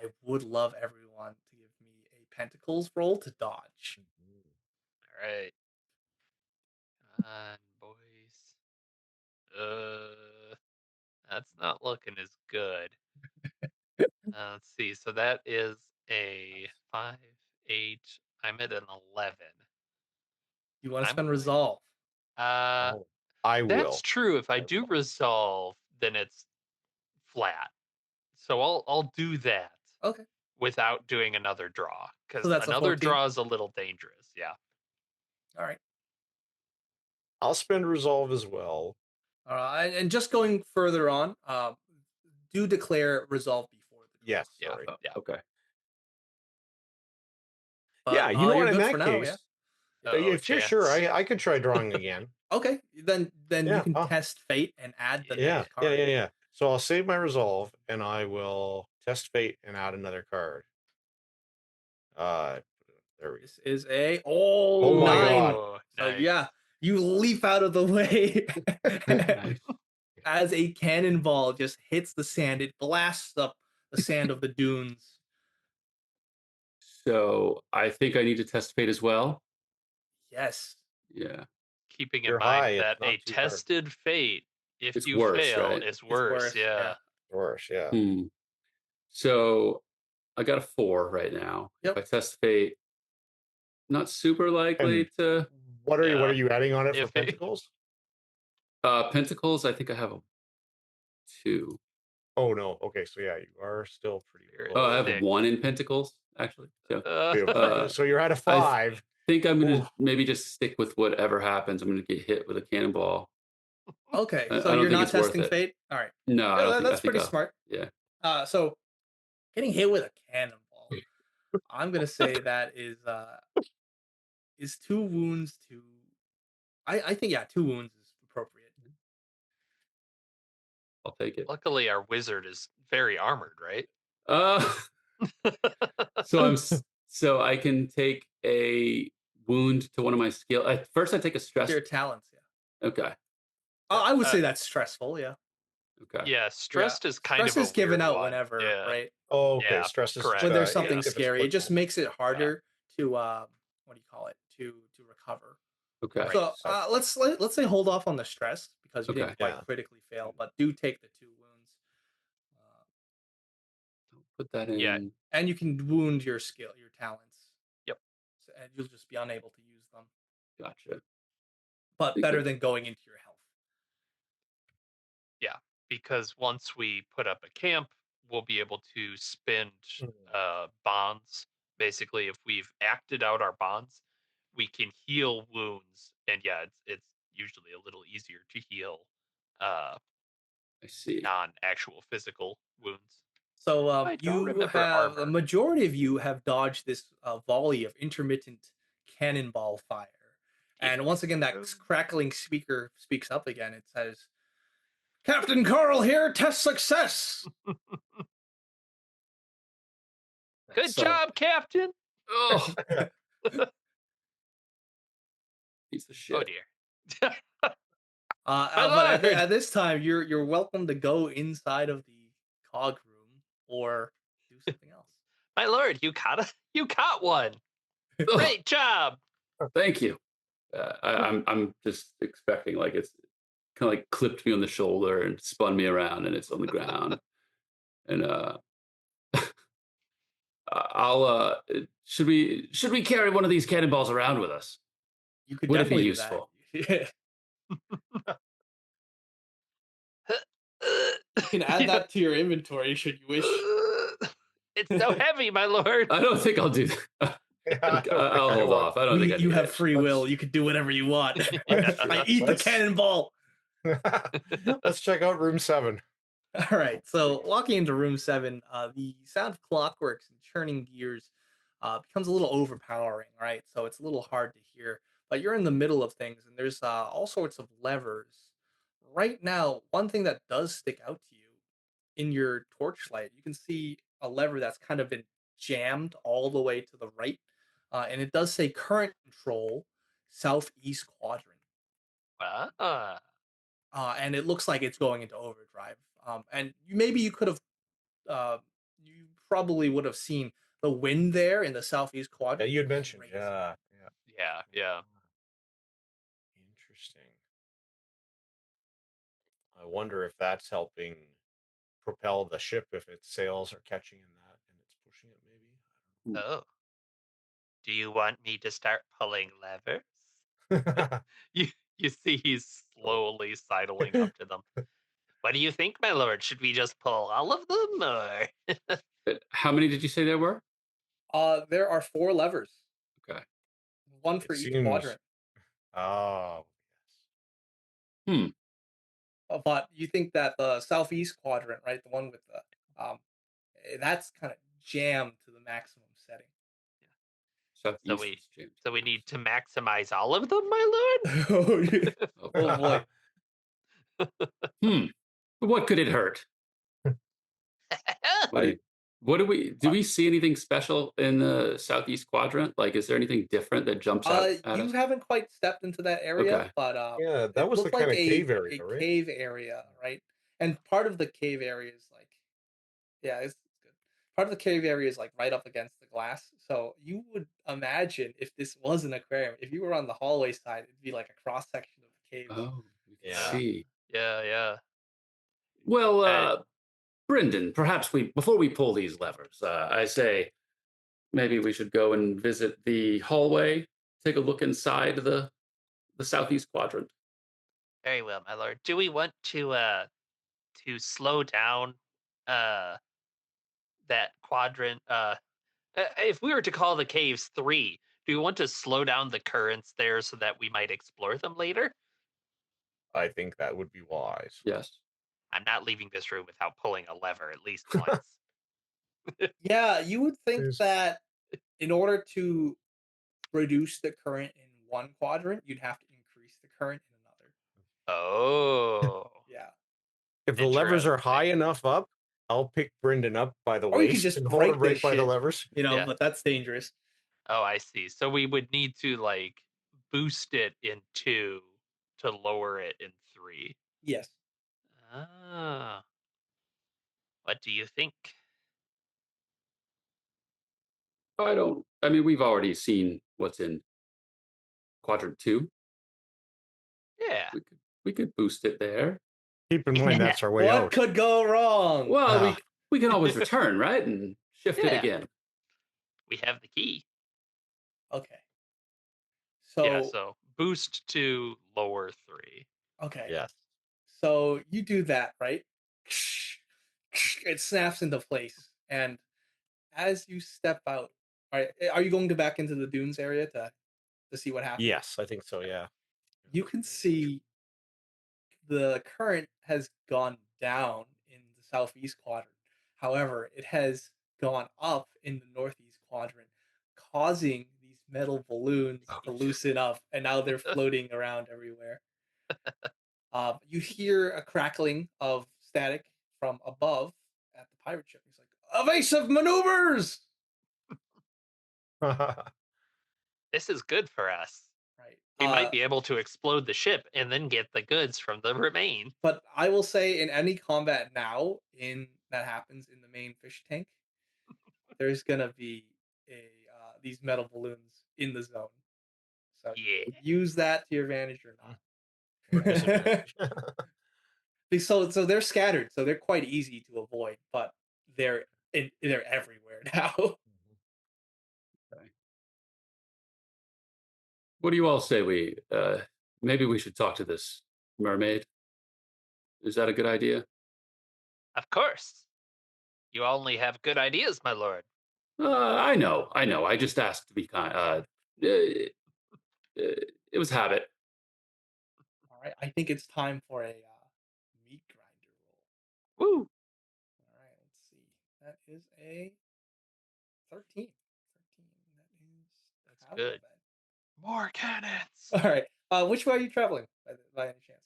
[SPEAKER 1] I would love everyone to give me a Pentacles roll to dodge.
[SPEAKER 2] All right. Come on, boys. That's not looking as good. Let's see. So that is a 5, 8. I'm at an 11.
[SPEAKER 1] You want to
[SPEAKER 2] I'm
[SPEAKER 1] spend
[SPEAKER 2] going-
[SPEAKER 1] resolve?
[SPEAKER 2] Uh,
[SPEAKER 4] I will.
[SPEAKER 2] that's true. If I do resolve, then it's flat. So I'll do that.
[SPEAKER 1] Okay.
[SPEAKER 2] Without doing another draw, because
[SPEAKER 1] So that's a
[SPEAKER 2] another
[SPEAKER 1] 14?
[SPEAKER 2] draw is a little dangerous. Yeah.
[SPEAKER 1] All right.
[SPEAKER 4] I'll spend resolve as well.
[SPEAKER 1] And just going further on, do declare resolve before the draw.
[SPEAKER 4] Yes.
[SPEAKER 2] Yeah.
[SPEAKER 4] Sorry.
[SPEAKER 2] Yeah.
[SPEAKER 3] Okay.
[SPEAKER 1] But,
[SPEAKER 4] Yeah, you know
[SPEAKER 1] you're
[SPEAKER 4] what? In
[SPEAKER 1] good
[SPEAKER 4] that
[SPEAKER 1] for now,
[SPEAKER 4] case,
[SPEAKER 2] Uh-oh,
[SPEAKER 4] if you're sure,
[SPEAKER 2] chance.
[SPEAKER 4] I could try drawing again.
[SPEAKER 1] Okay, then
[SPEAKER 4] Yeah,
[SPEAKER 1] you can
[SPEAKER 4] oh.
[SPEAKER 1] test fate and add the
[SPEAKER 4] Yeah,
[SPEAKER 1] next card.
[SPEAKER 4] yeah. So I'll save my resolve and I will test fate and add another card. There we go.
[SPEAKER 1] This is a
[SPEAKER 4] Oh my
[SPEAKER 1] 9.
[SPEAKER 4] God.
[SPEAKER 2] Oh,
[SPEAKER 1] So
[SPEAKER 2] nice.
[SPEAKER 1] yeah, you leap out of the way
[SPEAKER 3] Nice.
[SPEAKER 1] as a cannonball just hits the sand. It blasts up the sand of the dunes.
[SPEAKER 3] So I think I need to test fate as well.
[SPEAKER 1] Yes.
[SPEAKER 3] Yeah.
[SPEAKER 2] Keeping in
[SPEAKER 4] You're high,
[SPEAKER 2] mind
[SPEAKER 4] it's
[SPEAKER 2] that
[SPEAKER 4] not
[SPEAKER 2] a
[SPEAKER 4] too hard.
[SPEAKER 2] tested fate, if
[SPEAKER 3] It's
[SPEAKER 2] you
[SPEAKER 3] worse,
[SPEAKER 2] fail,
[SPEAKER 3] right?
[SPEAKER 2] is worse.
[SPEAKER 1] worse,
[SPEAKER 2] Yeah.
[SPEAKER 4] Worse, yeah.
[SPEAKER 3] So I got a 4 right now.
[SPEAKER 1] Yep.
[SPEAKER 3] If I test fate, not super likely to.
[SPEAKER 4] What are
[SPEAKER 2] Yeah.
[SPEAKER 4] you adding on it for
[SPEAKER 2] If it-
[SPEAKER 4] pentacles?
[SPEAKER 3] Pentacles, I think I have a 2.
[SPEAKER 4] Oh no. Okay, so yeah, you are still pretty
[SPEAKER 2] You're
[SPEAKER 3] Oh,
[SPEAKER 4] low.
[SPEAKER 3] I have
[SPEAKER 2] Thick.
[SPEAKER 3] 1 in Pentacles, actually. So I
[SPEAKER 4] So you're at a 5.
[SPEAKER 3] think I'm going
[SPEAKER 4] Ooh.
[SPEAKER 3] to maybe just stick with whatever happens. I'm going to get hit with a cannonball.
[SPEAKER 1] Okay,
[SPEAKER 3] I
[SPEAKER 1] so
[SPEAKER 3] don't
[SPEAKER 1] you're
[SPEAKER 3] think
[SPEAKER 1] not
[SPEAKER 3] it's worth
[SPEAKER 1] testing
[SPEAKER 3] it.
[SPEAKER 1] fate. All right.
[SPEAKER 3] No, I
[SPEAKER 1] Yeah,
[SPEAKER 3] don't think
[SPEAKER 1] that's
[SPEAKER 3] I think
[SPEAKER 1] pretty
[SPEAKER 3] I'll-
[SPEAKER 1] smart.
[SPEAKER 3] Yeah.
[SPEAKER 1] So getting hit with a cannonball, I'm gonna say that is 2 wounds to. I think 2 wounds is appropriate.
[SPEAKER 3] I'll take it.
[SPEAKER 2] Luckily, our wizard is very armored, right?
[SPEAKER 3] So I can take a wound to one of my skill. At first, I take a stress.
[SPEAKER 1] Your talents, yeah.
[SPEAKER 3] Okay.
[SPEAKER 1] I would say that's stressful, yeah.
[SPEAKER 3] Okay.
[SPEAKER 2] Yeah, stressed is kind
[SPEAKER 1] Stress
[SPEAKER 2] of
[SPEAKER 1] is
[SPEAKER 2] a
[SPEAKER 1] given
[SPEAKER 2] weird
[SPEAKER 1] out
[SPEAKER 2] one.
[SPEAKER 1] whenever,
[SPEAKER 2] Yeah.
[SPEAKER 1] right?
[SPEAKER 4] Oh, okay.
[SPEAKER 2] Yeah,
[SPEAKER 4] Stress is
[SPEAKER 2] correct.
[SPEAKER 1] When there's
[SPEAKER 2] Yeah.
[SPEAKER 1] something
[SPEAKER 4] if it's
[SPEAKER 1] scary, it just
[SPEAKER 4] applicable.
[SPEAKER 1] makes it harder to what do you call it, to recover.
[SPEAKER 3] Okay.
[SPEAKER 2] Right.
[SPEAKER 1] So
[SPEAKER 4] So-
[SPEAKER 1] let's say hold off on the stress because you
[SPEAKER 3] Okay.
[SPEAKER 1] didn't quite
[SPEAKER 4] Yeah.
[SPEAKER 1] critically fail, but do take the 2 wounds.
[SPEAKER 3] Put that in.
[SPEAKER 2] Yeah.
[SPEAKER 1] And you can wound your talents.
[SPEAKER 2] Yep.
[SPEAKER 1] And you'll just be unable to use them.
[SPEAKER 3] Gotcha.
[SPEAKER 1] But
[SPEAKER 3] Think
[SPEAKER 1] better
[SPEAKER 3] that-
[SPEAKER 1] than going into your health.
[SPEAKER 2] Because once we put up a camp, we'll be able to spend bonds. Basically, if we've acted out our bonds, we can heal wounds, and it's usually a little easier to heal
[SPEAKER 3] I see.
[SPEAKER 2] non-actual physical wounds.
[SPEAKER 1] So
[SPEAKER 2] I don't
[SPEAKER 1] you
[SPEAKER 2] remember
[SPEAKER 1] have the
[SPEAKER 2] armor.
[SPEAKER 1] majority of you have dodged this volley of intermittent cannonball fire. And once again, that crackling speaker speaks up again. It says, Captain Carl here, test success.
[SPEAKER 2] Good
[SPEAKER 3] So-
[SPEAKER 2] job, Captain.
[SPEAKER 3] Oh, piece of shit.
[SPEAKER 2] Oh dear.
[SPEAKER 1] But
[SPEAKER 2] lord!
[SPEAKER 1] at this time, you're welcome to go inside of the cog room or do something else.
[SPEAKER 2] My lord, you caught one.
[SPEAKER 3] Oh,
[SPEAKER 2] Great job.
[SPEAKER 3] thank you. I'm just expecting like it's kind of like clipped me on the shoulder and spun me around, and it's on the ground. And I'll should we carry one of these cannonballs around with us?
[SPEAKER 1] You could
[SPEAKER 3] Would it be
[SPEAKER 1] definitely
[SPEAKER 3] useful?
[SPEAKER 1] do that. You can add that to your inventory should you wish.
[SPEAKER 2] It's so heavy, my lord.
[SPEAKER 3] I don't think I'll do that. I'll hold off. I don't think I
[SPEAKER 1] You
[SPEAKER 3] need
[SPEAKER 1] have
[SPEAKER 3] it.
[SPEAKER 1] free will. You can do whatever you want.
[SPEAKER 2] Yeah.
[SPEAKER 1] I eat the
[SPEAKER 4] Let's-
[SPEAKER 1] cannonball.
[SPEAKER 4] Let's check out room 7.
[SPEAKER 1] All right. So walking into room 7, the sound of clockworks and churning gears becomes a little overpowering, right? So it's a little hard to hear. But you're in the middle of things, and there's all sorts of levers. Right now, one thing that does stick out to you in your torchlight, you can see a lever that's kind of been jammed all the way to the right, and it does say current control, southeast quadrant.
[SPEAKER 2] Ah.
[SPEAKER 1] And it looks like it's going into overdrive. And maybe you could have, you probably would have seen the wind there in the southeast
[SPEAKER 4] Yeah,
[SPEAKER 1] quadrant.
[SPEAKER 4] you had mentioned.
[SPEAKER 1] Crazy.
[SPEAKER 4] Yeah.
[SPEAKER 2] Yeah.
[SPEAKER 4] Interesting. I wonder if that's helping propel the ship if its sails are catching in that and it's pushing it maybe.
[SPEAKER 2] Oh. Do you want me to start pulling levers? You see he's slowly sidling up to them. What do you think, my lord? Should we just pull all of them, or
[SPEAKER 3] How many did you say there were?
[SPEAKER 1] There are 4 levers.
[SPEAKER 3] Okay.
[SPEAKER 1] One for
[SPEAKER 4] It
[SPEAKER 1] each
[SPEAKER 4] seems-
[SPEAKER 1] quadrant.
[SPEAKER 4] Oh,
[SPEAKER 1] But you think that the southeast quadrant, right, the one with the, that's kind of jammed to the maximum setting.
[SPEAKER 3] Southeast
[SPEAKER 2] we-
[SPEAKER 3] is James.
[SPEAKER 2] so we need to maximize all of them, my lord?
[SPEAKER 1] Oh, yeah.
[SPEAKER 3] Oh,
[SPEAKER 1] Oh boy.
[SPEAKER 3] What could it hurt? Like, what do we see anything special in the southeast quadrant? Like, is there anything different that jumps out at
[SPEAKER 1] You
[SPEAKER 3] us?
[SPEAKER 1] haven't quite stepped into that area,
[SPEAKER 3] Okay.
[SPEAKER 1] but
[SPEAKER 4] yeah, that
[SPEAKER 1] it
[SPEAKER 4] was the
[SPEAKER 1] looked
[SPEAKER 4] kind of
[SPEAKER 1] like
[SPEAKER 4] cave area,
[SPEAKER 1] a
[SPEAKER 4] right?
[SPEAKER 1] cave area, right? And part of the cave area is like, yeah, it's good. Part of the cave area is like right up against the glass. So you would imagine if this was an aquarium, if you were on the hallway side, it'd be like a cross section of the cave.
[SPEAKER 3] Oh, we can
[SPEAKER 4] Yeah.
[SPEAKER 3] see.
[SPEAKER 2] Yeah.
[SPEAKER 3] Well,
[SPEAKER 2] Hey.
[SPEAKER 3] Brendan, perhaps before we pull these levers, I say maybe we should go and visit the hallway, take a look inside the southeast quadrant.
[SPEAKER 2] Very well, my lord. Do we want to slow down that quadrant? If we were to call the caves 3, do we want to slow down the currents there so that we might explore them later?
[SPEAKER 4] I think that would be wise.
[SPEAKER 3] Yes.
[SPEAKER 2] I'm not leaving this room without pulling a lever at least once.
[SPEAKER 1] Yeah, you would think
[SPEAKER 4] There's-
[SPEAKER 1] that in order to reduce the current in one quadrant, you'd have to increase the current in another.
[SPEAKER 2] Oh.
[SPEAKER 1] Yeah.
[SPEAKER 4] If the levers are
[SPEAKER 2] Interesting.
[SPEAKER 4] high enough up, I'll pick Brendan up by the
[SPEAKER 1] Or you could
[SPEAKER 4] waist
[SPEAKER 1] just
[SPEAKER 4] and hold him
[SPEAKER 1] break
[SPEAKER 4] right
[SPEAKER 1] this
[SPEAKER 4] by the
[SPEAKER 1] shit.
[SPEAKER 4] levers.
[SPEAKER 2] Yeah.
[SPEAKER 1] But that's dangerous.
[SPEAKER 2] Oh, I see. So we would need to like boost it in 2 to lower it in 3.
[SPEAKER 1] Yes.
[SPEAKER 2] Ah. What do you think?
[SPEAKER 3] I don't I mean, we've already seen what's in quadrant 2.
[SPEAKER 2] Yeah.
[SPEAKER 3] We could boost it there.
[SPEAKER 4] Keep in mind that's our way
[SPEAKER 1] What
[SPEAKER 4] out.
[SPEAKER 1] could go wrong?
[SPEAKER 3] Well,
[SPEAKER 4] Ah.
[SPEAKER 3] we can always return, right, and shift it
[SPEAKER 2] Yeah.
[SPEAKER 3] again.
[SPEAKER 2] We have the key.
[SPEAKER 1] Okay.
[SPEAKER 2] Yeah,
[SPEAKER 1] So
[SPEAKER 2] so boost to lower 3.
[SPEAKER 1] okay.
[SPEAKER 4] Yes.
[SPEAKER 1] So you do that, right? It snaps into place, and as you step out, are you going to back into the dunes area to see what happens?
[SPEAKER 4] Yes, I think so. Yeah.
[SPEAKER 1] You can see the current has gone down in the southeast quadrant. However, it has gone up in the northeast quadrant, causing these metal balloons to loosen up, and now they're floating around everywhere. You hear a crackling of static from above at the pirate ship. He's like, "Evasive maneuvers!"
[SPEAKER 2] This is good for us.
[SPEAKER 1] Right.
[SPEAKER 2] We might be able to explode the ship and then get the goods from the remain.
[SPEAKER 1] But I will say, in any combat now in that happens in the main fish tank, there's gonna be these metal balloons in the zone. So
[SPEAKER 2] Yeah.
[SPEAKER 1] use that to your advantage or
[SPEAKER 4] Or
[SPEAKER 1] not.
[SPEAKER 4] disadvantage.
[SPEAKER 1] So they're scattered, so they're quite easy to avoid, but they're everywhere now.
[SPEAKER 3] What do you all say we maybe we should talk to this mermaid? Is that a good idea?
[SPEAKER 2] Of course. You only have good ideas, my lord.
[SPEAKER 3] I know. I just asked to be kind. It was habit.
[SPEAKER 1] All right, I think it's time for a meat grinder roll.
[SPEAKER 2] Woo!
[SPEAKER 1] All right, let's see. That is a 13. 13. That's
[SPEAKER 2] That's good.
[SPEAKER 1] bad.
[SPEAKER 2] More cannons.
[SPEAKER 1] All right. Which way are you traveling by any chance?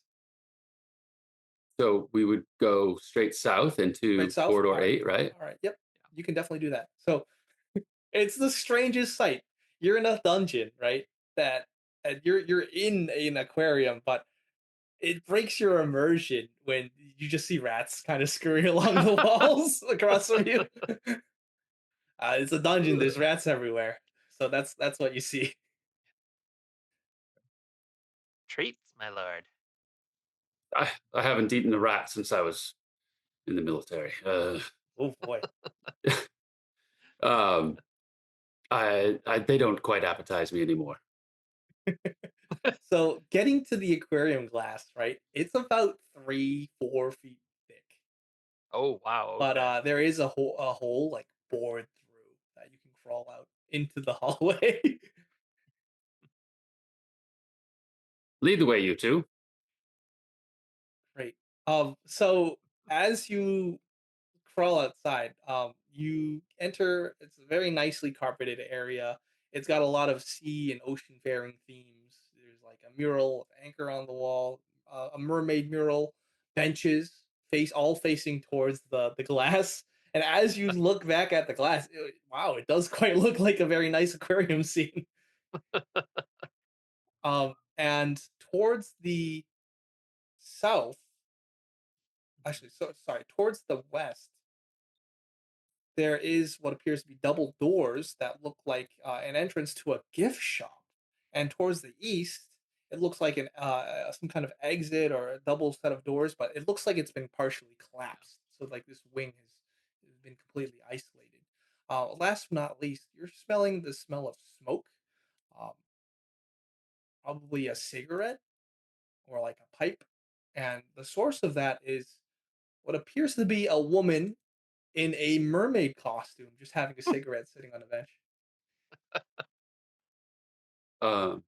[SPEAKER 3] So we would go straight south into
[SPEAKER 1] Straight south?
[SPEAKER 3] corridor
[SPEAKER 1] All right.
[SPEAKER 3] 8, right?
[SPEAKER 1] All right. Yep. You can definitely do that. So it's the strangest sight. You're in a dungeon, right? That and you're in an aquarium, but it breaks your immersion when you just see rats kind of scurry along the walls across from you. It's a dungeon. There's rats everywhere, so that's what you see.
[SPEAKER 2] Treats, my lord.
[SPEAKER 3] I haven't eaten a rat since I was in the military.
[SPEAKER 1] Oh boy.
[SPEAKER 3] They don't quite appetize me anymore.
[SPEAKER 1] So getting to the aquarium glass, right? It's about 3-4 feet thick,
[SPEAKER 2] Oh wow.
[SPEAKER 1] but
[SPEAKER 2] Okay.
[SPEAKER 1] there is a hole like bored through that you can crawl out into the hallway.
[SPEAKER 3] Lead the way, you two.
[SPEAKER 1] Great. So as you crawl outside, you enter. It's a very nicely carpeted area. It's got a lot of sea and ocean faring themes. There's like a mural of anchor on the wall, a mermaid mural, benches all facing towards the glass. And as you look back at the glass, wow, it does quite look like a very nice aquarium scene. And towards the south, actually, so sorry, towards the west, there is what appears to be double doors that look like an entrance to a gift shop, and towards the east, it looks like an some kind of exit or a double set of doors, but it looks like it's been partially collapsed. So like this wing has been completely isolated. Last but not least, you're smelling the smell of smoke, um, probably a cigarette or like a pipe, and the source of that is what appears to be a woman in a mermaid costume, just having a cigarette sitting on a bench.
[SPEAKER 3] Um,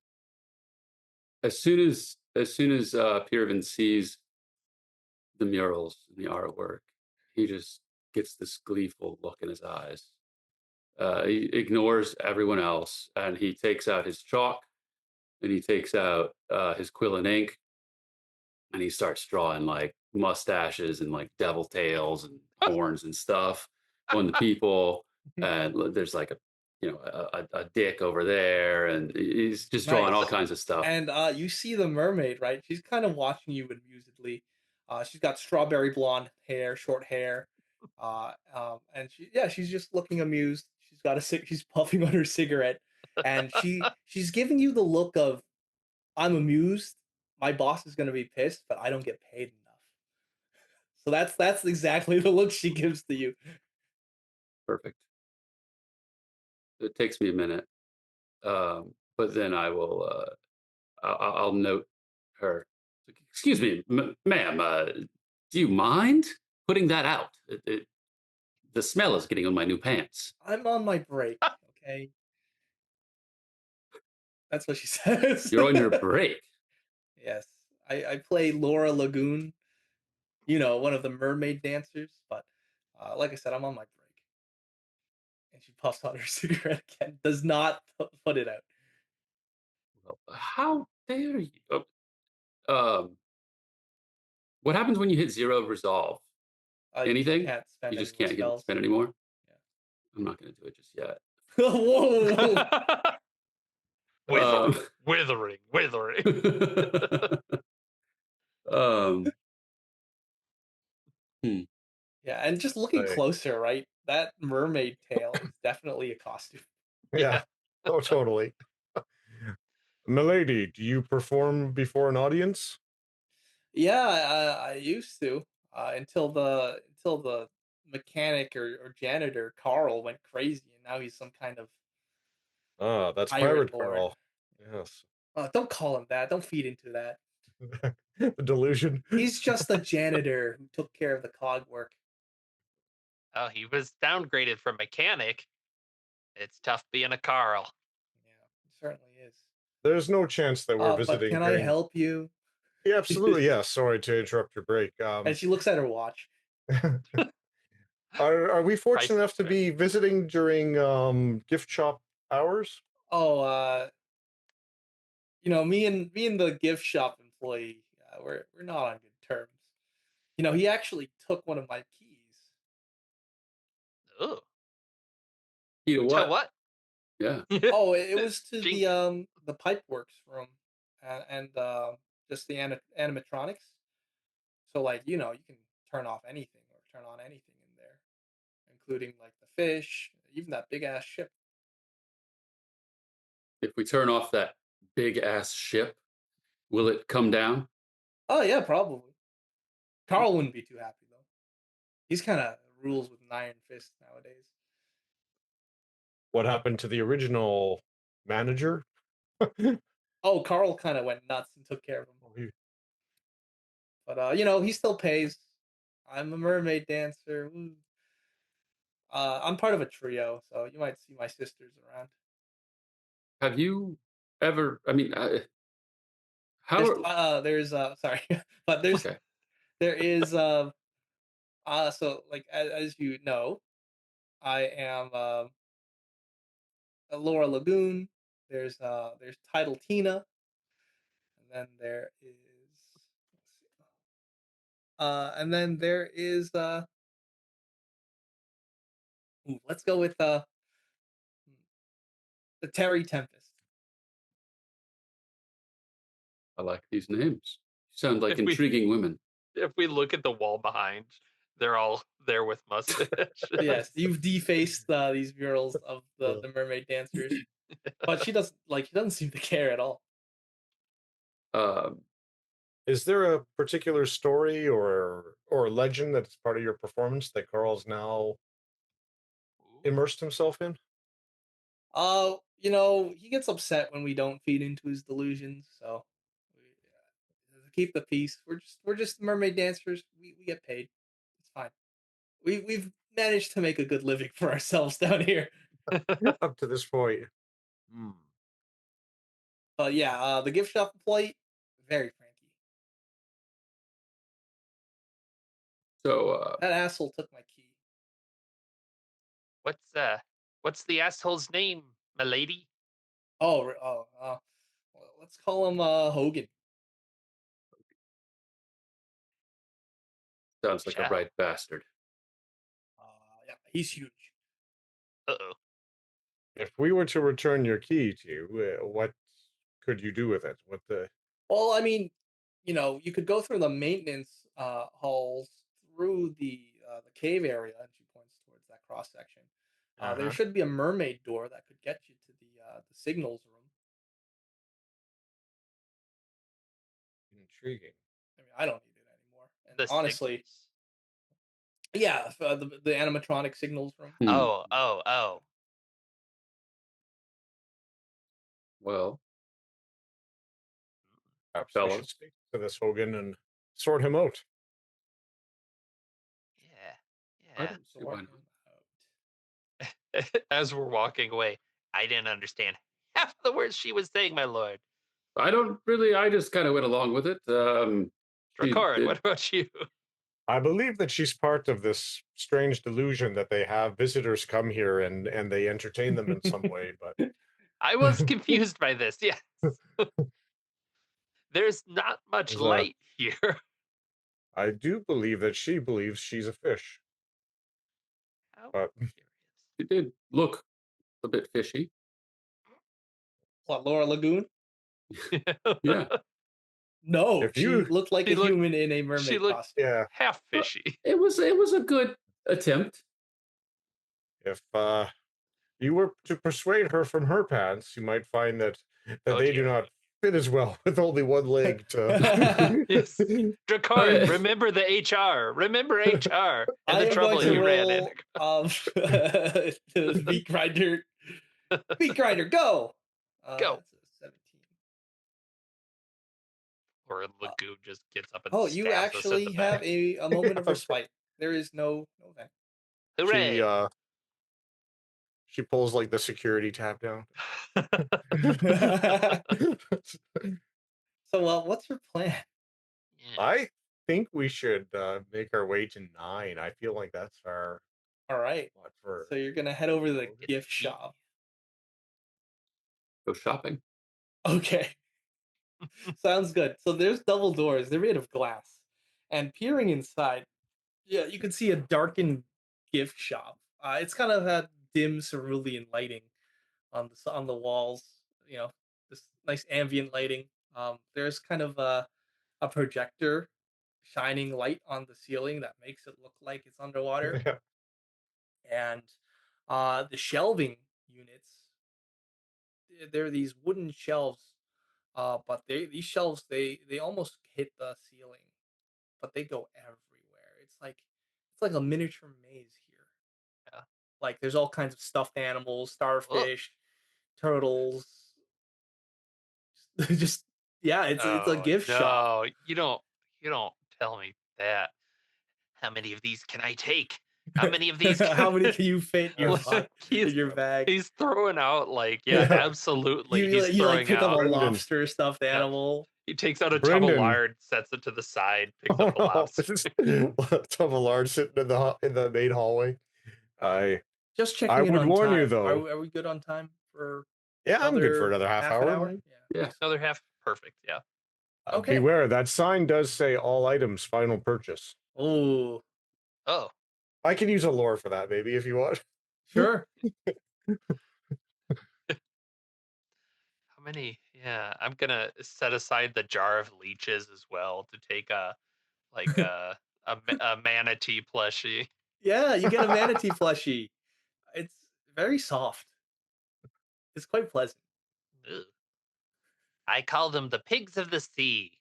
[SPEAKER 3] as soon as Pirvin sees the murals and the artwork, he just gets this gleeful look in his eyes. He ignores everyone else, and he takes out his chalk, and he takes out his quill and ink, and he starts drawing like mustaches and like devil tails and horns and stuff on the people. And there's like a dick over there, and he's just drawing all
[SPEAKER 1] Nice.
[SPEAKER 3] kinds of stuff.
[SPEAKER 1] And you see the mermaid, right? She's kind of watching you amusedly. She's got strawberry blonde hair, short hair, and she's just looking amused. She's she's puffing on her cigarette, and she's giving you the look of, I'm amused. My boss is gonna be pissed, but I don't get paid enough. So that's exactly the look she gives to you.
[SPEAKER 3] Perfect. It takes me a minute, but then I will. I'll note her. Excuse me, ma'am. Do you mind putting that out? The smell is getting on my new pants.
[SPEAKER 1] I'm on my break, okay? That's what she says.
[SPEAKER 3] You're on your break.
[SPEAKER 1] Yes. I play Laura Lagoon, one of the mermaid dancers, but like I said, I'm on my break. And she puffs on her cigarette again, does not put it out.
[SPEAKER 3] Well, how dare you? Um, what happens when you hit zero resolve?
[SPEAKER 1] You
[SPEAKER 3] Anything?
[SPEAKER 1] can't spend
[SPEAKER 3] You
[SPEAKER 1] any
[SPEAKER 3] just
[SPEAKER 1] more
[SPEAKER 3] can't get
[SPEAKER 1] spells.
[SPEAKER 3] spend anymore.
[SPEAKER 1] Yeah.
[SPEAKER 3] I'm not going to do it just yet.
[SPEAKER 1] Whoa!
[SPEAKER 2] Withering,
[SPEAKER 3] Um,
[SPEAKER 2] withering, withering.
[SPEAKER 3] um, hmm.
[SPEAKER 1] Yeah, and just looking
[SPEAKER 4] Like,
[SPEAKER 1] closer, right? That mermaid tail is definitely a costume.
[SPEAKER 4] yeah. Oh, totally. Milady, do you perform before an audience?
[SPEAKER 1] Yeah, I used to until the mechanic or janitor Carl went crazy, and now he's some kind of
[SPEAKER 4] Ah, that's
[SPEAKER 1] pirate
[SPEAKER 4] Pirate
[SPEAKER 1] lord.
[SPEAKER 4] Carl. Yes.
[SPEAKER 1] Don't call him that. Don't feed into that.
[SPEAKER 4] The delusion.
[SPEAKER 1] He's just a janitor who took care of the cog work.
[SPEAKER 2] Oh, he was downgraded from mechanic. It's tough being a Carl.
[SPEAKER 1] Yeah, he certainly is.
[SPEAKER 4] There's no chance that we're
[SPEAKER 1] But
[SPEAKER 4] visiting
[SPEAKER 1] can I
[SPEAKER 4] during.
[SPEAKER 1] help you?
[SPEAKER 4] Yeah, absolutely. Yeah. Sorry to interrupt your break.
[SPEAKER 1] And she looks at her watch.
[SPEAKER 4] Are we fortunate
[SPEAKER 2] Price
[SPEAKER 4] enough to
[SPEAKER 2] is
[SPEAKER 4] be visiting during gift shop hours?
[SPEAKER 1] Oh, me and the gift shop employee, we're not on good terms. He actually took one of my keys.
[SPEAKER 2] Oh,
[SPEAKER 3] You know
[SPEAKER 2] to
[SPEAKER 3] what?
[SPEAKER 2] what?
[SPEAKER 3] Yeah.
[SPEAKER 1] Oh, it was to
[SPEAKER 2] Jinx.
[SPEAKER 1] the Pipeworks room, and just the animatronics. So like you can turn off anything or turn on anything in there, including like the fish, even that big ass ship.
[SPEAKER 3] If we turn off that big ass ship, will it come down?
[SPEAKER 1] Oh yeah, probably. Carl wouldn't be too happy though. He's kind of rules with an iron fist nowadays.
[SPEAKER 4] What happened to the original manager?
[SPEAKER 1] Oh, Carl kind of went nuts and took care of him. But he still pays. I'm a mermaid dancer. Woo. I'm part of a trio, so you might see my sisters around.
[SPEAKER 3] Have you ever? I mean, how?
[SPEAKER 1] There's sorry, but
[SPEAKER 3] Okay.
[SPEAKER 1] there is so like as you know, I am a Laura Lagoon. There's Title Tina, and then there is and then there is let's go with the Terry Tempest.
[SPEAKER 3] I like these names. Sound like
[SPEAKER 2] If we-
[SPEAKER 3] intriguing women.
[SPEAKER 2] If we look at the wall behind, they're all there with mustache.
[SPEAKER 1] Yes, you've defaced these murals of the mermaid dancers, but she doesn't seem to care at all.
[SPEAKER 3] Um,
[SPEAKER 4] Is there a particular story or legend that's part of your performance that Carl's now immersed himself in?
[SPEAKER 1] He gets upset when we don't feed into his delusions, so keep the peace. We're just mermaid dancers. We get paid. It's fine. We've managed to make a good living for ourselves down here.
[SPEAKER 4] Up to this point.
[SPEAKER 1] But yeah, the gift shop employee, very cranky.
[SPEAKER 3] so,
[SPEAKER 1] That asshole took my key.
[SPEAKER 2] What's the asshole's name, milady?
[SPEAKER 1] Well, let's call him Hogan.
[SPEAKER 3] sounds like a
[SPEAKER 2] Ciao.
[SPEAKER 3] right bastard.
[SPEAKER 1] Yeah, he's huge.
[SPEAKER 2] Uh-oh.
[SPEAKER 4] If we were to return your key to you, what could you do with it? What the?
[SPEAKER 1] Well, I mean, you could go through the maintenance halls through the cave area, and she points towards that cross section. There
[SPEAKER 4] Uh-huh.
[SPEAKER 1] should be a mermaid door that could get you to the signals room.
[SPEAKER 4] Intriguing.
[SPEAKER 1] I mean, I don't need it anymore. And
[SPEAKER 2] The
[SPEAKER 1] honestly,
[SPEAKER 2] signals.
[SPEAKER 1] yeah, the animatronic signals room.
[SPEAKER 3] Hmm.
[SPEAKER 2] Oh.
[SPEAKER 3] Well,
[SPEAKER 4] Perhaps we should
[SPEAKER 3] fellas,
[SPEAKER 4] speak to this Hogan and sort him out.
[SPEAKER 3] I
[SPEAKER 2] Yeah.
[SPEAKER 3] don't see
[SPEAKER 1] Sort
[SPEAKER 3] why
[SPEAKER 1] him
[SPEAKER 3] not.
[SPEAKER 1] out.
[SPEAKER 2] As we're walking away, I didn't understand half of the words she was saying, my lord.
[SPEAKER 3] I just kind of went along with it. She
[SPEAKER 2] Dracorin,
[SPEAKER 3] did.
[SPEAKER 2] what about you?
[SPEAKER 4] I believe that she's part of this strange delusion that they have visitors come here and they entertain them in some way. But
[SPEAKER 2] I was confused by this. Yes. There's not much
[SPEAKER 4] There's
[SPEAKER 2] light here.
[SPEAKER 4] I do believe that she believes she's a fish.
[SPEAKER 2] How
[SPEAKER 4] But
[SPEAKER 3] She did look a bit fishy.
[SPEAKER 1] What, Laura Lagoon?
[SPEAKER 2] curious.
[SPEAKER 3] Yeah.
[SPEAKER 1] No,
[SPEAKER 4] If
[SPEAKER 1] she
[SPEAKER 4] you-
[SPEAKER 1] looked like
[SPEAKER 2] She
[SPEAKER 1] a
[SPEAKER 2] looked-
[SPEAKER 1] human in a mermaid
[SPEAKER 2] looked-
[SPEAKER 1] costume.
[SPEAKER 4] yeah,
[SPEAKER 2] Half fishy.
[SPEAKER 3] It was a good attempt.
[SPEAKER 4] if you were to persuade her from her pants, you might find that
[SPEAKER 2] Oh,
[SPEAKER 4] they do
[SPEAKER 2] dear.
[SPEAKER 4] not fit as well with only one leg to.
[SPEAKER 2] Yes. Dracorin,
[SPEAKER 3] Alright.
[SPEAKER 2] remember the HR. Remember HR and
[SPEAKER 1] I
[SPEAKER 2] the
[SPEAKER 1] am
[SPEAKER 2] trouble
[SPEAKER 1] going to
[SPEAKER 2] you ran in.
[SPEAKER 1] roll the Beat Grinder. Beat Grinder, go!
[SPEAKER 2] Go.
[SPEAKER 1] That's a 17.
[SPEAKER 2] Or Lagoon just gets up and
[SPEAKER 1] Oh, you
[SPEAKER 2] stabs us in
[SPEAKER 1] actually
[SPEAKER 2] the
[SPEAKER 1] have
[SPEAKER 2] back.
[SPEAKER 1] a moment of
[SPEAKER 4] Yeah.
[SPEAKER 1] respite. There is no event.
[SPEAKER 2] Hooray!
[SPEAKER 4] She pulls like the security tab down.
[SPEAKER 1] So, what's your plan?
[SPEAKER 2] Yeah.
[SPEAKER 4] I think we should make our way to 9. I feel like that's our
[SPEAKER 1] All right.
[SPEAKER 4] spot for.
[SPEAKER 1] So you're gonna head over to the
[SPEAKER 4] Get
[SPEAKER 1] gift
[SPEAKER 2] tea.
[SPEAKER 1] shop.
[SPEAKER 3] Go shopping.
[SPEAKER 1] Okay. Sounds good. So there's double doors. They're made of glass. And peering inside, yeah, you can see a darkened gift shop. It's kind of had dim cerulean lighting on the walls. You know, this nice ambient lighting. There's kind of a projector shining light on the ceiling that makes it look like it's underwater.
[SPEAKER 4] Yeah.
[SPEAKER 1] And the shelving units, they're these wooden shelves, but these shelves they almost hit the ceiling, but they go everywhere. It's like a miniature maze here.
[SPEAKER 2] Yeah.
[SPEAKER 1] Like there's all kinds of stuffed animals, starfish, turtles. Just yeah, it's a gift shop.
[SPEAKER 2] No, you don't tell me that. How many of these can I take? How many of these?
[SPEAKER 1] How many can you fit in your
[SPEAKER 2] Look,
[SPEAKER 1] in your bag?
[SPEAKER 2] He's throwing out like yeah,
[SPEAKER 4] Yeah.
[SPEAKER 2] absolutely.
[SPEAKER 1] You
[SPEAKER 2] He's
[SPEAKER 1] you
[SPEAKER 2] throwing
[SPEAKER 1] like pick up
[SPEAKER 2] out.
[SPEAKER 1] a
[SPEAKER 4] Brendan.
[SPEAKER 1] lobster stuffed animal.
[SPEAKER 2] He takes out a tub of
[SPEAKER 4] Brendan.
[SPEAKER 2] lard, sets it to the side, picks
[SPEAKER 4] Oh,
[SPEAKER 2] up the
[SPEAKER 4] no,
[SPEAKER 2] lobster.
[SPEAKER 4] this is a of a large sitting in the main hallway.
[SPEAKER 1] Just checking
[SPEAKER 4] I
[SPEAKER 1] in
[SPEAKER 4] would
[SPEAKER 1] on
[SPEAKER 4] warn
[SPEAKER 1] time.
[SPEAKER 4] you, though.
[SPEAKER 1] Are we good on time for
[SPEAKER 4] I'm good for another half
[SPEAKER 1] an
[SPEAKER 4] hour.
[SPEAKER 1] hour? Yeah.
[SPEAKER 3] Yeah.
[SPEAKER 2] Another half, perfect. Yeah.
[SPEAKER 1] Okay.
[SPEAKER 4] Beware, that sign does say all items final purchase.
[SPEAKER 1] Oh,
[SPEAKER 2] Oh,
[SPEAKER 4] I can use a lore for that, maybe, if you want.
[SPEAKER 1] sure.
[SPEAKER 2] how many? Yeah, I'm gonna set aside the jar of leeches as well to take a like a manatee plushie.
[SPEAKER 1] Yeah, you get a manatee plushie. It's very soft. It's quite pleasant.
[SPEAKER 2] Ugh. I call them the pigs of the sea.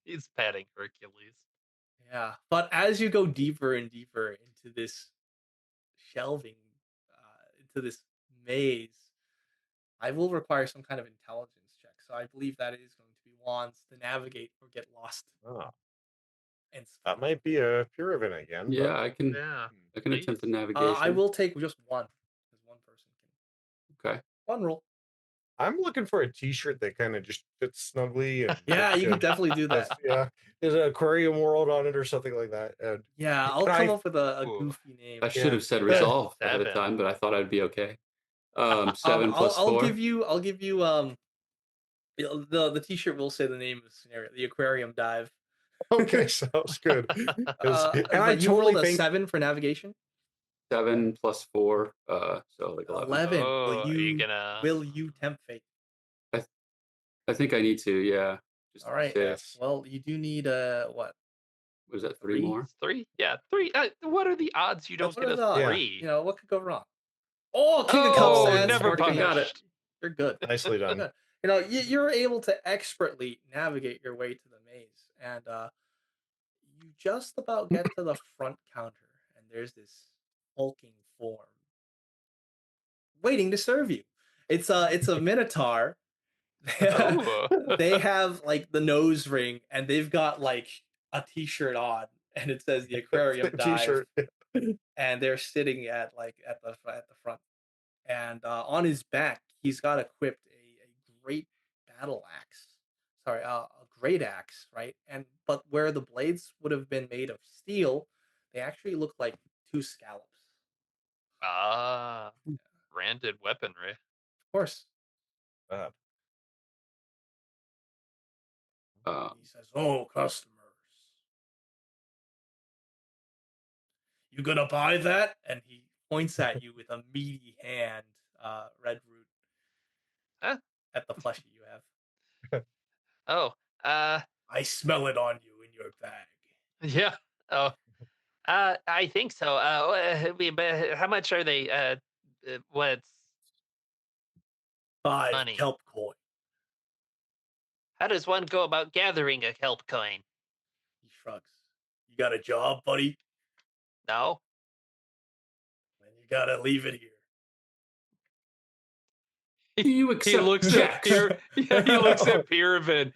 [SPEAKER 2] He's patting Hercules.
[SPEAKER 1] Yeah, but as you go deeper and deeper into this shelving, into this maze, I will require some kind of intelligence check. So I believe that is going to be wands to navigate or get lost.
[SPEAKER 4] Oh,
[SPEAKER 1] And
[SPEAKER 4] that might be a Purivan again. but-
[SPEAKER 3] Yeah, I can
[SPEAKER 2] Yeah.
[SPEAKER 3] attempt the
[SPEAKER 2] please.
[SPEAKER 3] navigation.
[SPEAKER 1] I will take just one because one person can.
[SPEAKER 3] Okay.
[SPEAKER 1] One roll.
[SPEAKER 4] I'm looking for a T-shirt that kind of just fits snugly. And
[SPEAKER 1] Yeah, you can definitely do
[SPEAKER 4] has-
[SPEAKER 1] that.
[SPEAKER 4] yeah, there's an aquarium world on it or something like that. And
[SPEAKER 1] Yeah, I'll
[SPEAKER 4] Can
[SPEAKER 1] come
[SPEAKER 4] I-
[SPEAKER 1] up with a
[SPEAKER 2] Ooh.
[SPEAKER 1] goofy name.
[SPEAKER 3] I should have said resolve ahead of
[SPEAKER 2] 7.
[SPEAKER 3] time, but I thought I'd be okay. 7 plus
[SPEAKER 1] I'll
[SPEAKER 3] 4.
[SPEAKER 1] give you the t-shirt will say the name of the scenario, the aquarium dive.
[SPEAKER 4] okay, sounds good. 'Cause- and I
[SPEAKER 1] But you
[SPEAKER 4] totally
[SPEAKER 1] rolled a
[SPEAKER 4] think
[SPEAKER 1] 7 for navigation.
[SPEAKER 3] 7 plus 4, so like 11.
[SPEAKER 1] 11.
[SPEAKER 2] Oh,
[SPEAKER 1] Will you
[SPEAKER 2] gonna?
[SPEAKER 1] will you tempt fate?
[SPEAKER 3] I think I need to, yeah. Just
[SPEAKER 1] All right.
[SPEAKER 3] say-
[SPEAKER 4] Yes.
[SPEAKER 1] Well, you do need what?
[SPEAKER 3] what is that, 3
[SPEAKER 1] 3?
[SPEAKER 3] more?
[SPEAKER 2] 3? Yeah, 3. What are the odds you don't
[SPEAKER 1] What
[SPEAKER 2] get
[SPEAKER 1] are
[SPEAKER 2] a
[SPEAKER 1] the odds?
[SPEAKER 2] 3?
[SPEAKER 1] You know what could go wrong? Oh, King of Cups,
[SPEAKER 2] Oh,
[SPEAKER 1] and
[SPEAKER 2] never
[SPEAKER 1] Smart King.
[SPEAKER 3] Got it.
[SPEAKER 2] punished.
[SPEAKER 1] You're good.
[SPEAKER 4] Nicely done.
[SPEAKER 1] Good. You know, you're able to expertly navigate your way to the maze, and you just about get to the front counter, and there's this hulking form waiting to serve you. It's a minotaur.
[SPEAKER 2] Oh,
[SPEAKER 1] They have like the nose ring, and they've got like a t-shirt on, and it says the aquarium dive,
[SPEAKER 4] T-shirt.
[SPEAKER 1] and they're sitting at like at the front, and on his back he's got equipped a great battle axe. Sorry, a great axe, right? And but where the blades would have been made of steel, they actually look like two scallops.
[SPEAKER 2] ah, branded weaponry.
[SPEAKER 1] Of course.
[SPEAKER 4] Uh,
[SPEAKER 1] He says, "Oh, customers, you gonna buy that?" And he points at you with a meaty hand, Red Root,
[SPEAKER 2] Huh?
[SPEAKER 1] at the plushie you have.
[SPEAKER 2] Oh,
[SPEAKER 1] I smell it on you in your bag.
[SPEAKER 2] yeah. Oh, I think so. But how much are they? What's
[SPEAKER 1] Five
[SPEAKER 2] money?
[SPEAKER 1] kelp coin.
[SPEAKER 2] How does one go about gathering a kelp coin?
[SPEAKER 1] He shrugs. You got a job, buddy?
[SPEAKER 2] No.
[SPEAKER 1] Then you gotta leave it here.
[SPEAKER 3] Do you
[SPEAKER 2] He
[SPEAKER 3] accept
[SPEAKER 2] looks at
[SPEAKER 3] checks?
[SPEAKER 2] Pyramid. Yeah, he looks at Pyramid.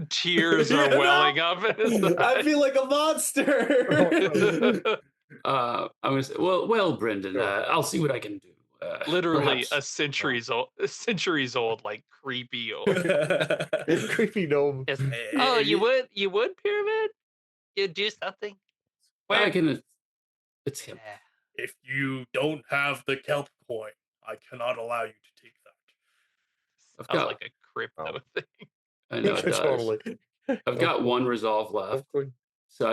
[SPEAKER 2] Tears are welling up in his
[SPEAKER 1] I
[SPEAKER 2] eyes.
[SPEAKER 1] feel like a monster.
[SPEAKER 3] I'm gonna say, well, Brendan,
[SPEAKER 4] Sure.
[SPEAKER 3] I'll see what I can do.
[SPEAKER 2] Literally
[SPEAKER 3] Perhaps-
[SPEAKER 2] a centuries old, like creepy old.
[SPEAKER 4] Creepy gnome.
[SPEAKER 2] Yes.
[SPEAKER 1] Hey,
[SPEAKER 2] Oh,
[SPEAKER 1] if
[SPEAKER 2] you would Pyramid? You'd do something?
[SPEAKER 3] I
[SPEAKER 2] Where?
[SPEAKER 3] can. It's him.
[SPEAKER 2] Yeah.
[SPEAKER 1] If you don't have the kelp coin, I cannot allow you to take that.
[SPEAKER 3] I've
[SPEAKER 2] Sounds
[SPEAKER 3] got-
[SPEAKER 2] like a crypto thing.
[SPEAKER 3] I know it does.
[SPEAKER 4] Totally.
[SPEAKER 3] I've got one resolve left, so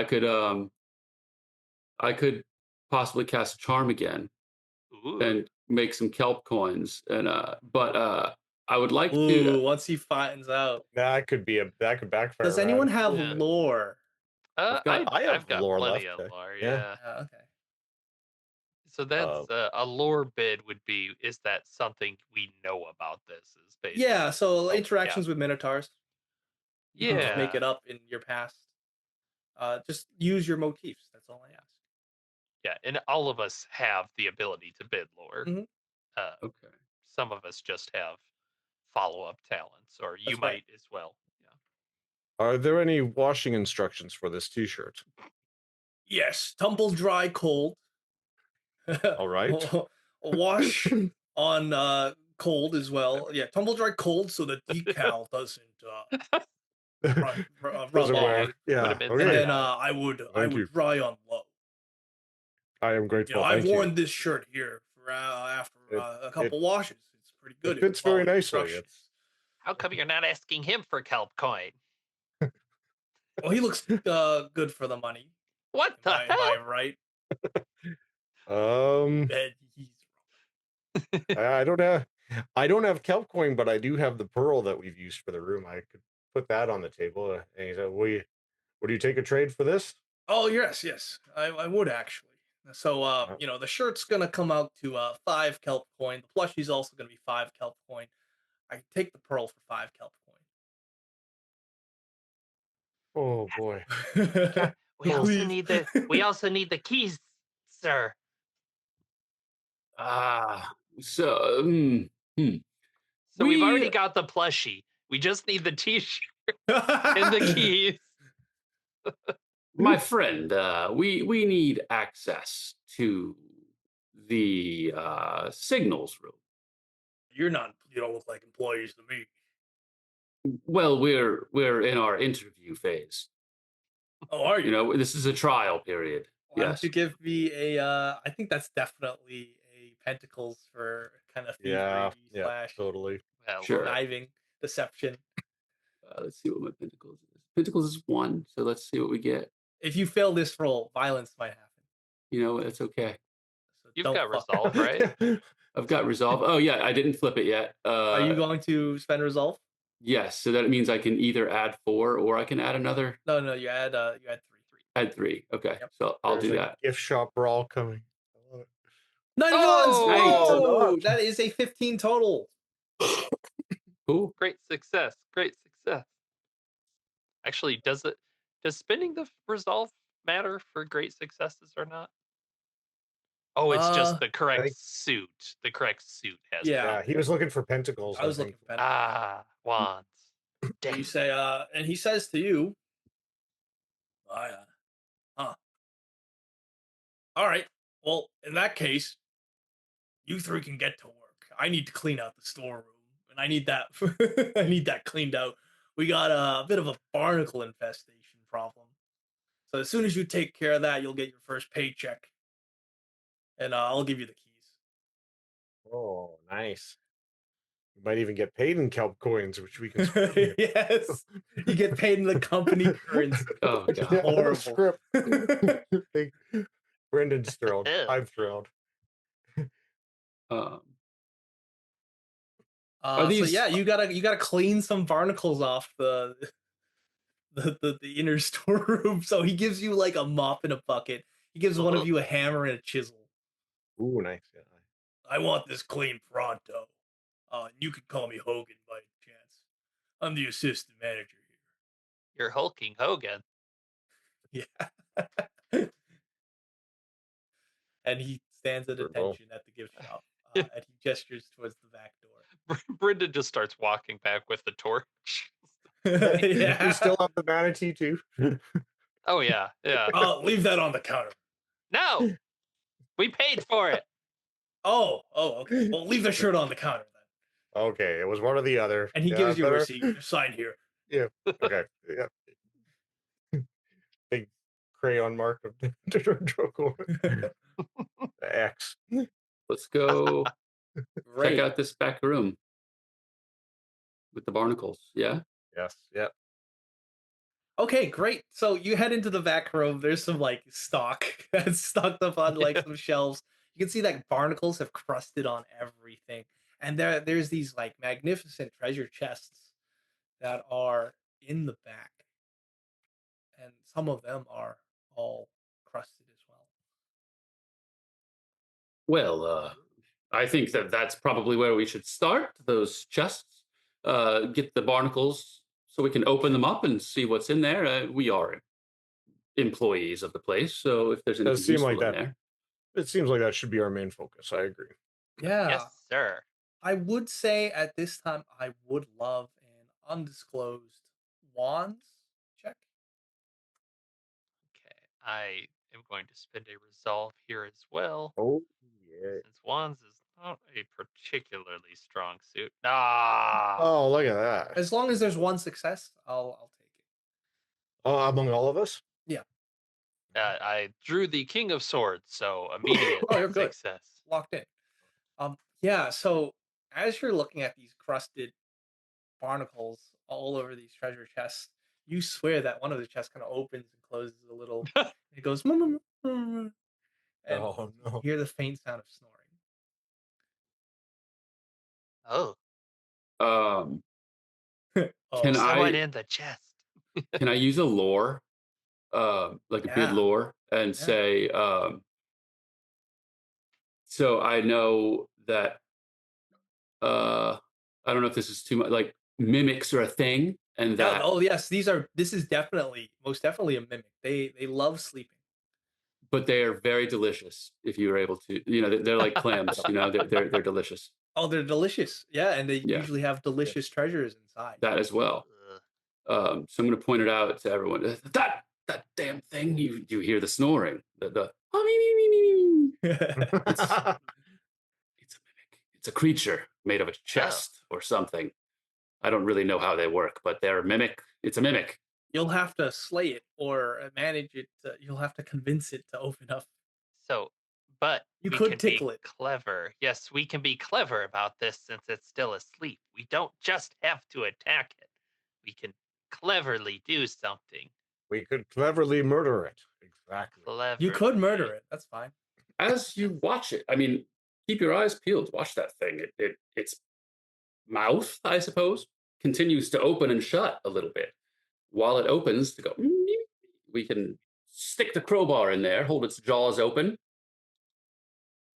[SPEAKER 3] I could possibly cast charm again
[SPEAKER 2] Ooh.
[SPEAKER 3] and make some kelp coins. And but I would like
[SPEAKER 1] Ooh,
[SPEAKER 3] to.
[SPEAKER 1] once he finds out.
[SPEAKER 4] That could backfire.
[SPEAKER 1] Does anyone have
[SPEAKER 2] Yeah.
[SPEAKER 1] lore?
[SPEAKER 3] I've got-
[SPEAKER 4] I have
[SPEAKER 2] I've got
[SPEAKER 4] lore
[SPEAKER 2] plenty
[SPEAKER 4] left,
[SPEAKER 2] of lore,
[SPEAKER 4] yeah.
[SPEAKER 2] yeah.
[SPEAKER 1] Okay.
[SPEAKER 2] So that's a lore bid would be, is that something we know about this? Is basically.
[SPEAKER 1] Yeah, so
[SPEAKER 2] yeah.
[SPEAKER 1] interactions with minotaurs. You can just make
[SPEAKER 2] Yeah.
[SPEAKER 1] it up in your past. Just use your motifs. That's all I ask.
[SPEAKER 2] Yeah, and all of us have the ability to bid lore.
[SPEAKER 1] Mhm.
[SPEAKER 3] Okay.
[SPEAKER 2] Some of us just have follow-up talents, or you
[SPEAKER 1] That's right.
[SPEAKER 2] might as well. Yeah.
[SPEAKER 4] Are there any washing instructions for this T-shirt?
[SPEAKER 1] Yes, tumble dry cold.
[SPEAKER 4] All right.
[SPEAKER 1] Wash on cold as well. Yeah, tumble dry cold so the decal doesn't rub
[SPEAKER 4] Doesn't
[SPEAKER 1] off.
[SPEAKER 4] wear. Yeah.
[SPEAKER 2] Would've been
[SPEAKER 1] And
[SPEAKER 4] Okay.
[SPEAKER 1] then I would
[SPEAKER 4] Thank you.
[SPEAKER 1] dry on low.
[SPEAKER 4] I am
[SPEAKER 1] You
[SPEAKER 4] grateful.
[SPEAKER 1] know, I've
[SPEAKER 4] Thank
[SPEAKER 1] worn
[SPEAKER 4] you.
[SPEAKER 1] this shirt here for after
[SPEAKER 4] It-
[SPEAKER 1] a couple washes. It's pretty good.
[SPEAKER 4] It
[SPEAKER 1] if you
[SPEAKER 4] fits very
[SPEAKER 1] follow
[SPEAKER 4] nicely.
[SPEAKER 1] instructions.
[SPEAKER 2] How come you're not asking him for kelp coin?
[SPEAKER 1] Well, he looks good for the money.
[SPEAKER 2] What the
[SPEAKER 1] Am I
[SPEAKER 2] hell?
[SPEAKER 1] right?
[SPEAKER 4] Um,
[SPEAKER 1] And he's
[SPEAKER 4] I don't have kelp coin, but I do have the pearl that we've used for the room. I could put that on the table. And he said, would you take a trade for this?
[SPEAKER 1] Oh yes, I would actually. So you know, the shirt's gonna come out to 5 kelp coin. The plushie's also gonna be 5 kelp coin. I take the pearl for 5 kelp
[SPEAKER 4] Oh boy.
[SPEAKER 1] coin.
[SPEAKER 2] We also
[SPEAKER 1] Please.
[SPEAKER 2] need the keys, sir.
[SPEAKER 3] So
[SPEAKER 2] So we've already
[SPEAKER 3] We-
[SPEAKER 2] got the plushie. We just need the t-shirt and the keys.
[SPEAKER 3] my friend, we need access to the signals room.
[SPEAKER 1] You don't look like employees to me.
[SPEAKER 3] Well, we're in our interview phase.
[SPEAKER 1] Oh, are you?
[SPEAKER 3] You know, this is a trial period.
[SPEAKER 1] Why don't
[SPEAKER 3] yes.
[SPEAKER 1] you give me a? I think that's definitely a pentacles for kind of thievery
[SPEAKER 4] Yeah, totally.
[SPEAKER 2] Well,
[SPEAKER 3] Sure.
[SPEAKER 1] conniving, deception.
[SPEAKER 3] Let's see what my pentacles is. Pentacles is 1, so let's see what we get.
[SPEAKER 1] If you fail this roll, violence might happen.
[SPEAKER 3] You know, it's okay.
[SPEAKER 1] So
[SPEAKER 2] You've
[SPEAKER 1] don't
[SPEAKER 2] got
[SPEAKER 1] fuck-
[SPEAKER 2] resolve, right?
[SPEAKER 3] I've got resolve. Oh yeah, I didn't flip it yet.
[SPEAKER 1] Are you going to spend resolve?
[SPEAKER 3] Yes, so that means I can either add 4 or I can add another.
[SPEAKER 1] No, you add 3.
[SPEAKER 3] Add 3. Okay,
[SPEAKER 1] Yep.
[SPEAKER 3] so I'll
[SPEAKER 4] There's
[SPEAKER 3] do
[SPEAKER 4] a
[SPEAKER 3] that.
[SPEAKER 4] Gift shop brawl coming. I love it.
[SPEAKER 1] 9 of wands!
[SPEAKER 2] Oh!
[SPEAKER 1] Whoa! That is a 15 total.
[SPEAKER 3] Cool.
[SPEAKER 2] Great success. Great success. Actually, does spinning the resolve matter for great successes or not? Oh, it's just the
[SPEAKER 4] I
[SPEAKER 2] correct
[SPEAKER 4] think-
[SPEAKER 2] suit. The correct suit has
[SPEAKER 1] Yeah.
[SPEAKER 4] Yeah, he was looking for pentacles.
[SPEAKER 1] I was
[SPEAKER 4] think.
[SPEAKER 1] looking for that.
[SPEAKER 2] Ah, wands.
[SPEAKER 1] And
[SPEAKER 2] Damn.
[SPEAKER 1] you say, and he says to you, all right. Well, in that case, you three can get to work. I need to clean out the storeroom, and I need that. I need that cleaned out. We got a bit of a barnacle infestation problem. So as soon as you take care of that, you'll get your first paycheck, and I'll give you the keys.
[SPEAKER 4] Oh, nice. You might even get paid in kelp coins, which we can. spend here.
[SPEAKER 1] Yes, you get paid in the company currency.
[SPEAKER 3] Oh,
[SPEAKER 1] Which is
[SPEAKER 3] God.
[SPEAKER 1] horrible.
[SPEAKER 4] Script. Brendan's thrilled. I'm thrilled.
[SPEAKER 3] Um,
[SPEAKER 1] So
[SPEAKER 3] these-
[SPEAKER 1] yeah, you gotta clean some barnacles off the inner storeroom. So he gives you like a mop and a bucket. He gives one of you a hammer and a chisel.
[SPEAKER 4] Ooh, nice. Yeah.
[SPEAKER 1] I want this clean pronto. You can call me Hogan by chance. I'm the assistant manager
[SPEAKER 2] You're hulking Hogan.
[SPEAKER 1] here. Yeah. And he stands at
[SPEAKER 4] Brutal.
[SPEAKER 1] attention at the gift shop. And he gestures towards the back door.
[SPEAKER 2] Brendan just starts walking back with the torch.
[SPEAKER 1] Yeah.
[SPEAKER 4] You still have the manatee too.
[SPEAKER 2] Oh yeah, yeah.
[SPEAKER 1] Leave that on the counter.
[SPEAKER 2] No, we paid for it.
[SPEAKER 1] Oh, okay. Well, leave the shirt on the counter then.
[SPEAKER 4] Okay, it was one or the other.
[SPEAKER 1] And he
[SPEAKER 4] Yeah,
[SPEAKER 1] gives you a
[SPEAKER 4] better-
[SPEAKER 1] receipt. Just sign here.
[SPEAKER 4] Okay. Yeah. Big crayon mark of Draco. X.
[SPEAKER 3] let's go
[SPEAKER 1] Great.
[SPEAKER 3] check out this back room with the barnacles. Yeah.
[SPEAKER 4] Yes. Yep.
[SPEAKER 1] Okay, great. So you head into the back room. There's some like stock that's stocked up on like some shelves. You can see that barnacles have crusted on everything. And there's these like magnificent treasure chests that are in the back. And some of them are all crusted as well.
[SPEAKER 3] Well, I think that's probably where we should start. Those chests. Get the barnacles so we can open them up and see what's in there. We are employees of the place, so if there's anything
[SPEAKER 4] Does seem
[SPEAKER 3] useful
[SPEAKER 4] like
[SPEAKER 3] in
[SPEAKER 4] that.
[SPEAKER 3] there,
[SPEAKER 4] It seems like that should be our main focus. I agree.
[SPEAKER 1] Yeah.
[SPEAKER 2] Yes, sir.
[SPEAKER 1] I would say at this time I would love an undisclosed wands check.
[SPEAKER 2] Okay, I am going to spend a resolve here as well,
[SPEAKER 4] Oh yeah.
[SPEAKER 2] since wands is not a particularly strong suit. Ah,
[SPEAKER 4] Oh, look at that.
[SPEAKER 1] As long as there's one success, I'll take it.
[SPEAKER 4] Oh, among all of us.
[SPEAKER 2] I drew the King of Swords, so immediate
[SPEAKER 1] Oh, you're good.
[SPEAKER 2] success.
[SPEAKER 1] Locked in. Yeah, so as you're looking at these crusted barnacles all over these treasure chests, you swear that one of the chests kind of opens and closes a little. It goes, and
[SPEAKER 4] Oh no.
[SPEAKER 1] you hear the faint sound of snoring.
[SPEAKER 2] Oh,
[SPEAKER 3] um,
[SPEAKER 1] Oh,
[SPEAKER 3] Can I-
[SPEAKER 2] someone in the chest.
[SPEAKER 3] can I use a lore, like a
[SPEAKER 1] Yeah.
[SPEAKER 3] good lore, and
[SPEAKER 1] Yeah.
[SPEAKER 3] say, so I know that, I don't know if this is too much, like mimics are a thing, and
[SPEAKER 1] Yeah,
[SPEAKER 3] that,
[SPEAKER 1] oh yes, this is most definitely a mimic. They love sleeping.
[SPEAKER 3] but they are very delicious if you were able to, they're like clams, they're delicious.
[SPEAKER 1] Oh, they're delicious. Yeah, and they
[SPEAKER 3] Yeah.
[SPEAKER 1] usually have delicious treasures inside.
[SPEAKER 3] That as well.
[SPEAKER 2] Ugh.
[SPEAKER 3] So I'm going to point it out to everyone. That damn thing! You hear the snoring. The oh, me. It's a mimic. It's a creature made of a chest or something. I don't really know how they work, but they're a mimic. It's a mimic.
[SPEAKER 1] You'll have to slay it or manage it. You'll have to convince it to open up.
[SPEAKER 2] So, but
[SPEAKER 1] You
[SPEAKER 2] we
[SPEAKER 1] could
[SPEAKER 2] can
[SPEAKER 1] tickle
[SPEAKER 2] be
[SPEAKER 1] it.
[SPEAKER 2] clever. Yes, we can be clever about this since it's still asleep. We don't just have to attack it. We can cleverly do something.
[SPEAKER 4] We could cleverly murder it. Exactly.
[SPEAKER 2] Clever.
[SPEAKER 1] You could murder it. That's fine.
[SPEAKER 3] As you watch it, I mean, keep your eyes peeled. Watch that thing. Its mouth, I suppose, continues to open and shut a little bit. While it opens to go, we can stick the crowbar in there, hold its jaws open,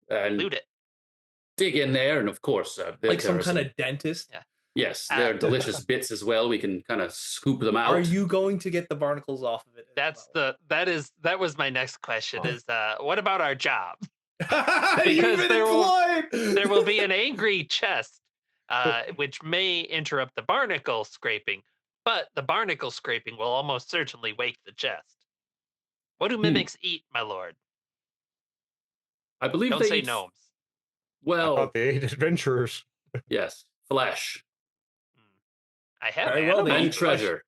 [SPEAKER 3] and
[SPEAKER 2] Loot it.
[SPEAKER 3] dig in there. And of course,
[SPEAKER 1] Like some
[SPEAKER 3] there are
[SPEAKER 1] kind of dentist.
[SPEAKER 2] Yeah.
[SPEAKER 3] yes, there are delicious bits as well. We can kind of scoop them out.
[SPEAKER 1] Are you going to get the barnacles off of it?
[SPEAKER 2] That was my next question. Is what about our job?
[SPEAKER 1] Because
[SPEAKER 2] there will be an angry chest, which may interrupt the barnacle scraping, but the barnacle scraping will almost certainly wake the chest. What do mimics eat, my lord?
[SPEAKER 3] I believe
[SPEAKER 2] Don't
[SPEAKER 3] they
[SPEAKER 2] say
[SPEAKER 3] eat,
[SPEAKER 2] gnomes.
[SPEAKER 4] I
[SPEAKER 3] well,
[SPEAKER 4] thought they ate adventurers.
[SPEAKER 3] yes, flesh
[SPEAKER 2] I have
[SPEAKER 1] Very well, they
[SPEAKER 2] animals.
[SPEAKER 3] and
[SPEAKER 1] eat flesh.
[SPEAKER 3] treasure.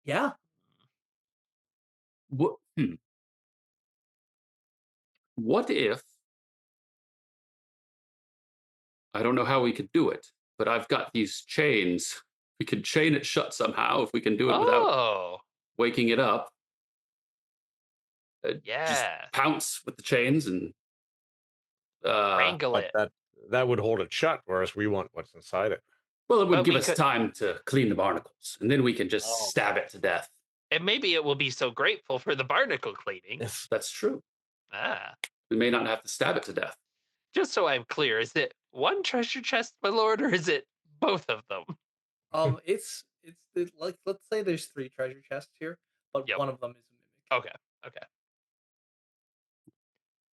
[SPEAKER 1] Yeah.
[SPEAKER 3] What, what if, I don't know how we could do it, but I've got these chains. We could chain it shut somehow if we can do it without
[SPEAKER 2] Oh,
[SPEAKER 3] waking it up. Just
[SPEAKER 2] yeah.
[SPEAKER 3] pounce with the chains and
[SPEAKER 2] Wrangle
[SPEAKER 4] But
[SPEAKER 2] it.
[SPEAKER 4] that would hold it shut, whereas we want what's inside it.
[SPEAKER 3] well, it would
[SPEAKER 2] But
[SPEAKER 3] give
[SPEAKER 2] we
[SPEAKER 3] us
[SPEAKER 2] could-
[SPEAKER 3] time to clean the barnacles, and then we can just
[SPEAKER 4] Oh.
[SPEAKER 3] stab it to death.
[SPEAKER 2] And maybe it will be so grateful for the barnacle cleaning.
[SPEAKER 4] Yes.
[SPEAKER 3] That's true.
[SPEAKER 2] Ah.
[SPEAKER 3] We may not have to stab it to death.
[SPEAKER 2] Just so I'm clear, is it one treasure chest, my lord, or is it both of them?
[SPEAKER 1] It's like, let's say there's 3 treasure chests here, but
[SPEAKER 2] Yep.
[SPEAKER 1] one of them is a mimic.
[SPEAKER 2] Okay.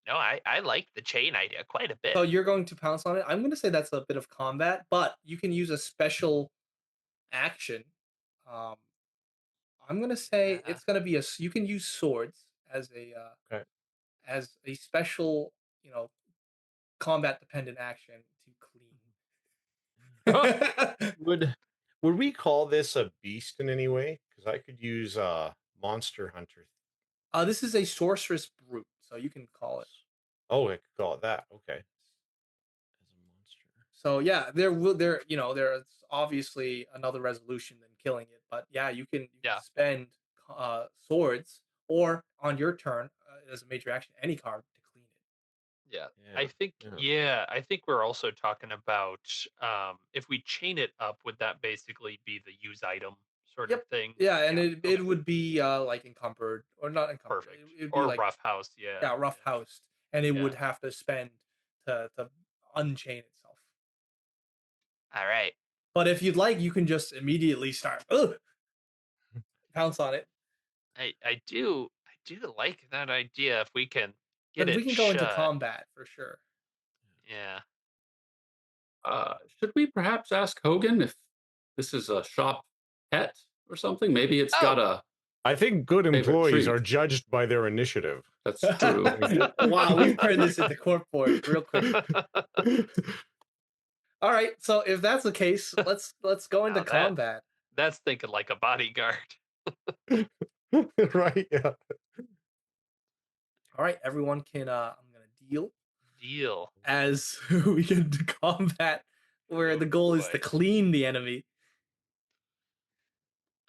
[SPEAKER 2] No, I like the chain idea quite a bit.
[SPEAKER 1] So you're going to pounce on it. I'm going to say that's a bit of combat, but you can use a special action. Um, I'm going to say
[SPEAKER 2] Yeah.
[SPEAKER 1] it's going to be you can use swords as a
[SPEAKER 4] Okay.
[SPEAKER 1] as a special, combat dependent action to clean.
[SPEAKER 4] Would we call this a beast in any way? Because I could use monster hunter.
[SPEAKER 1] This is a sorceress brute, so you can call it.
[SPEAKER 4] Oh, I could call it that. Okay. As a monster.
[SPEAKER 1] So yeah, there's obviously another resolution than killing it, but yeah, you can
[SPEAKER 2] Yeah.
[SPEAKER 1] spend swords or on your turn as a major action any card to clean it.
[SPEAKER 2] Yeah.
[SPEAKER 4] Yeah.
[SPEAKER 2] I think we're also talking about if we chain it up, would that basically be the use item sort of thing?
[SPEAKER 1] Yeah, and
[SPEAKER 2] okay.
[SPEAKER 1] it would be like encumbered or not encumbered.
[SPEAKER 2] Perfect.
[SPEAKER 1] It would be
[SPEAKER 2] Or
[SPEAKER 1] like
[SPEAKER 2] rough house, yeah.
[SPEAKER 1] rough housed, and it
[SPEAKER 2] Yeah.
[SPEAKER 1] would have to spend to unchain itself.
[SPEAKER 2] All right.
[SPEAKER 1] But if you'd like, you can just immediately start pounce on it.
[SPEAKER 2] I do like that idea if we can get
[SPEAKER 1] Then
[SPEAKER 2] it
[SPEAKER 1] we can go into
[SPEAKER 2] shut.
[SPEAKER 1] combat for sure.
[SPEAKER 2] Yeah.
[SPEAKER 3] Should we perhaps ask Hogan if this is a shop pet or something? Maybe it's got a.
[SPEAKER 4] I think good
[SPEAKER 3] Favorite
[SPEAKER 4] employees
[SPEAKER 3] treat.
[SPEAKER 4] are judged by their initiative.
[SPEAKER 3] That's true.
[SPEAKER 1] Wow, we've turned this into corp board real quick. All right, so if that's the case, let's go into
[SPEAKER 2] Now that-
[SPEAKER 1] combat.
[SPEAKER 2] That's thinking like a bodyguard.
[SPEAKER 4] Right? Yeah.
[SPEAKER 1] All right, everyone can. I'm gonna deal
[SPEAKER 2] Deal.
[SPEAKER 1] as we get into combat, where the goal is to
[SPEAKER 2] boy.
[SPEAKER 1] clean the enemy.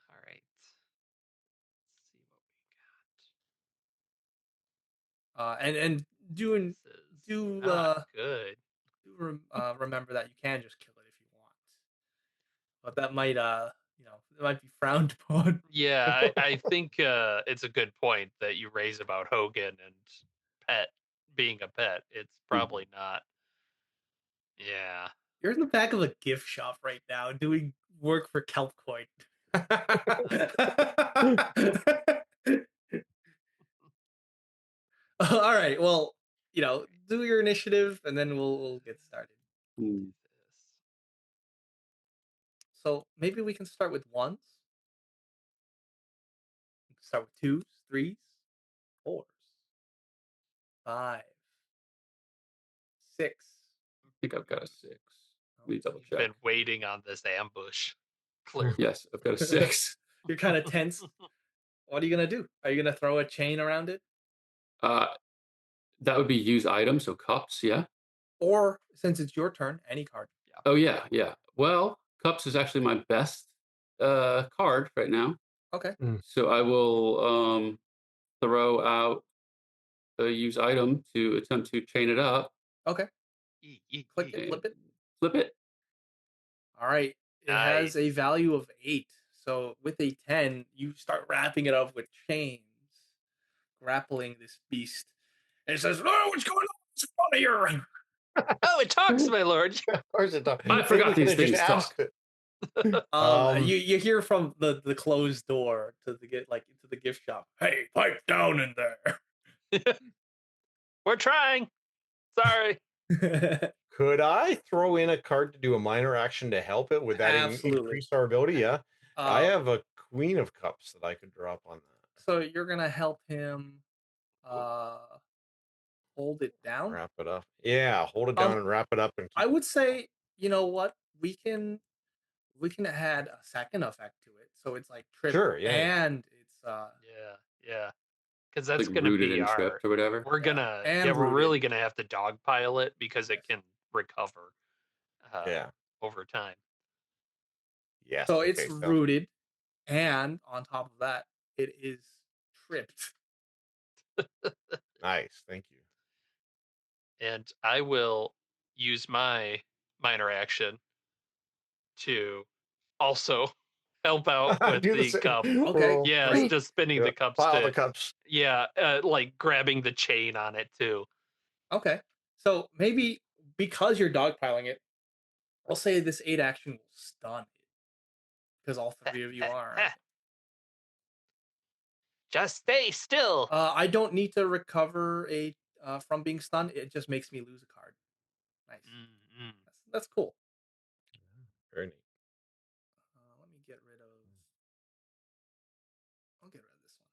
[SPEAKER 2] All right. Let's see what we got.
[SPEAKER 1] And doing
[SPEAKER 2] This is
[SPEAKER 1] do
[SPEAKER 2] not good.
[SPEAKER 1] remember that you can just kill it if you want, but that might it might be frowned upon.
[SPEAKER 2] Yeah, I think it's a good point that you raise about Hogan and pet being a pet. It's probably not. Yeah.
[SPEAKER 1] You're in the back of a gift shop right now doing work for Kelpcoin. All right, well, do your initiative and then we'll get started.
[SPEAKER 3] Hmm.
[SPEAKER 1] So maybe we can start with ones. We can start with twos, threes, fours, 5, 6.
[SPEAKER 3] I think I've got a 6. Let me double check.
[SPEAKER 2] Been waiting on this ambush. Clearly.
[SPEAKER 3] Yes, I've got a 6.
[SPEAKER 1] You're kind of tense. What are you gonna do? Are you gonna throw a chain around it,
[SPEAKER 3] That would be use item, so cups, yeah.
[SPEAKER 1] or since it's your turn, any card?
[SPEAKER 3] Oh yeah. Well, cups is actually my best card right now.
[SPEAKER 1] Okay.
[SPEAKER 3] So I will throw out a use item to attempt to chain it up.
[SPEAKER 1] Okay. Click
[SPEAKER 2] Yeah.
[SPEAKER 1] it, flip it.
[SPEAKER 3] Flip it.
[SPEAKER 1] All right. It has a value of 8. So with a 10, you start wrapping it up with chains. grappling this beast. And it says, "Oh, what's going on? What's on here?"
[SPEAKER 2] Oh, it talks, my lord.
[SPEAKER 4] Of course it does.
[SPEAKER 3] I forgot
[SPEAKER 4] Maybe we
[SPEAKER 3] these
[SPEAKER 4] could've just
[SPEAKER 3] things
[SPEAKER 4] asked
[SPEAKER 3] talk.
[SPEAKER 4] it.
[SPEAKER 1] You hear from the closed door to the get like into the gift shop. Hey, pipe down in there.
[SPEAKER 2] We're trying. Sorry.
[SPEAKER 4] Could I throw in a card to do a minor action to help it? Would that
[SPEAKER 1] Absolutely.
[SPEAKER 4] increase our ability? Yeah. I
[SPEAKER 1] Uh,
[SPEAKER 4] have a Queen of Cups that I could drop on that.
[SPEAKER 1] so you're gonna help him hold it down.
[SPEAKER 4] Wrap it up. Yeah, hold it down
[SPEAKER 1] Um,
[SPEAKER 4] and wrap it up and
[SPEAKER 1] I
[SPEAKER 4] keep
[SPEAKER 1] would say, you know what, we can add a second effect to it, so it's like trip
[SPEAKER 4] Sure, yeah.
[SPEAKER 1] and it's
[SPEAKER 2] Yeah. Because that's
[SPEAKER 3] Like
[SPEAKER 2] gonna
[SPEAKER 3] rooted
[SPEAKER 2] be
[SPEAKER 3] and
[SPEAKER 2] our.
[SPEAKER 3] tripped or whatever.
[SPEAKER 2] We're
[SPEAKER 1] Yeah,
[SPEAKER 2] gonna.
[SPEAKER 1] and
[SPEAKER 2] Yeah, we're
[SPEAKER 1] rooted.
[SPEAKER 2] really gonna have to dogpile it because it
[SPEAKER 1] Yes.
[SPEAKER 2] can recover.
[SPEAKER 4] Yeah.
[SPEAKER 2] Over time.
[SPEAKER 4] Yes.
[SPEAKER 1] So
[SPEAKER 4] okay,
[SPEAKER 1] it's
[SPEAKER 4] sounds-
[SPEAKER 1] rooted, and on top of that, it is tripped.
[SPEAKER 4] Nice. Thank you.
[SPEAKER 2] And I will use my minor action to also help out with
[SPEAKER 4] Do
[SPEAKER 2] the
[SPEAKER 4] same.
[SPEAKER 2] cup.
[SPEAKER 1] Okay,
[SPEAKER 4] Roll.
[SPEAKER 2] Yeah,
[SPEAKER 1] great.
[SPEAKER 2] just spinning
[SPEAKER 4] Yeah,
[SPEAKER 2] the cups
[SPEAKER 4] pile
[SPEAKER 2] to,
[SPEAKER 4] the cups.
[SPEAKER 2] yeah, like grabbing the chain on it too.
[SPEAKER 1] Okay, so maybe because you're dogpiling it, I'll say this 8 action will stun it because all 3 of you are.
[SPEAKER 2] Just stay still.
[SPEAKER 1] I don't need to recover from being stunned. It just makes me lose a card. Nice.
[SPEAKER 2] Mm-mm.
[SPEAKER 1] That's cool.
[SPEAKER 4] Very neat.
[SPEAKER 1] Let me get rid of. I'll get rid of this one.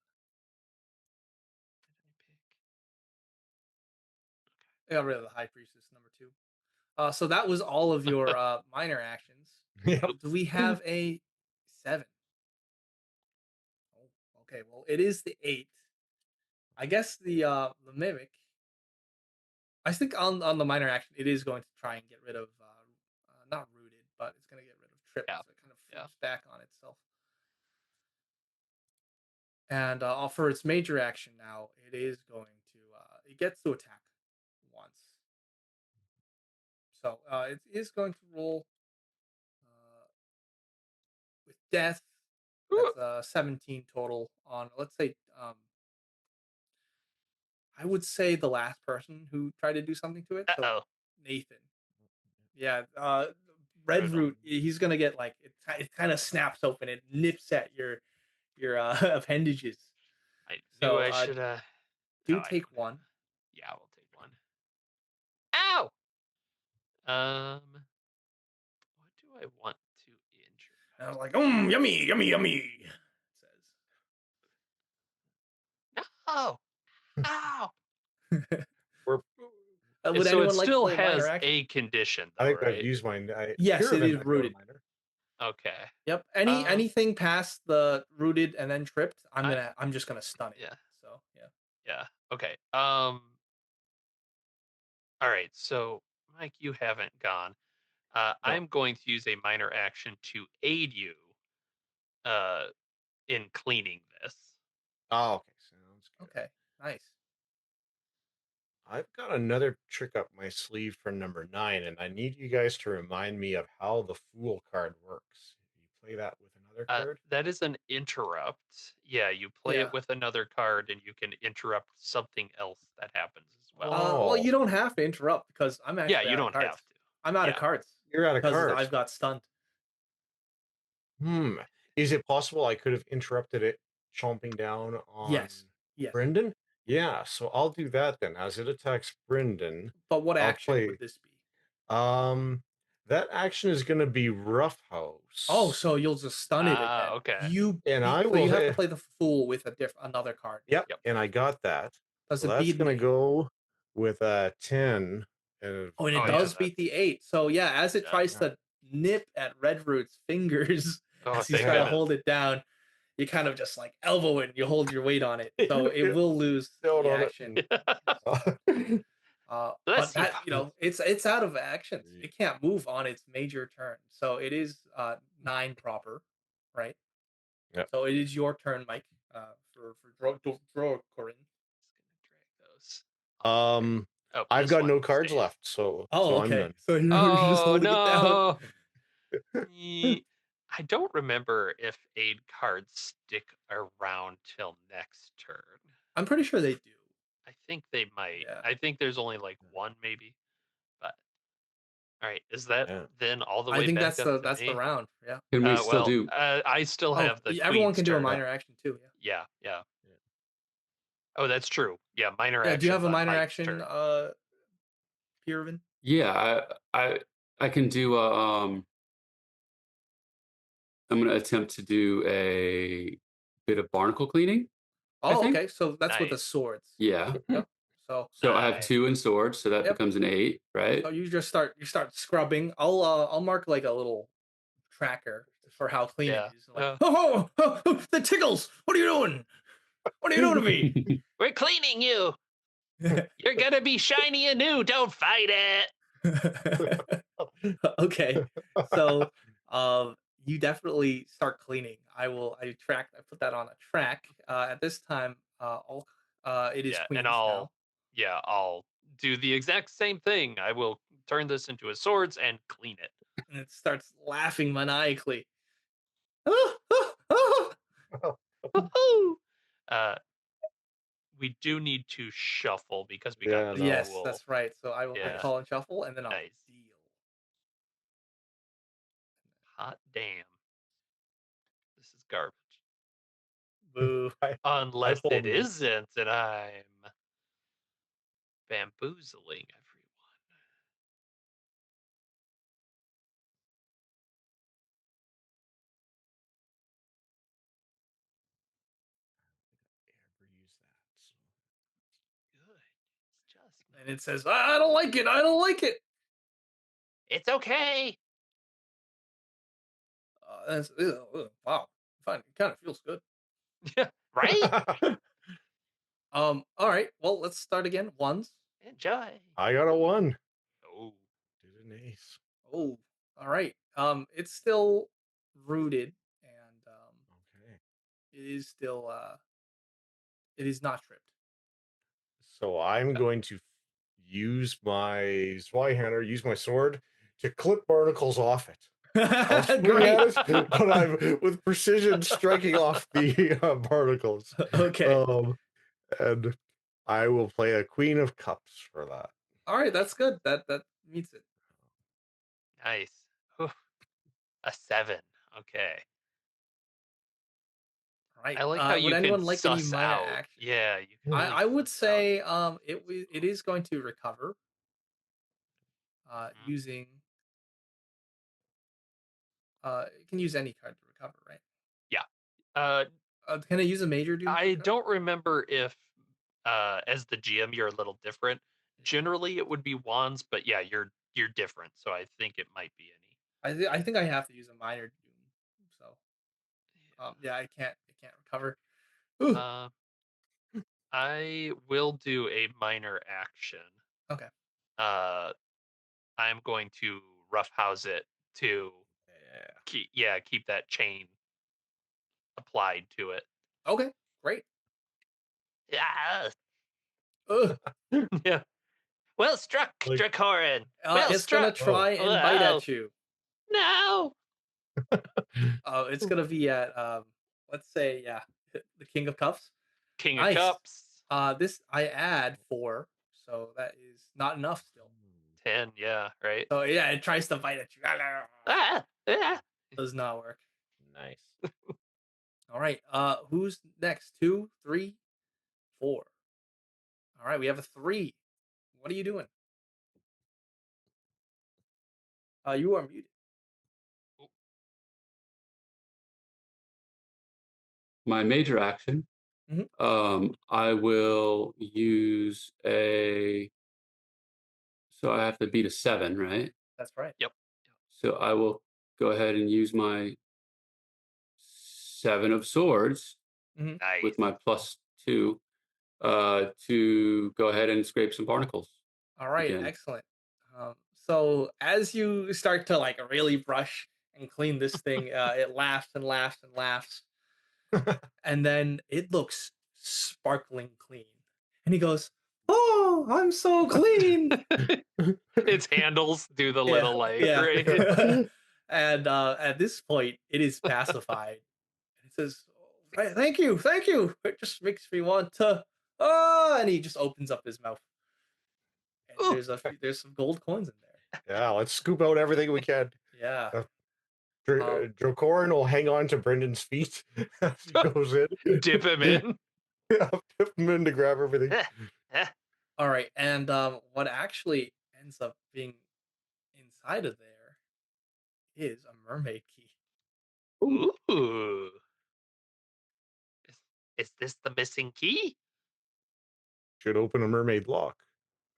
[SPEAKER 1] I got rid of the High Priestess number 2. So that was all of your minor actions.
[SPEAKER 4] Yep.
[SPEAKER 1] Do we have a 7? Oh, okay. Well, it is the 8. I guess the mimic. I think on the minor action, it is going to try and get rid of not rooted, but it's going to get rid of trip,
[SPEAKER 2] Yeah.
[SPEAKER 1] so it kind of
[SPEAKER 2] Yeah.
[SPEAKER 1] flips back on itself. And for its major action now, it is going to it gets to attack once. So it is going to roll with death. That's 17 total on, let's say, I would say the last person who tried to do something to it. So
[SPEAKER 2] Uh-oh.
[SPEAKER 1] Nathan. Yeah, Red Root, he's gonna get like it kind of snaps open, it nips at your appendages.
[SPEAKER 2] I knew
[SPEAKER 1] So,
[SPEAKER 2] I should
[SPEAKER 1] do take 1.
[SPEAKER 2] Yeah, we'll take 1. Ow! What do I want to injure?
[SPEAKER 1] And I was like, yummy, yummy, yummy. It says.
[SPEAKER 2] No! Ow!
[SPEAKER 4] We're,
[SPEAKER 1] Would
[SPEAKER 2] So
[SPEAKER 1] anyone
[SPEAKER 2] it
[SPEAKER 1] like to
[SPEAKER 2] still
[SPEAKER 1] play a minor
[SPEAKER 2] has
[SPEAKER 1] action?
[SPEAKER 2] a condition,
[SPEAKER 4] I
[SPEAKER 2] though,
[SPEAKER 4] think I've
[SPEAKER 2] right?
[SPEAKER 4] used mine.
[SPEAKER 1] Yes, it is rooted.
[SPEAKER 2] Okay.
[SPEAKER 1] Yep.
[SPEAKER 2] Um,
[SPEAKER 1] Anything past the rooted and then tripped, I'm just gonna stun it.
[SPEAKER 2] Yeah.
[SPEAKER 1] So yeah.
[SPEAKER 2] Yeah. Okay. All right. So, Mike, you haven't gone. I'm going to use a minor action to aid you in cleaning this.
[SPEAKER 4] Oh, okay. Sounds good.
[SPEAKER 1] Okay. Nice.
[SPEAKER 4] I've got another trick up my sleeve for number 9, and I need you guys to remind me of how the Fool card works. You play that with another card?
[SPEAKER 2] That is an interrupt. Yeah, you play
[SPEAKER 1] Yeah.
[SPEAKER 2] it with another card, and you can interrupt something else that happens as well.
[SPEAKER 1] Well, you don't have to interrupt because I'm actually
[SPEAKER 2] Yeah, you
[SPEAKER 1] out of
[SPEAKER 2] don't
[SPEAKER 1] cards.
[SPEAKER 2] have to.
[SPEAKER 1] I'm out of
[SPEAKER 2] Yeah.
[SPEAKER 1] cards
[SPEAKER 4] You're out of
[SPEAKER 1] because
[SPEAKER 4] cards.
[SPEAKER 1] I've got stunned.
[SPEAKER 4] Is it possible I could have interrupted it chomping down on
[SPEAKER 1] Yes.
[SPEAKER 4] Brendan? Yeah, so I'll do that then. As it attacks Brendan,
[SPEAKER 1] But what
[SPEAKER 4] I'll
[SPEAKER 1] action
[SPEAKER 4] play-
[SPEAKER 1] would this be?
[SPEAKER 4] that action is going to be Roughhouse.
[SPEAKER 1] Oh, so you'll just stun it again.
[SPEAKER 2] Okay.
[SPEAKER 1] You
[SPEAKER 4] And
[SPEAKER 1] so
[SPEAKER 4] I
[SPEAKER 1] you
[SPEAKER 4] will
[SPEAKER 1] have to
[SPEAKER 4] hit-
[SPEAKER 1] play the fool with another card.
[SPEAKER 4] Yep,
[SPEAKER 2] Yep.
[SPEAKER 4] and I got that.
[SPEAKER 1] Does
[SPEAKER 4] So
[SPEAKER 1] it
[SPEAKER 4] that's
[SPEAKER 1] beat
[SPEAKER 4] going
[SPEAKER 1] an
[SPEAKER 4] to
[SPEAKER 1] 8?
[SPEAKER 4] go with a 10. And
[SPEAKER 1] Oh, and it
[SPEAKER 2] Oh, yeah,
[SPEAKER 1] does
[SPEAKER 2] that-
[SPEAKER 1] beat the 8. So yeah, as it
[SPEAKER 2] Yeah.
[SPEAKER 1] tries to nip at Red Root's fingers
[SPEAKER 2] Oh,
[SPEAKER 1] as he's
[SPEAKER 2] thank
[SPEAKER 1] trying to
[SPEAKER 2] goodness.
[SPEAKER 1] hold it down, you kind of just like elbow it and you hold your weight on it. So it
[SPEAKER 4] You
[SPEAKER 1] will lose
[SPEAKER 4] hold
[SPEAKER 1] the
[SPEAKER 4] on it.
[SPEAKER 1] action.
[SPEAKER 2] Bless
[SPEAKER 1] But
[SPEAKER 2] you.
[SPEAKER 1] that, it's out of actions.
[SPEAKER 4] Yeah.
[SPEAKER 1] It can't move on its major turn. So it is 9 proper, right?
[SPEAKER 4] Yep.
[SPEAKER 1] So it is your turn, Mike, for Drogorin.
[SPEAKER 2] Oh,
[SPEAKER 4] I've
[SPEAKER 2] this
[SPEAKER 4] got
[SPEAKER 2] one
[SPEAKER 4] no cards
[SPEAKER 2] stays.
[SPEAKER 4] left, so
[SPEAKER 1] Oh,
[SPEAKER 4] I'm
[SPEAKER 1] okay.
[SPEAKER 4] done.
[SPEAKER 1] So you're just
[SPEAKER 2] Oh
[SPEAKER 1] holding it down.
[SPEAKER 2] no! I don't remember if aid cards stick around till next turn.
[SPEAKER 1] I'm pretty sure they do.
[SPEAKER 2] I think they might.
[SPEAKER 1] Yeah.
[SPEAKER 2] I think there's only like one maybe. But all right, is that
[SPEAKER 4] Yeah.
[SPEAKER 2] then all the
[SPEAKER 1] I
[SPEAKER 2] way
[SPEAKER 1] think
[SPEAKER 2] back
[SPEAKER 1] that's
[SPEAKER 2] up
[SPEAKER 1] the
[SPEAKER 2] to me?
[SPEAKER 1] round. Yeah.
[SPEAKER 3] Can we still do?
[SPEAKER 2] I still
[SPEAKER 1] Oh,
[SPEAKER 2] have the
[SPEAKER 1] everyone
[SPEAKER 2] queen's
[SPEAKER 1] can do a
[SPEAKER 2] turn.
[SPEAKER 1] minor action too. Yeah.
[SPEAKER 2] Yeah. Oh, that's true. Yeah, minor
[SPEAKER 1] Yeah.
[SPEAKER 2] actions
[SPEAKER 1] Do you have a
[SPEAKER 2] on
[SPEAKER 1] minor
[SPEAKER 2] Mike's
[SPEAKER 1] action,
[SPEAKER 2] turn.
[SPEAKER 1] Pirvin?
[SPEAKER 3] Yeah, I can do a I'm going to attempt to do a bit of barnacle cleaning. I
[SPEAKER 1] Oh,
[SPEAKER 3] think.
[SPEAKER 1] okay. So that's with the
[SPEAKER 2] Nice.
[SPEAKER 1] swords.
[SPEAKER 3] Yeah.
[SPEAKER 1] Yep. So
[SPEAKER 3] So I have
[SPEAKER 2] Nice.
[SPEAKER 3] 2 in swords, so that
[SPEAKER 1] Yep.
[SPEAKER 3] becomes an 8, right?
[SPEAKER 1] so you start scrubbing. I'll mark like a little tracker for how clean
[SPEAKER 2] Yeah.
[SPEAKER 1] it is. Like, oh, the tickles. What are you doing? What are you doing to me?
[SPEAKER 2] We're cleaning you. You're gonna be shiny and new. Don't fight it.
[SPEAKER 1] Okay. So you definitely start cleaning. I put that on a track. At this time, it is
[SPEAKER 2] Yeah,
[SPEAKER 1] Queen's
[SPEAKER 2] and
[SPEAKER 1] now.
[SPEAKER 2] I'll do the exact same thing. I will turn this into a swords and clean it.
[SPEAKER 1] And it starts laughing maniacally.
[SPEAKER 2] Woohoo! We do need to shuffle because we
[SPEAKER 4] Yeah,
[SPEAKER 2] got this
[SPEAKER 4] no.
[SPEAKER 1] Yes,
[SPEAKER 2] duel.
[SPEAKER 1] that's right. So I will
[SPEAKER 2] Yeah.
[SPEAKER 1] call and shuffle, and then I'll
[SPEAKER 2] Nice.
[SPEAKER 1] deal.
[SPEAKER 2] Hot damn. This is garbage.
[SPEAKER 1] Boo.
[SPEAKER 2] Unless
[SPEAKER 4] pulled
[SPEAKER 2] it
[SPEAKER 4] them.
[SPEAKER 2] isn't, and I'm bamboozling everyone.
[SPEAKER 4] Ever use that? So.
[SPEAKER 2] Good. It's just
[SPEAKER 1] And it says, I don't like it. I don't like it.
[SPEAKER 2] it's okay.
[SPEAKER 1] Wow. Fine. It kind of feels good.
[SPEAKER 2] Yeah, right?
[SPEAKER 1] All right. Well, let's start again. Ones.
[SPEAKER 2] Enjoy.
[SPEAKER 4] I got a 1.
[SPEAKER 2] Oh,
[SPEAKER 4] Did an ace.
[SPEAKER 1] Oh, all right. It's still rooted, and
[SPEAKER 4] Okay.
[SPEAKER 1] it is still it is not tripped.
[SPEAKER 4] So I'm going to use my Zweihander, use my sword to clip barnacles off it. I'll swing
[SPEAKER 1] Great.
[SPEAKER 4] at it, but I'm with precision striking off the barnacles.
[SPEAKER 1] Okay.
[SPEAKER 4] And I will play a Queen of Cups for that.
[SPEAKER 1] All right. That's good. That meets it.
[SPEAKER 2] nice. Whew. A 7. Okay.
[SPEAKER 1] All right.
[SPEAKER 2] I like how you
[SPEAKER 1] would anyone
[SPEAKER 2] can
[SPEAKER 1] like any
[SPEAKER 2] suss
[SPEAKER 1] minor
[SPEAKER 2] out.
[SPEAKER 1] action?
[SPEAKER 2] Yeah, you can.
[SPEAKER 1] I
[SPEAKER 2] really
[SPEAKER 1] would
[SPEAKER 2] suss out.
[SPEAKER 1] say it is going to recover
[SPEAKER 2] Mhm.
[SPEAKER 1] using it can use any card to recover, right?
[SPEAKER 2] Uh,
[SPEAKER 1] Can I use a major dude? to
[SPEAKER 2] I
[SPEAKER 1] recover?
[SPEAKER 2] don't remember if, as the GM, you're a little different. Generally, it would be wands, but yeah, you're different. So I think it might be any.
[SPEAKER 1] I think I have to use a minor doom. So yeah, I can't recover. Ooh.
[SPEAKER 2] I will do a minor action.
[SPEAKER 1] Okay.
[SPEAKER 2] I'm going to roughhouse it to keep that chain applied to it.
[SPEAKER 1] Okay. Great.
[SPEAKER 2] Yeah.
[SPEAKER 1] Ugh.
[SPEAKER 2] Yeah. Well struck,
[SPEAKER 4] Like-
[SPEAKER 2] Dracorin. Well
[SPEAKER 1] It's gonna
[SPEAKER 2] struck.
[SPEAKER 1] try and bite
[SPEAKER 2] Wow.
[SPEAKER 1] at you.
[SPEAKER 2] No.
[SPEAKER 1] It's gonna be at let's say the King of Cups.
[SPEAKER 2] King
[SPEAKER 1] Nice.
[SPEAKER 2] of Cups.
[SPEAKER 1] This I add 4, so that is not enough still.
[SPEAKER 2] 10. Yeah. Right.
[SPEAKER 1] So yeah, it tries to bite at you.
[SPEAKER 2] Ah.
[SPEAKER 1] Does not work.
[SPEAKER 4] Nice.
[SPEAKER 1] All right. Who's next? 2, 3, 4. All right, we have a 3. What are you doing? You are muted.
[SPEAKER 3] My major action. I will use a. So I have to beat a 7, right?
[SPEAKER 1] That's right.
[SPEAKER 2] Yep.
[SPEAKER 3] So I will go ahead and use my 7 of swords
[SPEAKER 2] Nice.
[SPEAKER 3] with my +2 to go ahead and scrape some barnacles.
[SPEAKER 1] All right,
[SPEAKER 3] Again.
[SPEAKER 1] excellent. So as you start to like really brush and clean this thing, it laughs and laughs and laughs, and then it looks sparkling clean. And he goes, "Oh, I'm so clean!"
[SPEAKER 2] Its handles do the
[SPEAKER 1] Yeah,
[SPEAKER 2] little like.
[SPEAKER 1] yeah.
[SPEAKER 2] Right?
[SPEAKER 1] And at this point, it is pacified. And it says, "Thank you, thank you. It just makes me want to Oh, and he just opens up his mouth, and
[SPEAKER 2] Ooh.
[SPEAKER 1] there's some gold coins in there.
[SPEAKER 4] Yeah, let's scoop out everything we can.
[SPEAKER 1] Yeah.
[SPEAKER 4] Drocorin will hang on to Brendan's feet as he goes in.
[SPEAKER 2] Dip him in.
[SPEAKER 4] Yeah, dip him in to grab everything.
[SPEAKER 1] All right, and what actually ends up being inside of there is a mermaid key.
[SPEAKER 2] Ooh. Is this the missing key?
[SPEAKER 4] Should open a mermaid lock.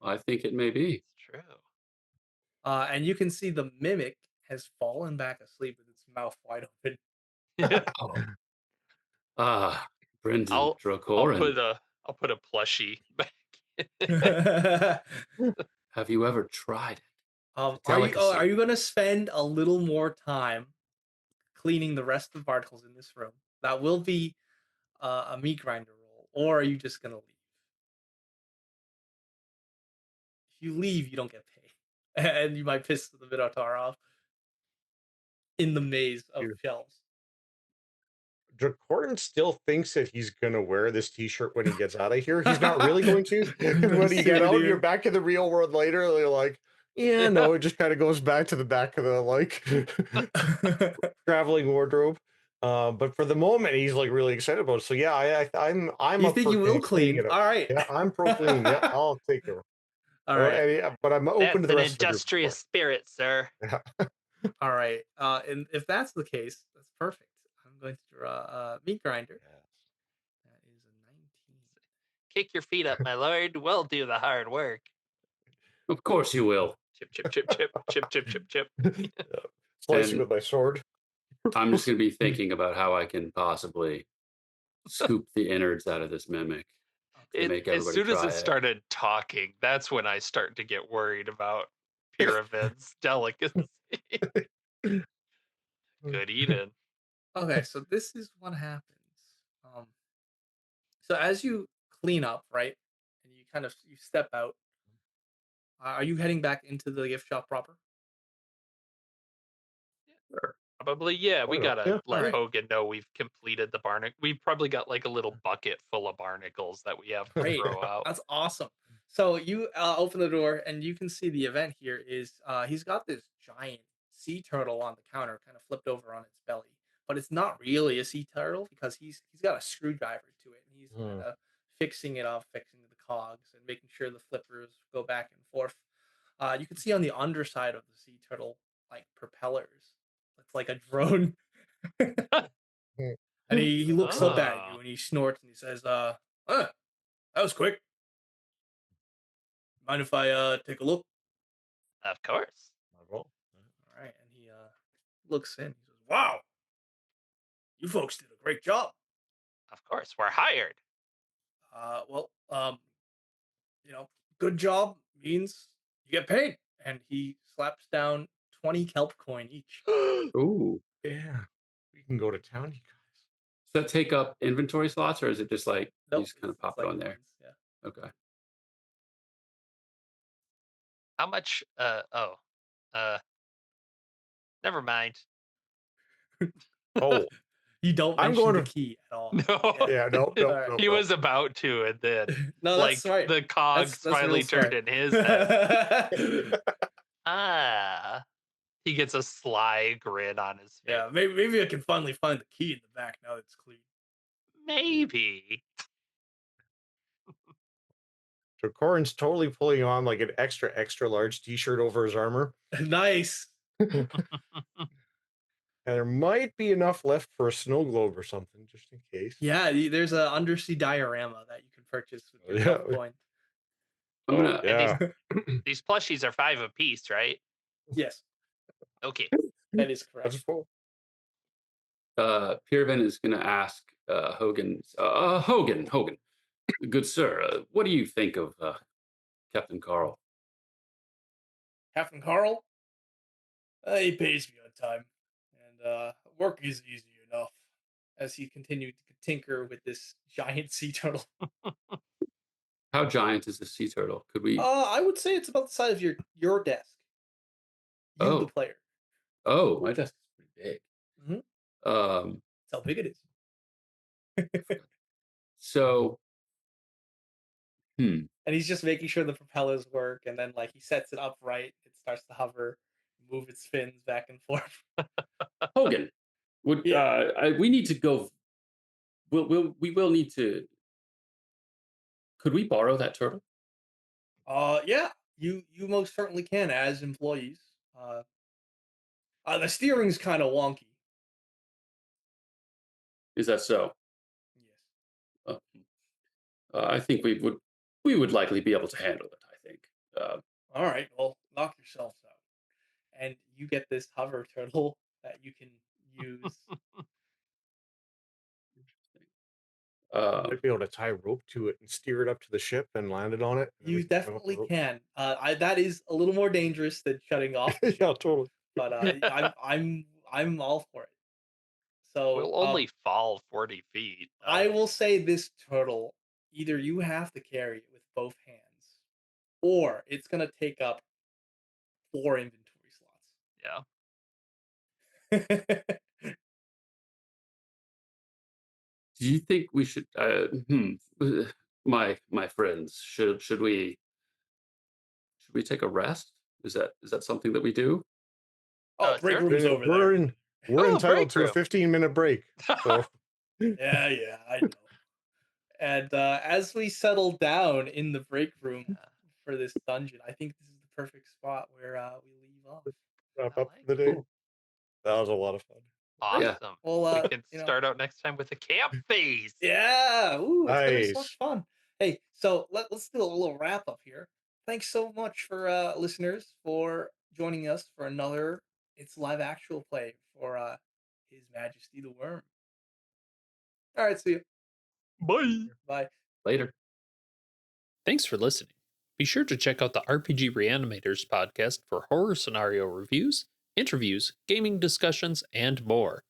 [SPEAKER 3] I think it may be.
[SPEAKER 2] It's true.
[SPEAKER 1] And you can see the mimic has fallen back asleep with its mouth wide open.
[SPEAKER 3] Oh. Ah, Brendan
[SPEAKER 2] I'll
[SPEAKER 3] Drocorin.
[SPEAKER 2] put a plushie back.
[SPEAKER 3] Have you ever tried it?
[SPEAKER 1] Are
[SPEAKER 3] Delicacy.
[SPEAKER 1] you gonna spend a little more time cleaning the rest of the particles in this room? That will be a meat grinder roll, or are you just gonna leave? If you leave, you don't get paid, and you might piss the Minotaur off in the maze of
[SPEAKER 4] Here.
[SPEAKER 1] shells.
[SPEAKER 4] Drocorin still thinks that he's gonna wear this T-shirt when he gets out of here. He's not really going to. When you get out, you're back in the real world later. They're like, yeah, no, it just kind of goes back to the back of the like traveling wardrobe. But for the moment, he's like really excited about it. So yeah, I'm
[SPEAKER 1] You
[SPEAKER 4] up
[SPEAKER 1] think
[SPEAKER 4] for
[SPEAKER 1] you will
[SPEAKER 4] cleaning
[SPEAKER 1] clean?
[SPEAKER 4] it up.
[SPEAKER 1] All right.
[SPEAKER 4] Yeah, I'm pro clean. Yeah, I'll take it.
[SPEAKER 1] All right.
[SPEAKER 4] But I'm open to
[SPEAKER 2] That's
[SPEAKER 4] the
[SPEAKER 2] an
[SPEAKER 4] rest
[SPEAKER 2] industrious spirit, sir.
[SPEAKER 4] of the group.
[SPEAKER 1] All right. And if that's the case, that's perfect. I'm going to draw a meat grinder. That is a 19.
[SPEAKER 2] Kick your feet up, my lord. We'll do the hard work.
[SPEAKER 3] Of course you will.
[SPEAKER 2] Chip, chip, chip, chip, chip, chip, chip, chip.
[SPEAKER 4] Slice you
[SPEAKER 3] And-
[SPEAKER 4] with my sword.
[SPEAKER 3] I'm just going to be thinking about how I can possibly scoop the innards out of this mimic to make
[SPEAKER 2] As
[SPEAKER 3] everybody
[SPEAKER 2] soon as
[SPEAKER 3] try
[SPEAKER 2] it started talking, that's when I start to get worried about Pyravid's delicacy. Good eating.
[SPEAKER 1] Okay, so this is what happens. So as you clean up, right, and you step out. Are you heading back into the gift shop proper?
[SPEAKER 2] Probably, yeah. We
[SPEAKER 4] Oh,
[SPEAKER 2] gotta
[SPEAKER 4] yeah,
[SPEAKER 2] let
[SPEAKER 1] alright.
[SPEAKER 2] Hogan know we've completed the barnacle. We've probably got like a little bucket full of barnacles that we have to
[SPEAKER 1] Great.
[SPEAKER 2] throw out.
[SPEAKER 1] That's awesome. So you open the door and you can see the event here is he's got this giant sea turtle on the counter, kind of flipped over on its belly, but it's not really a sea turtle because he's got a screwdriver to it and he's kind of fixing it up, fixing the cogs, and making sure the flippers go back and forth. You can see on the underside of the sea turtle like propellers. It's like a drone. And he looks up at you and he snorts and he says, that was quick. Mind if I take a look?
[SPEAKER 2] Of course.
[SPEAKER 1] All right. And he looks in. He says, wow, you folks did a great job.
[SPEAKER 2] Of course. We're hired.
[SPEAKER 1] Well, good job means you get paid. And he slaps down 20 kelp coin each.
[SPEAKER 3] Ooh.
[SPEAKER 4] Yeah, we can go to town, you guys.
[SPEAKER 3] Does that take up inventory slots, or is it just like
[SPEAKER 1] Nope,
[SPEAKER 3] you just kind of
[SPEAKER 1] it's
[SPEAKER 3] pop
[SPEAKER 1] like
[SPEAKER 3] it on there?
[SPEAKER 1] coins, yeah.
[SPEAKER 3] Okay.
[SPEAKER 2] How much? Never mind.
[SPEAKER 4] Oh,
[SPEAKER 1] You don't
[SPEAKER 4] I'm
[SPEAKER 1] mention
[SPEAKER 4] going
[SPEAKER 1] the
[SPEAKER 4] to-
[SPEAKER 1] key at all.
[SPEAKER 2] No.
[SPEAKER 4] yeah, no.
[SPEAKER 2] He was about to, and then
[SPEAKER 1] No,
[SPEAKER 2] like
[SPEAKER 1] that's smart.
[SPEAKER 2] the cogs
[SPEAKER 1] That's real
[SPEAKER 2] finally
[SPEAKER 1] smart.
[SPEAKER 2] turned in his head. He gets a sly grin on his face.
[SPEAKER 1] Yeah, maybe I can finally find the key in the back now that it's clean.
[SPEAKER 2] Maybe.
[SPEAKER 4] Drocorin's totally pulling on like an extra large T-shirt over his armor.
[SPEAKER 1] Nice.
[SPEAKER 4] And there might be enough left for a snow globe or something, just in case.
[SPEAKER 1] Yeah, there's an undersea diorama that you can purchase with your
[SPEAKER 4] Yeah.
[SPEAKER 1] kelp coin.
[SPEAKER 3] I'm gonna.
[SPEAKER 4] Yeah.
[SPEAKER 2] These plushies are 5 apiece, right?
[SPEAKER 1] Yes,
[SPEAKER 2] Okay.
[SPEAKER 1] that is correct.
[SPEAKER 4] That's cool.
[SPEAKER 3] Pirvin is gonna ask Hogan. Hogan, good sir, what do you think of Captain Carl?
[SPEAKER 1] Captain Carl, he pays me on time, and work is easy enough. As he continued to tinker with this giant sea turtle.
[SPEAKER 3] How giant is the sea turtle? Could we?
[SPEAKER 1] I would say it's about the size of your desk. You,
[SPEAKER 3] Oh.
[SPEAKER 1] the player.
[SPEAKER 3] Oh, my desk is pretty big.
[SPEAKER 1] That's how big it is.
[SPEAKER 3] So Hmm.
[SPEAKER 1] And he's just making sure the propellers work, and then like he sets it upright, it starts to hover, move its fins back and forth.
[SPEAKER 3] Hogan, would
[SPEAKER 1] Yeah.
[SPEAKER 3] we need to go? We will need to. Could we borrow that turtle?
[SPEAKER 1] Yeah, you most certainly can as employees. The steering's kind of wonky.
[SPEAKER 3] Is that so?
[SPEAKER 1] Yes.
[SPEAKER 3] Uh, I think we would likely be able to handle it. I think.
[SPEAKER 1] All right. Well, knock yourselves out, and you get this hover turtle that you can use.
[SPEAKER 4] Might be able to tie rope to it and steer it up to the ship and land it on it. and we
[SPEAKER 1] You
[SPEAKER 4] can climb up the
[SPEAKER 1] definitely
[SPEAKER 4] rope.
[SPEAKER 1] can. That is a little more dangerous than shutting off the
[SPEAKER 4] Yeah,
[SPEAKER 1] ship,
[SPEAKER 4] totally.
[SPEAKER 1] but I'm all for it. So
[SPEAKER 2] We'll only fall 40 feet.
[SPEAKER 1] I will say this turtle, either you have to carry it with both hands, or it's gonna take up 4 inventory
[SPEAKER 2] Yeah.
[SPEAKER 1] slots.
[SPEAKER 3] Do you think we should? My friends, should we take a rest? Is that something that we do?
[SPEAKER 1] Oh, break
[SPEAKER 2] Certainly.
[SPEAKER 1] room's over there.
[SPEAKER 4] We're
[SPEAKER 2] Oh,
[SPEAKER 4] entitled
[SPEAKER 2] break
[SPEAKER 4] to a
[SPEAKER 2] room.
[SPEAKER 4] 15-minute break. So
[SPEAKER 1] Yeah, I know. And as we settle down in the break room
[SPEAKER 2] Yeah,
[SPEAKER 1] for this dungeon, I think this is the perfect spot where we leave off.
[SPEAKER 4] wrap
[SPEAKER 2] I
[SPEAKER 4] up
[SPEAKER 2] like
[SPEAKER 4] the day.
[SPEAKER 3] Cool.
[SPEAKER 4] That was a lot of fun.
[SPEAKER 1] Great.
[SPEAKER 3] Yeah.
[SPEAKER 2] awesome.
[SPEAKER 1] Well,
[SPEAKER 2] We can start out next time with a camp phase.
[SPEAKER 1] yeah, ooh, it's gonna be so much
[SPEAKER 4] Nice.
[SPEAKER 1] fun. Hey, so let's do a little wrap up here. Thanks so much for listeners for joining us for another It's Live Actual Play for His Majesty the Worm. All right, see you.
[SPEAKER 2] Bye.
[SPEAKER 1] Bye.
[SPEAKER 3] Later.
[SPEAKER 5] Thanks for listening. Be sure to check out the RPG Reanimators podcast for horror scenario reviews, interviews, gaming discussions, and more.